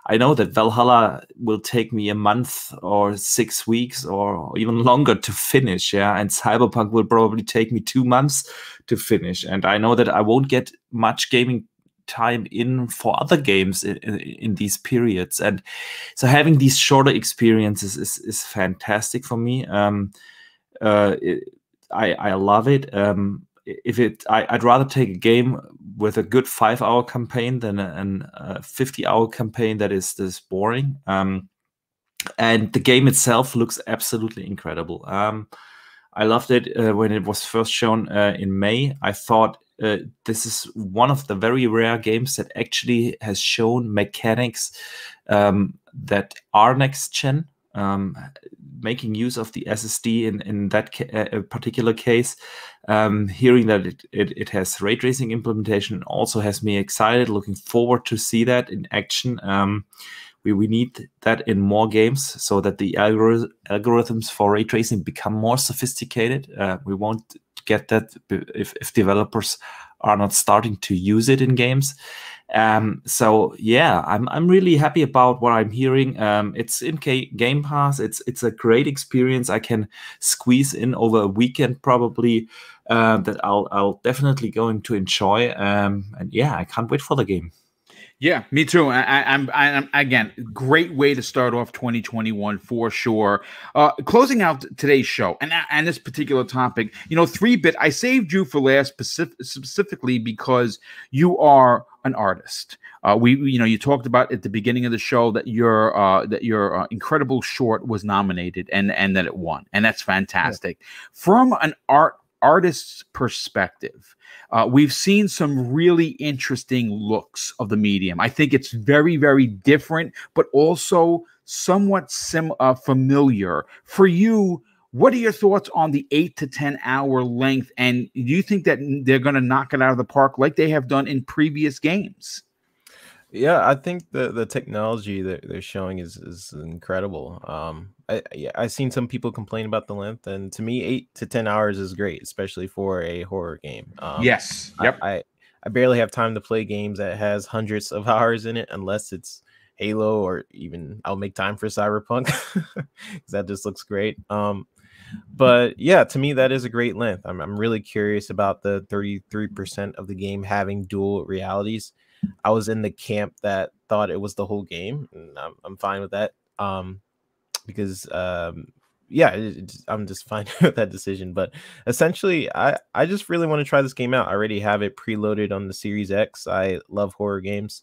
I know that Valhalla will take me a month or 6 weeks or even longer to finish, and Cyberpunk will probably take me 2 months to finish. And I know that I won't get much gaming time in for other games in these periods, and so having these shorter experiences is fantastic for me. I love it. I'd rather take a game with a good 5-hour campaign than a 50-hour campaign that is this boring. And the game itself looks absolutely incredible. I loved it when it was first shown in May. I thought this is one of the very rare games that actually has shown mechanics that are next gen, making use of the SSD in that particular case. Hearing that it has ray tracing implementation also has me excited, looking forward to see that in action. We need that in more games so that the algorithms for ray tracing become more sophisticated. We won't get that if developers are not starting to use it in games. So yeah, I'm really happy about what I'm hearing. It's in Game Pass. It's a great experience. I can squeeze in over a weekend probably, that I'll definitely going to enjoy. And yeah, I can't wait for the game. Yeah, me too. I'm again, great way to start off 2021 for sure. Closing out today's show and this particular topic, 3-bit, I saved you for last specifically because you are an artist. You talked about at the beginning of the show that your incredible short was nominated and that it won, and that's fantastic. Yeah. From an artist's perspective, we've seen some really interesting looks of the medium. I think it's very, very different, but also somewhat familiar. For you, what are your thoughts on the 8 to 10 hour length? And do you think that they're going to knock it out of the park like they have done in previous games? Yeah, I think the technology that they're showing is incredible. I've seen some people complain about the length, and to me, 8 to 10 hours is great, especially for a horror game. Yes. Yep. I barely have time to play games that has hundreds of hours in it, unless it's Halo, or even I'll make time for Cyberpunk because that just looks great. But yeah, to me, that is a great length. I'm really curious about the 33% of the game having dual realities. I was in the camp that thought it was the whole game, and I'm fine with that. Because yeah, I'm just fine with that decision. But essentially, I just really want to try this game out. I already have it preloaded on the Series X. I love horror games.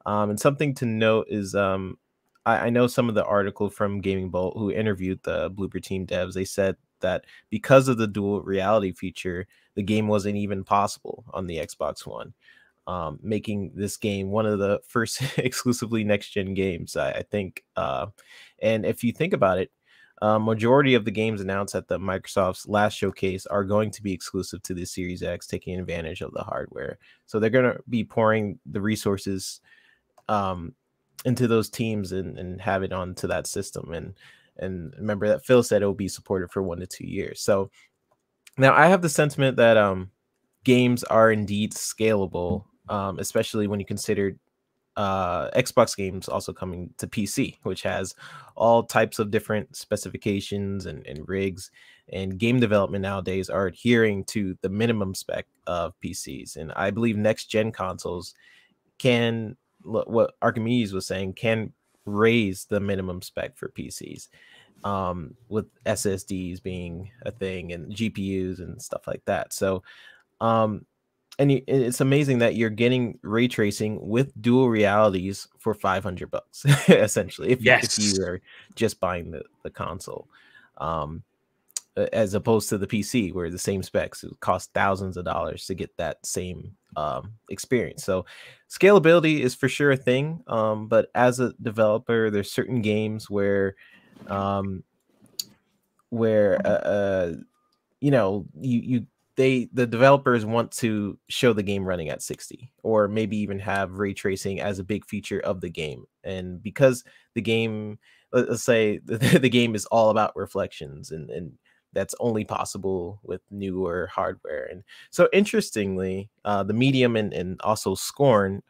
And something to note is I know some of the article from Gaming Bolt who interviewed the Bloober team devs. They said that because of the dual reality feature, the game wasn't even possible on the Xbox One. Making this game one of the first exclusively next-gen games, I think. And if you think about it, majority of the games announced at the Microsoft's last showcase are going to be exclusive to the Series X, taking advantage of the hardware. So they're going to be pouring the resources into those teams and have it onto that system. And remember that Phil said it will be supported for 1 to 2 years. So now I have the sentiment that games are indeed scalable, especially when you consider Xbox games also coming to PC, which has all types of different specifications and rigs, and game development nowadays are adhering to the minimum spec of PCs. And I believe next gen consoles can, what Archimedes was saying, can raise the minimum spec for PCs, with SSDs being a thing and GPUs and stuff like that. So and it's amazing that you're getting ray tracing with dual realities for $500 essentially, if you are just buying the console, as opposed to the PC where the same specs, it costs thousands of dollars to get that same experience. So scalability is for sure a thing, but as a developer, there's certain games where the developers want to show the game running at 60, or maybe even have ray tracing as a big feature of the game. And because the game, let's say the game is all about reflections, and that's only possible with newer hardware. And so interestingly, the Medium and also Scorn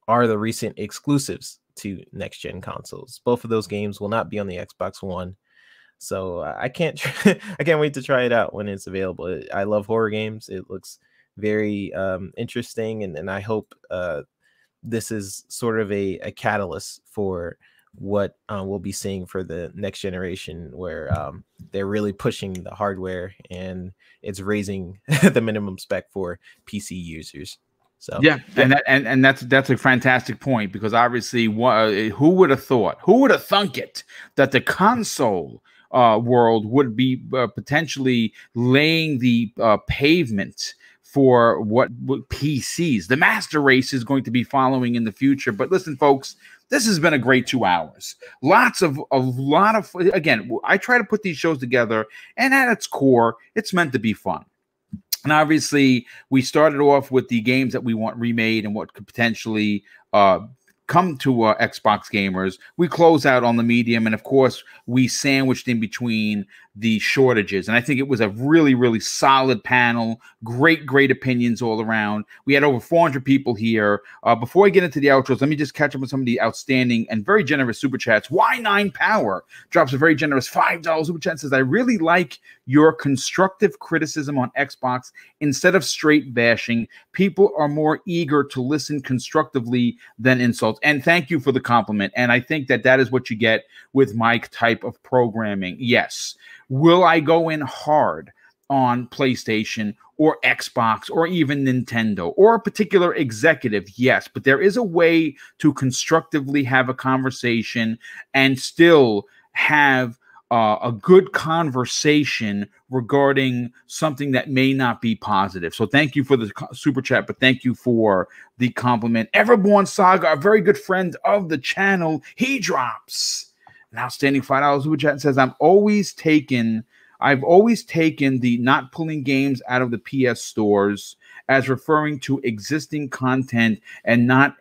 are the recent exclusives to next gen consoles. Both of those games will not be on the Xbox One. So I can't wait to try it out when it's available. I love horror games. It looks very interesting, and I hope this is sort of a catalyst for what we'll be seeing for the next generation, where they're really pushing the hardware and it's raising the minimum spec for PC users. So yeah, and that's a fantastic point, because obviously, who would have thunk it that the console world would be potentially laying the pavement for what PCs, the master race, is going to be following in the future. But listen, folks, This has been a great 2 hours. Again, I try to put these shows together, and at its core, it's meant to be fun. And obviously, we started off with the games that we want remade and what could potentially come to Xbox gamers. We close out on the medium, and of course, we sandwiched in between the shortages. And I think it was a really, really solid panel. Great opinions all around. We had over 400 people here. Before I get into the outros, let me just catch up on some of the outstanding and very generous super chats. Y9 Power drops a very generous $5 super chat and says, I really like your constructive criticism on Xbox instead of straight bashing. People are more eager to listen constructively than insults. And thank you for the compliment. And I think that that is what you get with my type of programming. Yes. Will I go in hard on PlayStation or Xbox or even Nintendo or a particular executive? Yes, but there is a way to constructively have a conversation and still have a good conversation regarding something that may not be positive. So thank you for the super chat, but thank you for the compliment. Everborn Saga, a very good friend of the channel, he drops an outstanding $5 super chat and says, I've always taken the not pulling games out of the PS stores as referring to existing content and not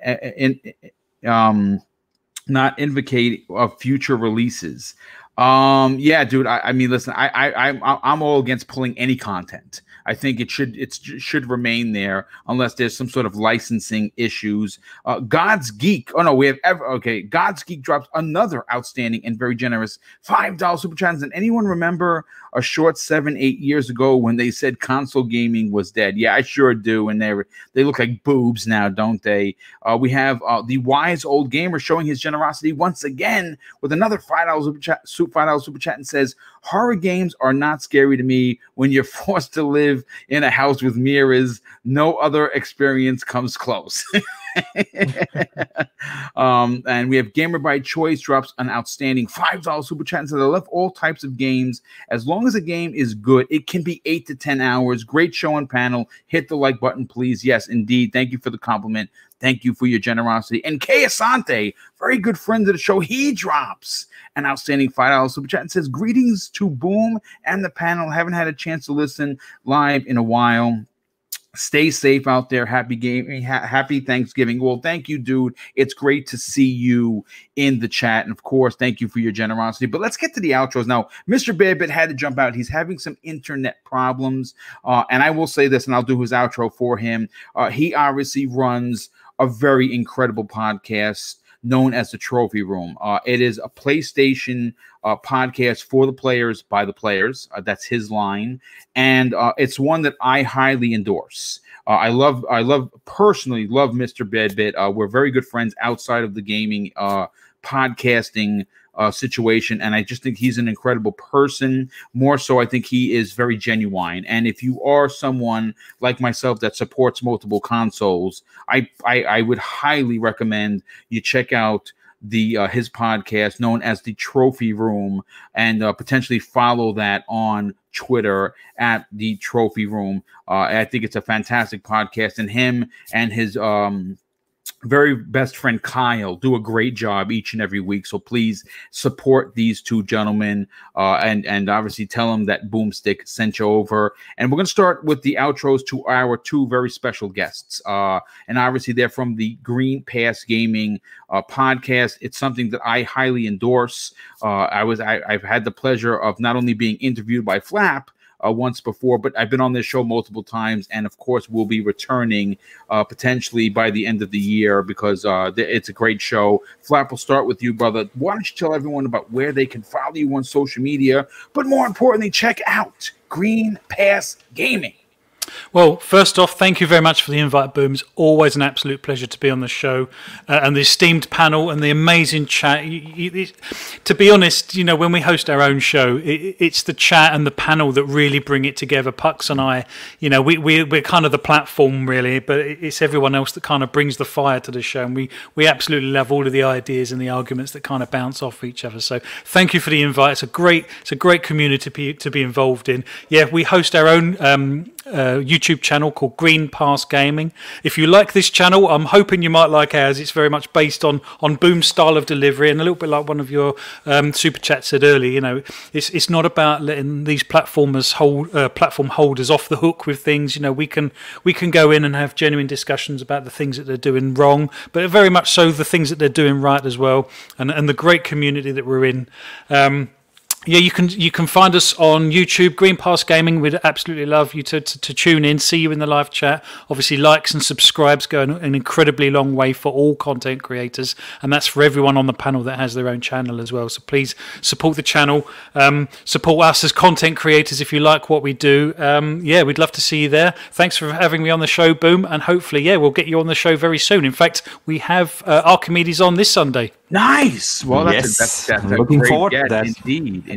invocate of future releases. Yeah, dude. I mean, listen, I'm all against pulling any content. I think it should remain there unless there's some sort of licensing issues. God's Geek. Oh no, God's Geek drops another outstanding and very generous $5 super chat. And anyone remember a short 7-8 years ago when they said console gaming was dead? Yeah, I sure do. And they look like boobs now, don't they? We have the wise old gamer showing his generosity once again with another $5 super chat and says, horror games are not scary to me when you're forced to live in a house with mirrors. No other experience comes close. And we have Gamer by Choice drops an outstanding $5 super chat and says, I love all types of games. As long as a game is good, it can be 8 to 10 hours. Great show and panel. Hit the like button, please. Yes, indeed. Thank you for the compliment. Thank you for your generosity. And Kay Asante, very good friend of the show, he drops an outstanding $5 super chat and says, greetings to Boom and the panel. Haven't had a chance to listen live in a while. Stay safe out there. Happy Thanksgiving. Well, thank you, dude. It's great to see you in the chat. And of course, thank you for your generosity. But let's get to the outros. Now, Mr. Badbit had to jump out. He's having some internet problems. And I will say this, and I'll do his outro for him. He obviously runs a very incredible podcast known as the Trophy Room. It is a PlayStation podcast for the players by the players. That's his line, and it's one that I highly endorse. I personally love Mr. Bedbit. We're very good friends outside of the gaming podcasting situation, and I just think he's an incredible person. More so, I think he is very genuine. And if you are someone like myself that supports multiple consoles, I would highly recommend you check out his podcast known as the Trophy Room, and potentially follow that on Twitter at the Trophy Room. I think it's a fantastic podcast, and him and his very best friend Kyle do a great job each and every week. So please support these two gentlemen, and obviously tell them that Boomstick sent you over. And we're going to start with the outros to our two very special guests. And obviously they're from the Green Pass Gaming podcast. It's something that I highly endorse. I've had the pleasure of not only being interviewed by Flap once before, but I've been on this show multiple times, and of course we'll be returning potentially by the end of the year, because it's a great show. Flap, will start with you, brother. Why don't you tell everyone about where they can follow you on social media, but more importantly, check out Green Pass Gaming? Well, first off, thank you very much for the invite, Boom. It's always an absolute pleasure to be on the show, and the esteemed panel and the amazing chat. To be honest, you know, when we host our own show, it's the chat and the panel that really bring it together. Pucks and I, you know, we're kind of the platform, really, but it's everyone else that kind of brings the fire to the show, and we absolutely love all of the ideas and the arguments that kind of bounce off each other. So thank you for the invite. It's a great community to be involved in. Yeah, we host our own YouTube channel called Green Pass Gaming. If you like this channel, I'm hoping you might like ours. It's very much based on Boom's style of delivery, and a little bit like one of your super chats said earlier. You know, it's not about letting these platform holders off the hook with things. You know, we can go in and have genuine discussions about the things that they're doing wrong, but very much so the things that they're doing right as well, and the great community that we're in. Yeah, you can find us on YouTube, Green Pass Gaming. We'd absolutely love you to tune in, see you in the live chat. Obviously, likes and subscribes go an incredibly long way for all content creators, and that's for everyone on the panel that has their own channel as well. So please support the channel, support us as content creators if you like what we do. Yeah, we'd love to see you there. Thanks for having me on the show, Boom, and hopefully, yeah, we'll get you on the show very soon. In fact, we have Archimedes on this Sunday. Nice. Well, that's a looking great forward to get. that.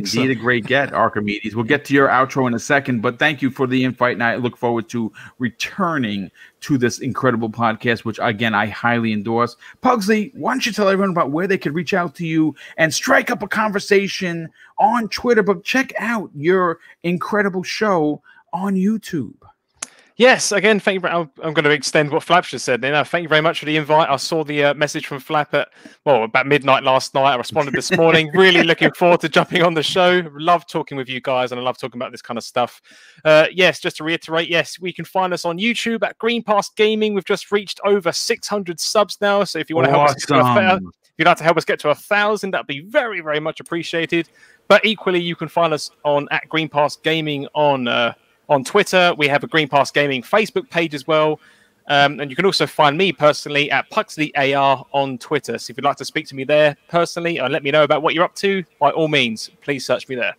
Indeed a great get, Archimedes. We'll get to your outro in a second, but thank you for the invite, and I look forward to returning to this incredible podcast, which, again, I highly endorse. Pugsley, why don't you tell everyone about where they could reach out to you and strike up a conversation on Twitter, but check out your incredible show on YouTube. Yes, again, thank you. I'm going to extend what Flap just said. Thank you very much for the invite. I saw the message from Flap at, about midnight last night. I responded this morning. Really looking forward to jumping on the show. Love talking with you guys, and I love talking about this kind of stuff. Yes, just to reiterate, yes, we can find us on YouTube at Green Pass Gaming. We've just reached over 600 subs now. So if you want to help us get if you'd like to help us get to 1,000, that'd be very, very much appreciated. But equally, you can find us at Green Pass Gaming on Twitter. We have a Green Pass Gaming Facebook page as well. And you can also find me personally at PuxleyAR on Twitter. So if you'd like to speak to me there personally and let me know about what you're up to, by all means, please search me there.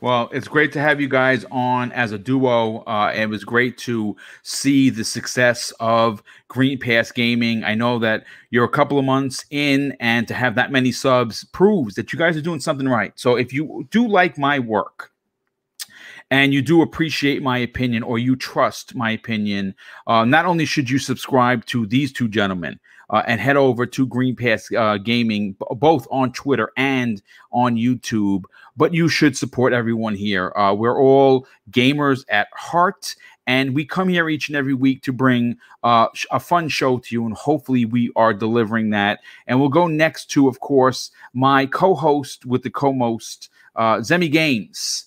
Well, it's great to have you guys on as a duo. It was great to see the success of Green Pass Gaming. I know that you're a couple of months in, and to have that many subs proves that you guys are doing something right. So if you do like my work, and you do appreciate my opinion, or you trust my opinion, not only should you subscribe to these two gentlemen and head over to Green Pass Gaming, both on Twitter and on YouTube, but you should support everyone here. We're all gamers at heart, and we come here each and every week to bring a fun show to you, and hopefully we are delivering that. And we'll go next to, of course, my co-host with the co-most, Zemi Games.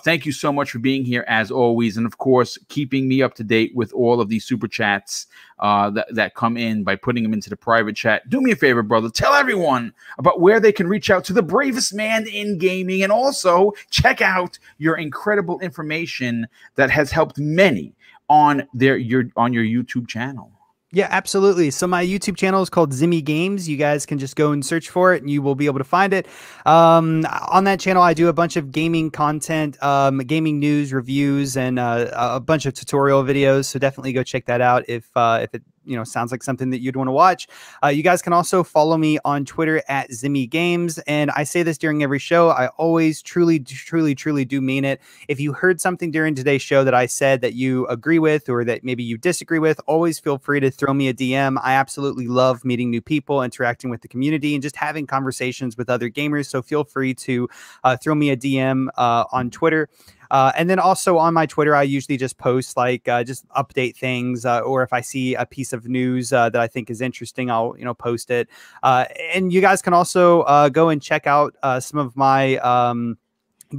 Thank you so much for being here, as always, and of course, keeping me up to date with all of these super chats that come in by putting them into the private chat. Do me a favor, brother. Tell everyone about where they can reach out to the bravest man in gaming, and also check out your incredible information that has helped many on your YouTube channel. Yeah, absolutely. So my YouTube channel is called Zimmy Games. You guys can just go and search for it and you will be able to find it. On that channel, I do a bunch of gaming content, gaming news, reviews, and a bunch of tutorial videos. So definitely go check that out if it sounds like something that you'd want to watch. You guys can also follow me on Twitter at Zimmy Games. And I say this during every show. I always truly do mean it. If you heard something during today's show that I said that you agree with, or that maybe you disagree with, always feel free to throw me a DM. I absolutely love meeting new people, interacting with the community, and just having conversations with other gamers. So feel free to throw me a DM on Twitter. And then also on my Twitter, I usually just post just update things, or if I see a piece of news that I think is interesting, I'll post it. And you guys can also go and check out some of my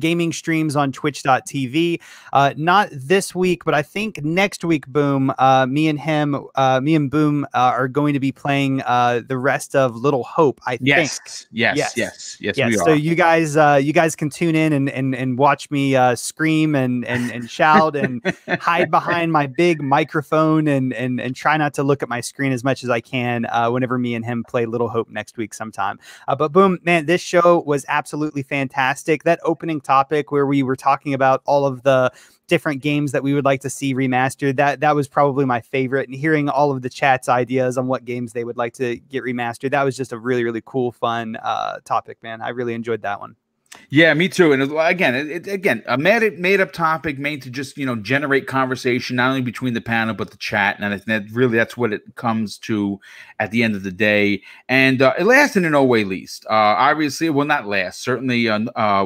gaming streams on twitch.tv. Not this week, but I think next week, Boom, me and Boom are going to be playing the rest of Little Hope, I think. Yes, we are. So you guys can tune in and watch me scream and shout and hide behind my big microphone and try not to look at my screen as much as I can whenever me and him play Little Hope next week sometime. But Boom, man, this show was absolutely fantastic. That opening topic where we were talking about all of the different games that we would like to see remastered, that was probably my favorite. And hearing all of the chat's ideas on what games they would like to get remastered, that was just a really cool, fun topic, man. I really enjoyed that one. Yeah, me too. And again, a made up topic made to just generate conversation not only between the panel but the chat, and I think that's what it comes to at the end of the day. And it lasted in no way least. Obviously, well, not last. Certainly,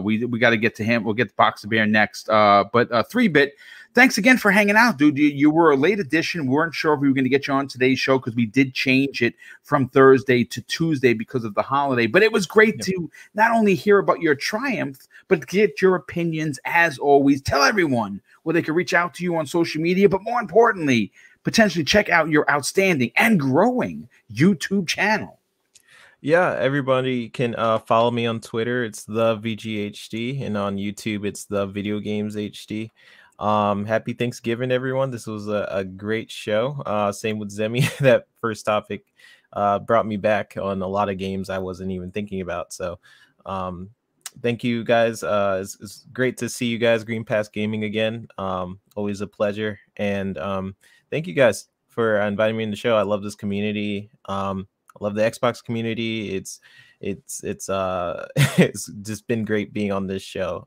we got to get to him. We'll get to Box the Bear next. But 3-Bit. thanks again for hanging out, dude. You were a late addition. We weren't sure if we were going to get you on today's show because we did change it from Thursday to Tuesday because of the holiday. But it was great to not only hear about your triumph, but get your opinions as always. Tell everyone where they can reach out to you on social media, but more importantly, potentially check out your outstanding and growing YouTube channel. Yeah, everybody can follow me on Twitter. It's the VGHD, and on YouTube, it's the Video Games HD. Happy Thanksgiving, everyone. This was a great show. Same with Zemi. That first topic brought me back on a lot of games I wasn't even thinking about. So thank you guys. It's great to see you guys, Green Pass Gaming, again. Always a pleasure. And thank you guys for inviting me in the show. I love this community. I love the Xbox community. It's it's just been great being on this show.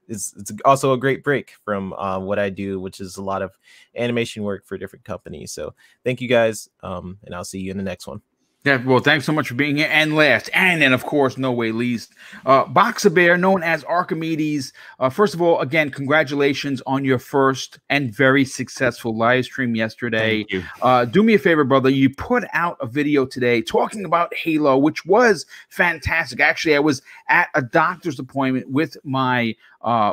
It's also a great break from what I do, which is a lot of animation work for different companies. So thank you guys, and I'll see you in the next one. Yeah, well, thanks so much for being here. And last, and of course, no way least, Boxer Bear, known as Archimedes. First of all, again, congratulations on your first and very successful live stream yesterday. Thank you. Do me a favor, brother. You put out a video today talking about Halo, which was fantastic. Actually, I was at a doctor's appointment with my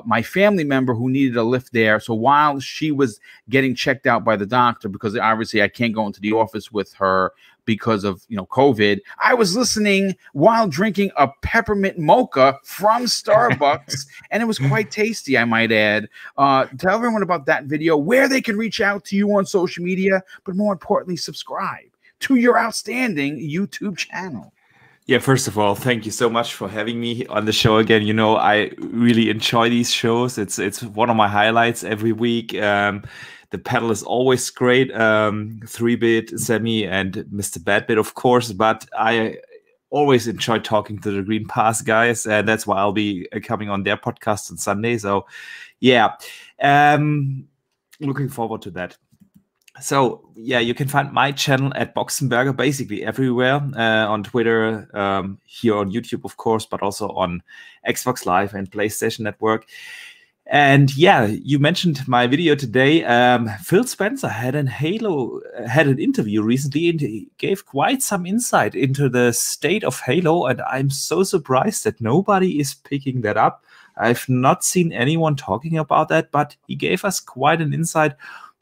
my family member who needed a lift there. So while she was getting checked out by the doctor, because obviously I can't go into the office with her because of, you know, COVID, I was listening while drinking a peppermint mocha from Starbucks, and it was quite tasty, I might add. Tell everyone about that video, where they can reach out to you on social media, but more importantly, subscribe to your outstanding YouTube channel. Yeah, first of all, thank you so much for having me on the show again. You know, I really enjoy these shows. It's one of my highlights every week. The panel is always great. 3-Bit, Zemi, and Mr. Badbit, of course. But I always enjoy talking to the Green Pass guys, and that's why I'll be coming on their podcast on Sunday. So, yeah, looking forward to that. So, yeah, you can find my channel at Boxenberger basically everywhere, on Twitter, here on YouTube, of course, but also on Xbox Live and PlayStation Network. And yeah, you mentioned my video today. Phil Spencer had an interview recently, and he gave quite some insight into the state of Halo, and I'm so surprised that nobody is picking that up. I've not seen anyone talking about that, but he gave us quite an insight.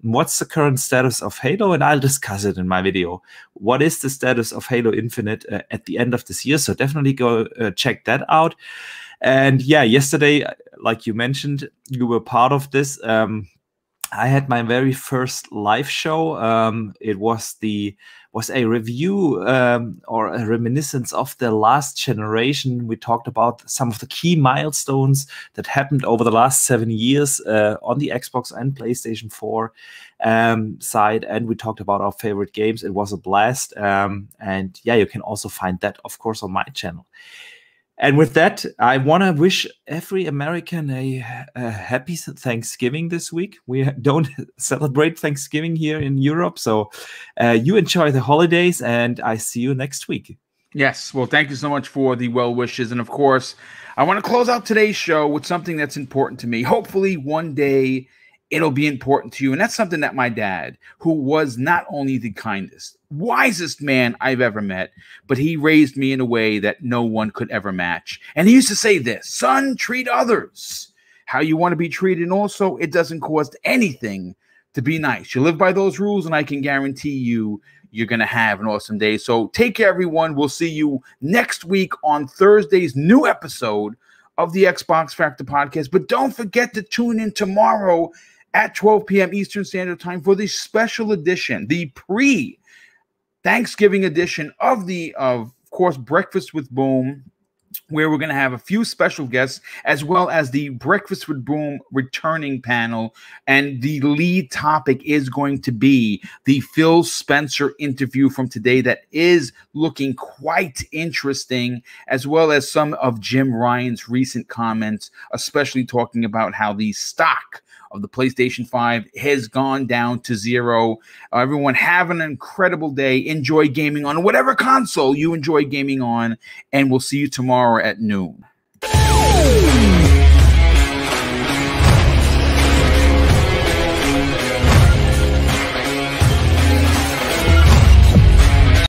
What's the current status of Halo? And I'll discuss it in my video. What is the status of Halo Infinite at the end of this year? So definitely go check that out. And yeah, yesterday, like you mentioned, you were part of this. I had my very first live show. It was a review or a reminiscence of the last generation. We talked about some of the key milestones that happened over the last 7 years on the Xbox and PlayStation 4 side, and we talked about our favorite games. It was a blast, and yeah, you can also find that, of course, on my channel. And with that, I want to wish every American a happy Thanksgiving this week. We don't celebrate Thanksgiving here in Europe, so you enjoy the holidays, and I see you next week. Yes, well, thank you so much for the well wishes. And of course, I want to close out today's show with something that's important to me. Hopefully one day it'll be important to you. And that's something that my dad, who was not only the kindest, wisest man I've ever met, but he raised me in a way that no one could ever match. And he used to say this: son, treat others how you want to be treated. And also, it doesn't cost anything to be nice. You live by those rules, and I can guarantee you, you're going to have an awesome day. So take care, everyone. We'll see you next week on Thursday's new episode of the Xbox Factor podcast. But don't forget to tune in tomorrow at 12 p.m. Eastern Standard Time for the special edition, the pre-Thanksgiving edition of course, Breakfast with Boom, where we're going to have a few special guests, as well as the Breakfast with Boom returning panel. And the lead topic is going to be the Phil Spencer interview from today that is looking quite interesting, as well as some of Jim Ryan's recent comments, especially talking about how the stock of the PlayStation 5 has gone down to zero. Everyone have an incredible day. Enjoy gaming on whatever console you enjoy gaming on, and we'll see you tomorrow at noon.